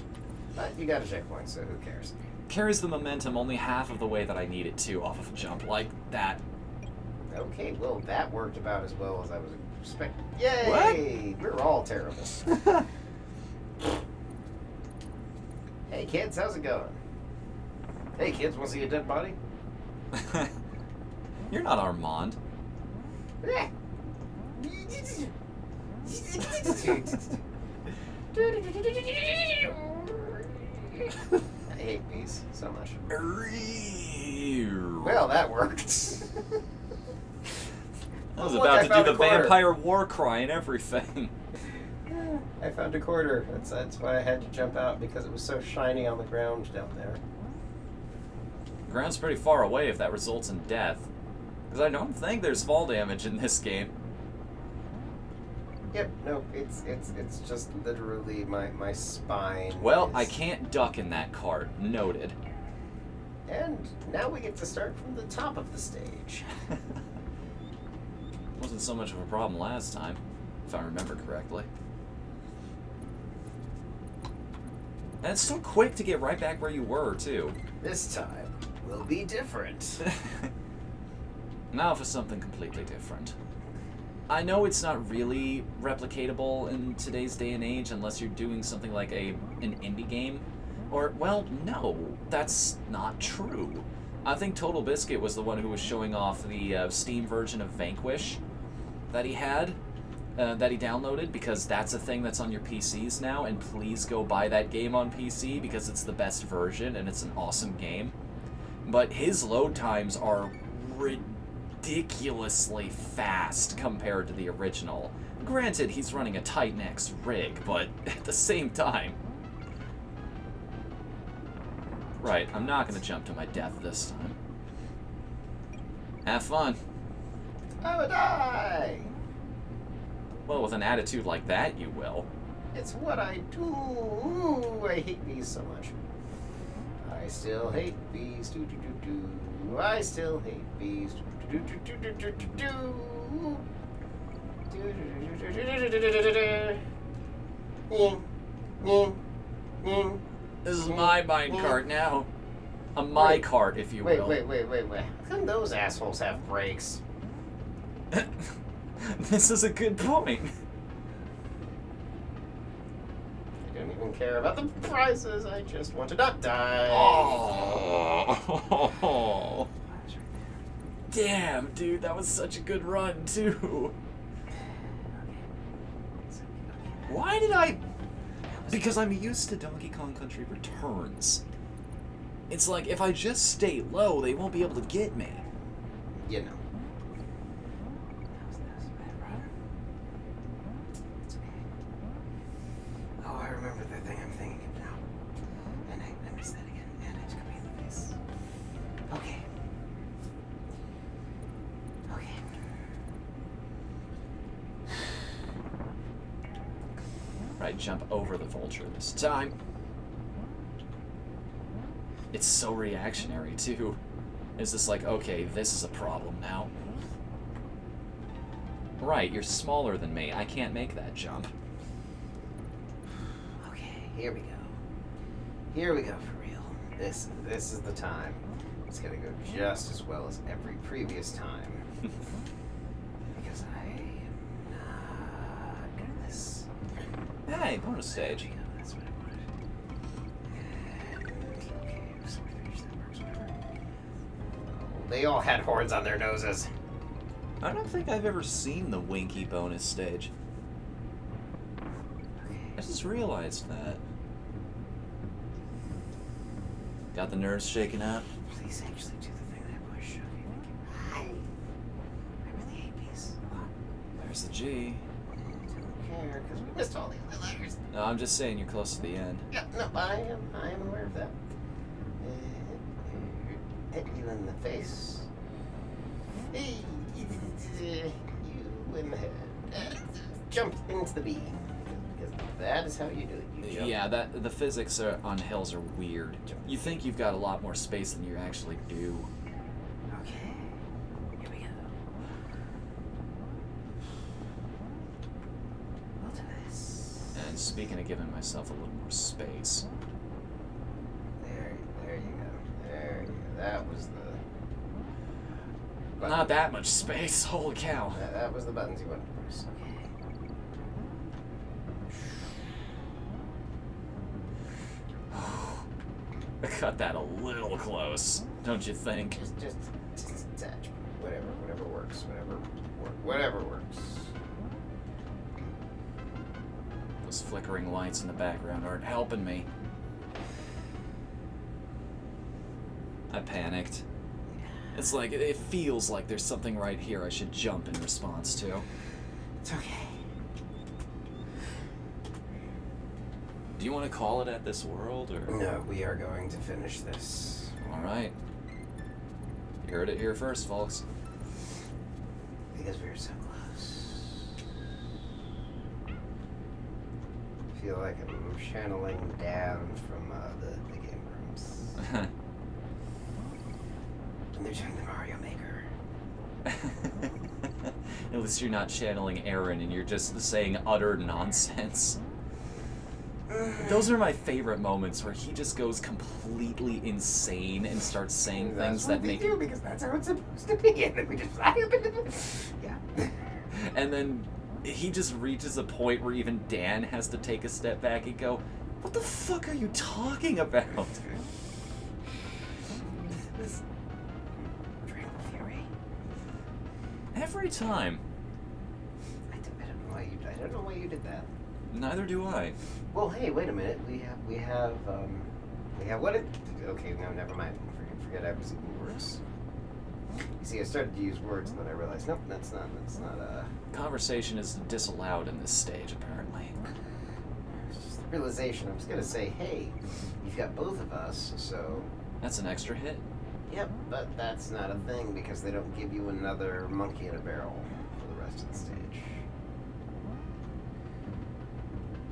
But you got a checkpoint, so who cares? Carries the momentum only half of the way that I need it to off of a jump like that. Okay, well, that worked about as well as I was expecting. Yay! What? We're all terrible. Hey, kids, how's it going? Hey, kids, want to see a dead body? You're not Armand. I hate bees so much. Well, that worked. I was Look, about I to do found the a quarter. vampire war cry and everything. I found a quarter. That's why I had to jump out, because it was so shiny on the ground down there. The ground's pretty far away if that results in death. Because I don't think there's fall damage in this game. Yep, no, it's just literally my spine. Well, is- I can't duck in that cart. Noted. And now we get to start from the top of the stage. Wasn't so much of a problem last time, if I remember correctly. And it's so quick to get right back where you were, too. This time will be different. Now for something completely different. I know it's not really replicatable in today's day and age unless you're doing something like an indie game. Or, well, no, that's not true. I think Total Biscuit was the one who was showing off the Steam version of Vanquish that he had, that he downloaded, because that's a thing that's on your PCs now, and please go buy that game on PC because it's the best version and it's an awesome game. But his load times are ridiculously fast compared to the original. Granted, he's running a Titan-X rig, but at the same time... Right, I'm not going to jump to my death this time. Have fun. I would die! Well, with an attitude like that, you will. It's what I do. Ooh, I hate bees so much. I still hate bees. Do do do do. I still hate bees. Do do do do do do do. Do do do do do do do do. This is my minecart now. A my cart, if you will. Wait. How come those assholes have brakes? This is a good point. I don't even care about the prizes. I just want to not die. Oh. Damn, dude, that was such a good run, too. Why did I... Because I'm used to Donkey Kong Country Returns. It's like, if I just stay low, they won't be able to get me. You know. Oh, I remember the thing I'm thinking of now. And I missed that again. And I took me in the face. Okay. Okay. Right, jump over the vulture this time. It's so reactionary, too. It's just like, okay, this is a problem now. Right, you're smaller than me. I can't make that jump. Okay, here we go. Here we go for real. This is the time. It's gonna go just as well as every previous time. Because I am not good at this. Hey, bonus stage. There we go, that's what I wanted. And, okay, so that works, whatever. Oh, they all had horns on their noses. I don't think I've ever seen the Winky bonus stage. Okay. I just realized that. Got the nerves shaken out? Please actually do the thing that I push. Okay, thank you. Hi. I really hate these. There's the G. Don't care, because we missed all the other letters. No, I'm just saying you're close to the end. Yeah, no, I am aware of that. Hit you in the face. Hey, you in the head. Jump into the B. Because that is how you do it. You jump. Yeah, the physics on hills are weird. You think you've got a lot more space than you actually do. Okay. Here we go. We'll do this. And speaking of giving myself a little more space. There you go. There you go. That was the... Not that much space, holy cow. That was the buttons you wanted to press. Okay. I cut that a little close, don't you think? Just attach. Whatever works. Whatever works. Those flickering lights in the background aren't helping me. I panicked. It's like, it feels like there's something right here I should jump in response to. It's okay. Do you want to call it at this world, or...? No, we are going to finish this. Alright. You heard it here first, folks. Because we are so close. I feel like I'm channeling down from the game rooms. And they're doing the Mario Maker. At least you're not channeling Aaron and you're just saying utter nonsense. Those are my favorite moments where he just goes completely insane and starts saying things that make... do, because that's how it's supposed to be. And then we just fly up into the... Yeah. And then he just reaches a point where even Dan has to take a step back and go, what the fuck are you talking about? This... Tranquil Fury. Every time. I don't know why you did that. Neither do I. Well, hey, wait a minute. We have what it... Okay, no, never mind. Forget I was using words. You see, I started to use words, and then I realized, nope, that's not, Conversation is disallowed in this stage, apparently. it's just the realization. I was gonna say, hey, you've got both of us, so... That's an extra hit. Yep, but that's not a thing, because they don't give you another monkey in a barrel for the rest of the stage.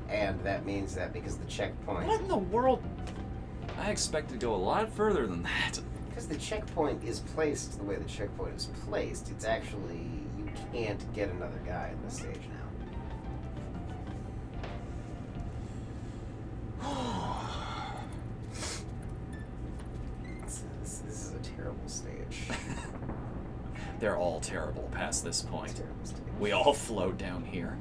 And that means that because the checkpoint... What in the world? I expected to go a lot further than that. Because the checkpoint is placed the way the checkpoint is placed, it's actually... You can't get another guy in this stage now. This is a terrible stage. They're all terrible past this point. Terrible stage. We all float down here.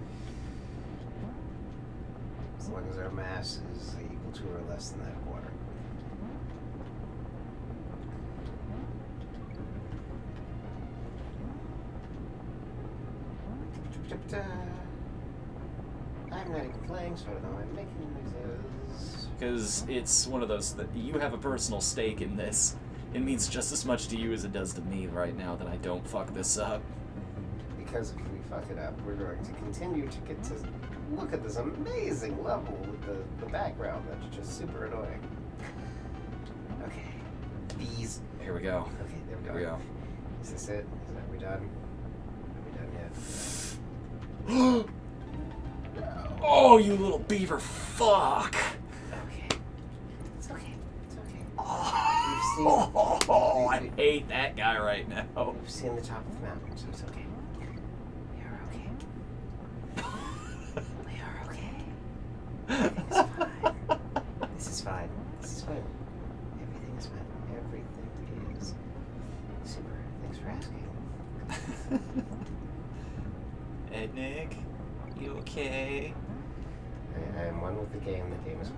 As long as our mass is equal to or less than that of water. I'm not even playing, so I don't know why I'm making noises. Because it's one of those that you have a personal stake in this. It means just as much to you as it does to me right now that I don't fuck this up. Because if we fuck it up, we're going to continue to get to look at this amazing level with the background that's just super annoying. Okay. Bees. Here we go. Okay, there we go. Here we go. Is this it? Are we done? Are we done yet? Oh, you little beaver fuck! Okay. It's okay. It's okay. Oh, I hate that guy right now. We've seen the top of the mountain, so it's okay. We are okay. We are okay. Everything's fine. This is fine. This is fine. Everything is fine. Everything is super. Thanks for asking. Ednig, you okay? I am one with the game is with me.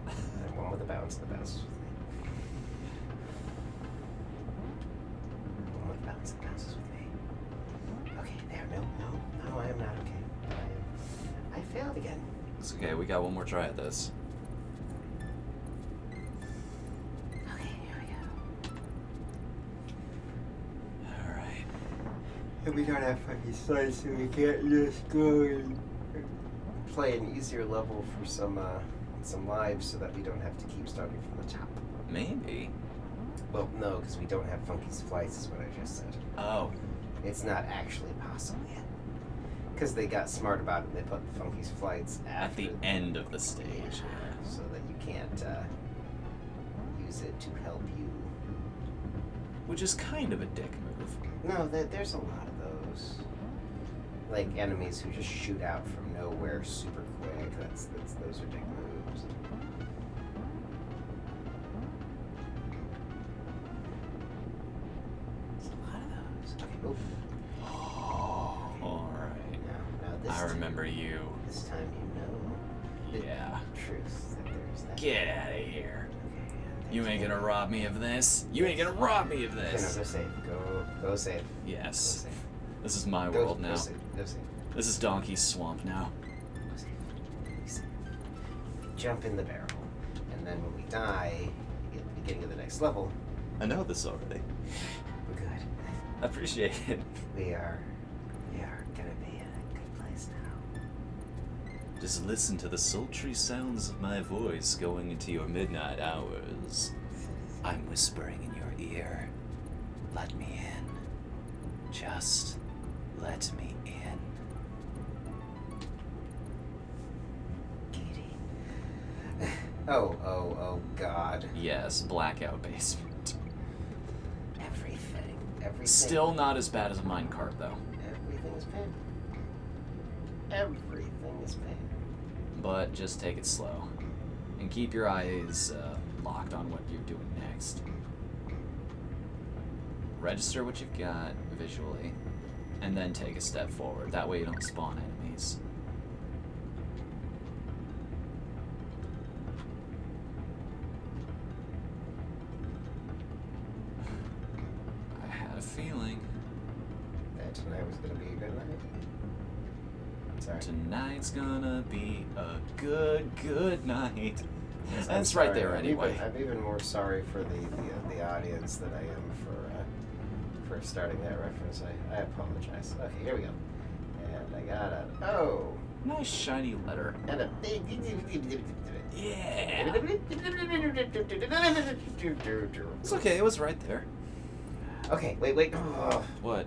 I'm one with the bounce is with me. One with the bounce is with me. Okay, there. No, I am not okay. I failed again. It's okay, we got one more try at this. Okay, here we go. Alright. And we don't have fucking slides, so we can't just go and play an easier level for some lives so that we don't have to keep starting from the top. Maybe. Well, no, because we don't have Funky's flights is what I just said. Oh. It's not actually possible yet. Because they got smart about it and they put Funky's flights At the end of the stage, yeah, so that you can't use it to help you. Which is kind of a dick move. No, there's a lot of those. Like enemies who just shoot out from nowhere super quick. Those are dick moves. There's a lot of those. Okay. Oh, alright. Now this I remember you. This time you know the Yeah. truth that there's that. Get out of here. Okay, You ain't gonna rob me of this. You ain't gonna rob me of Okay, no, this. go save. Go save. Go Yes. save. This is my Go world now. save. Go save. This is Donkey's Swamp now. Go save. Go save. Jump in the barrel, and then when we die, at the beginning of the next level, I know this already. we're good. I appreciate it. We are gonna be in a good place now. Just listen to the sultry sounds of my voice going into your midnight hours. I'm whispering in your ear. Let me in. Just let me in. Katie. Oh, God. Yes, blackout basement. Everything. Still not as bad as a minecart, though. Everything is pain. Everything is pain. But just take it slow. And keep your eyes locked on what you're doing next. Register what you've got visually, and then take a step forward. That way you don't spawn enemies. I had a feeling. That tonight was gonna be a good night. Sorry. Tonight's gonna be a good night. I'm That's right sorry. there anyway. I'm even more sorry for the audience than I am for starting that reference. I apologize. Okay, here we go. And I got an O. Nice shiny letter. And a big. Yeah. It's okay, it was right there. Okay, wait. Oh, What?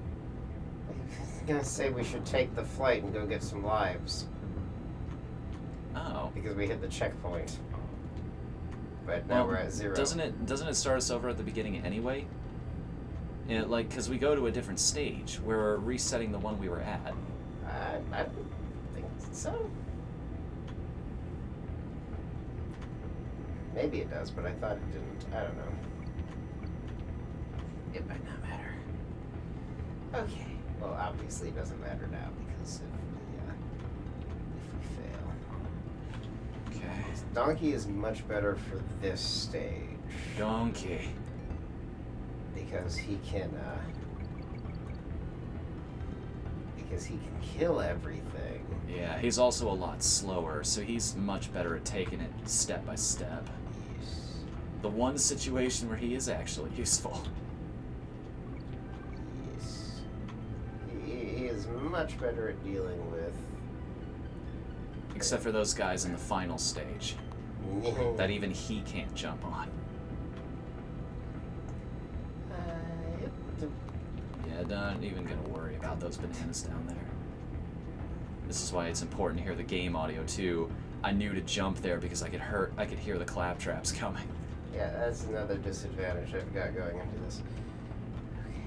I was gonna say we should take the flight and go get some lives Oh. because we hit the checkpoint. But now we're at 0. Doesn't it start us over at the beginning anyway? Yeah, like, because we go to a different stage. We're resetting the one we were at. I don't think so. Maybe it does, but I thought it didn't. I don't know. It might not matter. Okay. Well, obviously it doesn't matter now because if we fail. Okay. Donkey is much better for this stage Donkey. because he can because he can kill everything. Yeah, he's also a lot slower, so he's much better at taking it step by step. Yes. The one situation where he is actually useful. Yes. He is much better at dealing with. Except for those guys in the final stage. That even he can't jump on. Yep. Yeah, not even gonna worry about those bananas down there. This is why it's important to hear the game audio too. I knew to jump there because I could hear the clap traps coming. Yeah, that's another disadvantage I've got going into this. Okay.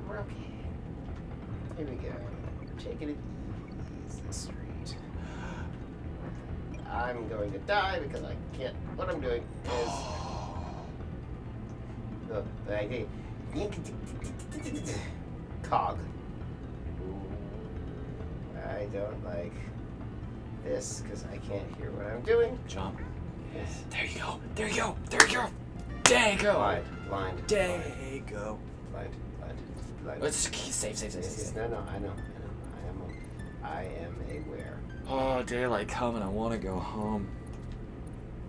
We're okay. Here we go. Taking it easy, street. I'm going to die because I can't. What I'm doing is. The idea. Cog. I don't like this because I can't hear what I'm doing. Jump. Yes. There you go. There you go. There you go. There you go. Blind. There you go. Blind. Let's save. Yes, no, I know. I am aware. Oh, daylight coming. I want to go home.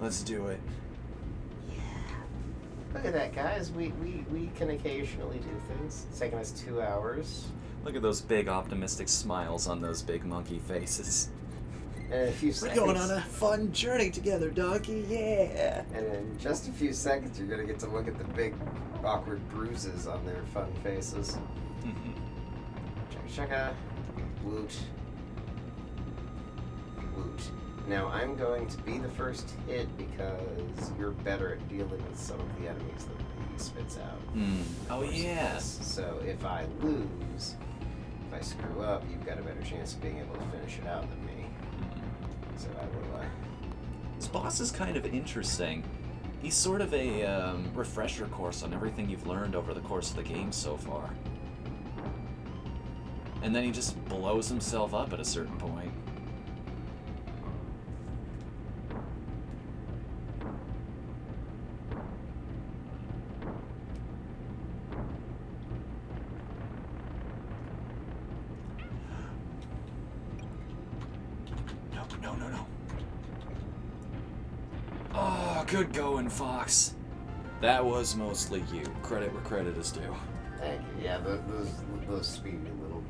Let's do it. Yeah. Look at that, guys. We can occasionally do things. It's taken us 2 hours. Look at those big optimistic smiles on those big monkey faces. And in a few We're seconds. going on a fun journey together, donkey. Yeah. And in just a few seconds, you're gonna get to look at the big, awkward bruises on their fun faces. Chugga, woot. Now I'm going to be the first hit because you're better at dealing with some of the enemies that he spits out. Oh yeah. So if I lose, if I screw up, you've got a better chance of being able to finish it out than me. So I will. This boss is kind of interesting. He's sort of a refresher course on everything you've learned over the course of the game so far. And then he just blows himself up at a certain point. No. Oh, good going, Fox. That was mostly you. Credit where credit is due. Thank you. Yeah, those speedy little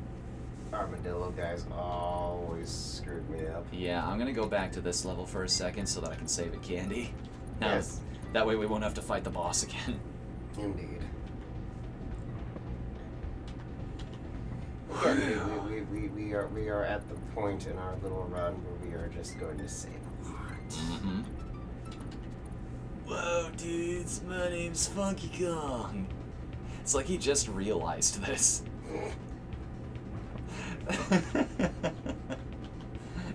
armadillo guys always screwed me up. Yeah, I'm gonna go back to this level for a second so that I can save a candy. Now, Yes. That way we won't have to fight the boss again. Indeed. Again, we are at the point in our little run where we are just going to save a lot. Mm-hmm. Whoa, dudes, my name's Funky Kong. It's like he just realized this.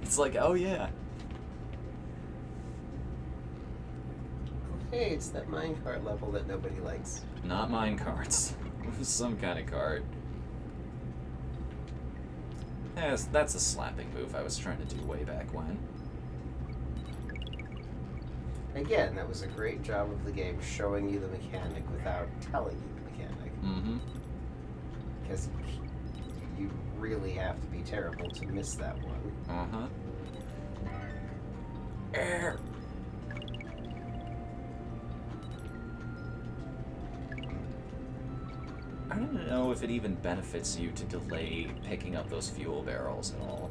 It's like, oh yeah. Hey, it's that minecart level that nobody likes. Not mine carts. Some kind of cart. Yes, that's a slapping move I was trying to do way back when. Again, that was a great job of the game showing you the mechanic without telling you the mechanic. Mm-hmm. Because you really have to be terrible to miss that one. Uh-huh. Air. I don't know if it even benefits you to delay picking up those fuel barrels at all.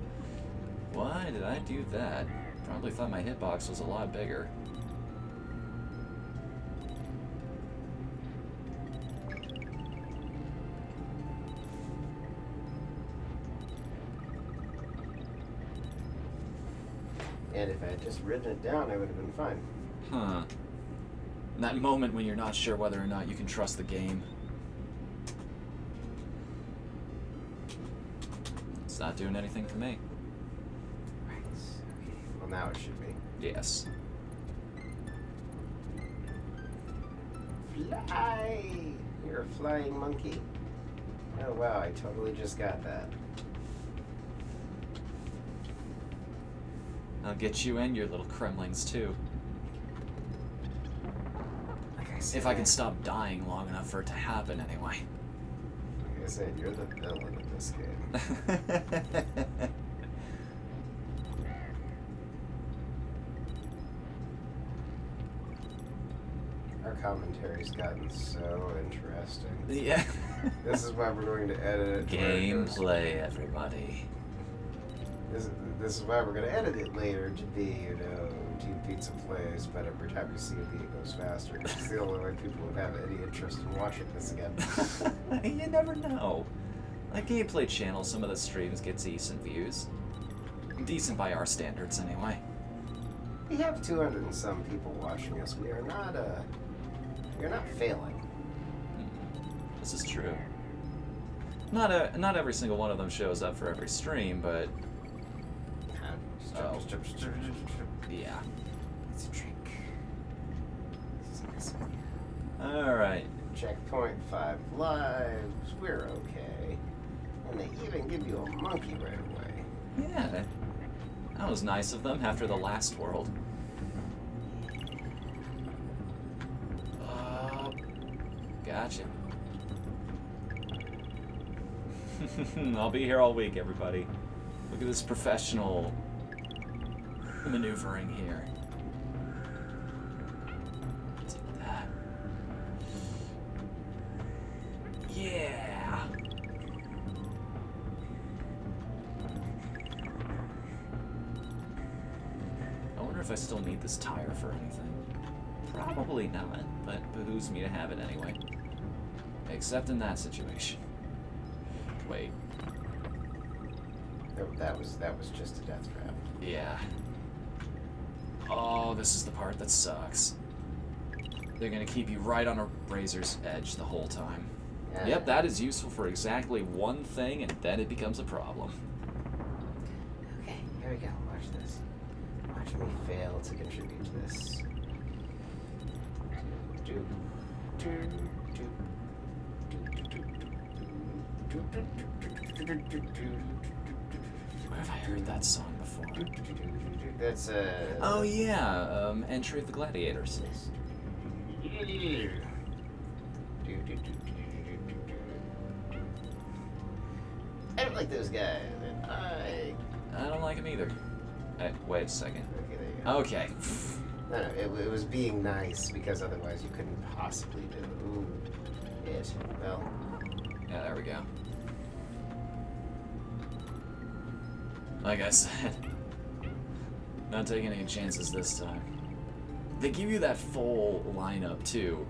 Why did I do that? Probably thought my hitbox was a lot bigger. And if I had just written it down, I would have been fine. Huh. That moment when you're not sure whether or not you can trust the game. It's not doing anything for me. Right. Okay. Well, now it should be. Yes. Fly! You're a flying monkey. Oh, wow. I totally just got that. I'll get you and your little Kremlings too. Like I said, If I can stop dying long enough for it to happen anyway. I said, you're the villain of this game. Our commentary's gotten so interesting. Yeah. This is why we're going to edit it. Gameplay, everybody. This is why we're going to edit it later to be, you know, Team Pizza plays, but every time you see a beat, it goes faster. It's the only way people would have any interest in watching this again. You never know. Like Gameplay channel, some of the streams get decent views. Decent by our standards, anyway. We have 200 and some people watching us. We are not failing. This is true. Not every single one of them shows up for every stream, but yeah. It's a trick. Alright. Checkpoint 5 lives. We're okay. And they even give you a monkey right away. Yeah. That was nice of them after the last world. Gotcha. I'll be here all week, everybody. Look at this professional maneuvering here. Take that. Yeah. I wonder if I still need this tire for anything. Probably not, but behooves me to have it anyway. Except in that situation. Wait. That was just a death trap. Yeah. Oh, this is the part that sucks. They're gonna keep you right on a razor's edge the whole time. Yeah. Yep, that is useful for exactly one thing, and then it becomes a problem. Okay, here we go. Watch this. Watch me fail to contribute to this. Where have I heard that song before? That's Oh yeah, Entry of the Gladiators. I don't like those guys. I don't like him either. Wait a second. Okay, there you go. Okay. No, it was being nice because otherwise you couldn't possibly do it. Well. Yeah, there we go. Like I said, not taking any chances this time. They give you that full lineup too,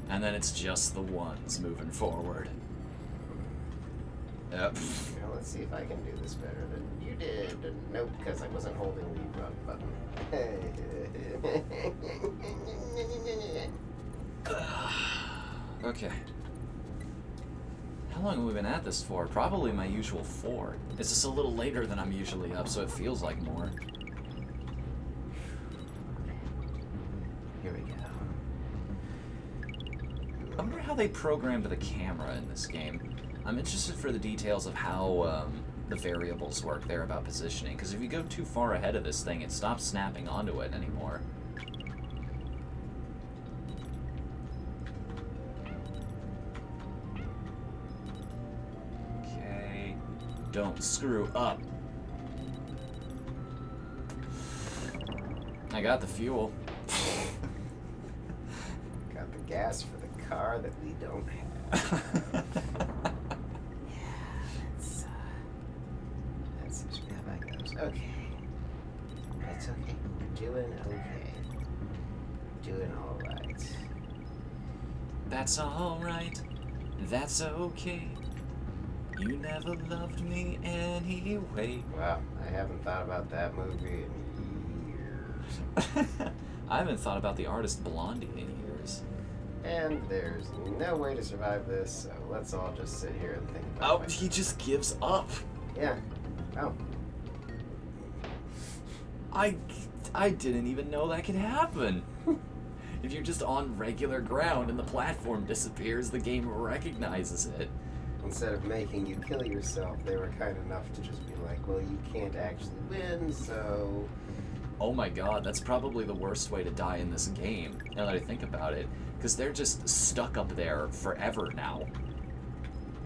and then it's just the ones moving forward. Yep. Now let's see if I can do this better than you did. Nope, because I wasn't holding the run button. Okay. How long have we been at this for? Probably my usual 4. It's just a little later than I'm usually up, so it feels like more. Here we go. I wonder how they programmed the camera in this game. I'm interested for the details of how the variables work there about positioning, because if you go too far ahead of this thing, it stops snapping onto it anymore. Okay, don't screw up. I got the fuel. Got the gas for the car that we don't have. That's usually how that goes. Okay. It's okay. We're doing okay. Doing alright. That's alright. That's okay. You never loved me anyway. Wow, I haven't thought about that movie in years. I haven't thought about the artist Blondie in years. And there's no way to survive this, so let's all just sit here and think about it. He just gives up. Yeah. Oh. I didn't even know that could happen. If you're just on regular ground and the platform disappears, the game recognizes it. Instead of making you kill yourself, they were kind enough to just be like, well, you can't actually win, so... Oh my god, that's probably the worst way to die in this game, now that I think about it. Because they're just stuck up there forever now.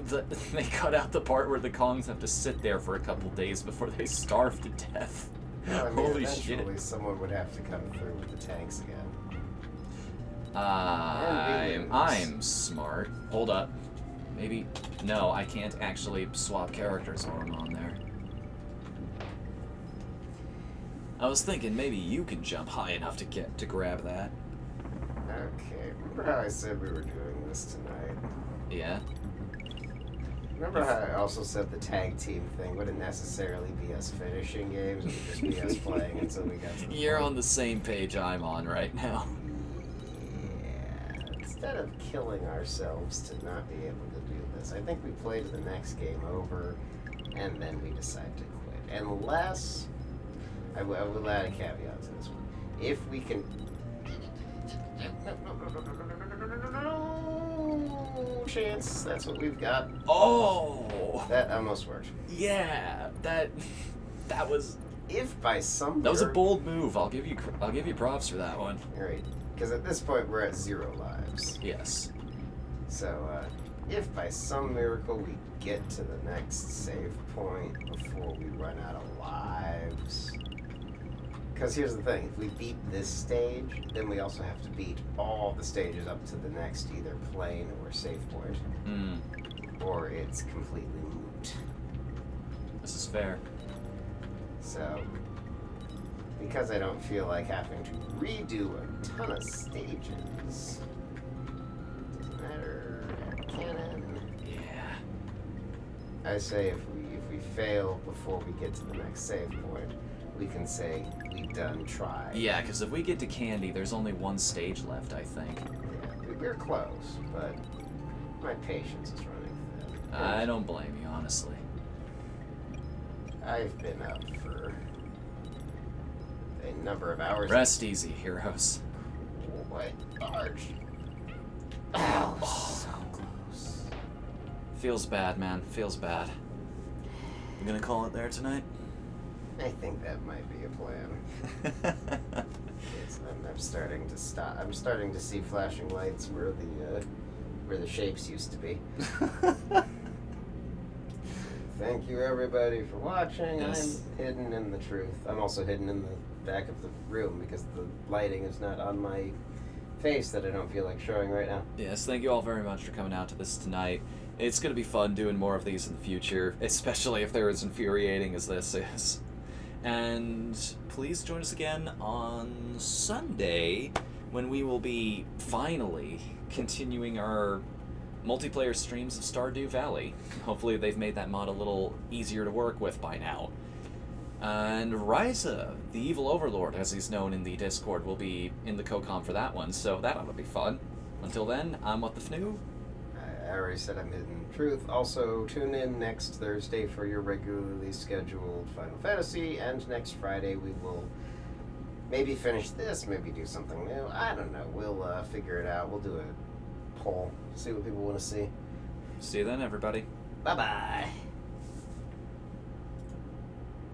they cut out the part where the Kongs have to sit there for a couple days before they starve to death. Well, I mean, Holy eventually shit. someone would have to come through with the tanks again. I'm smart. Hold up. Maybe... No, I can't actually swap characters while I'm on there. I was thinking maybe you can jump high enough to grab that. Okay, remember how I said we were doing this tonight? Yeah? Remember how I also said the tag team thing wouldn't necessarily be us finishing games, it would just be us playing until we got to the You're point. on the same page I'm on right now. Yeah, instead of killing ourselves to not be able to do this, I think we play to the next game over, and then we decide to quit. Unless, I will add a caveat to this one. If we can... No chance, that's what we've got. Oh! That almost worked. Yeah, that was... If by some That was a miracle- bold move. I'll give you props for that one. Right, because at this point we're at 0 lives. Yes. So, if by some miracle we get to the next save point before we run out of lives... Because here's the thing, if we beat this stage, then we also have to beat all the stages up to the next either plane or save point. Or it's completely moot. This is fair. So, because I don't feel like having to redo a ton of stages, doesn't matter, canon. Yeah. I say if we fail before we get to the next save point, we can say we done tried. Yeah, because if we get to Candy, there's only one stage left, I think. Yeah, we're close, but my patience is running thin. I don't blame you, honestly. I've been up for a number of hours. Rest easy, heroes. What? Large. Oh, so close. Feels bad, man. Feels bad. You gonna call it there tonight? I think that might be a plan. I'm starting to stop. I'm starting to see flashing lights where the shapes used to be. Thank you everybody for watching. Yes. I'm hidden in the truth. I'm also hidden in the back of the room because the lighting is not on my face that I don't feel like showing right now. Yes, thank you all very much for coming out to this tonight. It's gonna be fun doing more of these in the future, especially if they're as infuriating as this is. And please join us again on Sunday when we will be finally continuing our multiplayer streams of Stardew Valley. Hopefully they've made that mod a little easier to work with by now. And Ryza, the evil overlord as he's known in the Discord, will be in the co-com for that one, so that ought to be fun. Until then, I'm What the Fnu. I already said I'm hidden in the truth. Also, tune in next Thursday for your regularly scheduled Final Fantasy, and next Friday we will maybe finish this, maybe do something new. I don't know. We'll figure it out. We'll do a poll, see what people want to see. See you then, everybody. Bye-bye.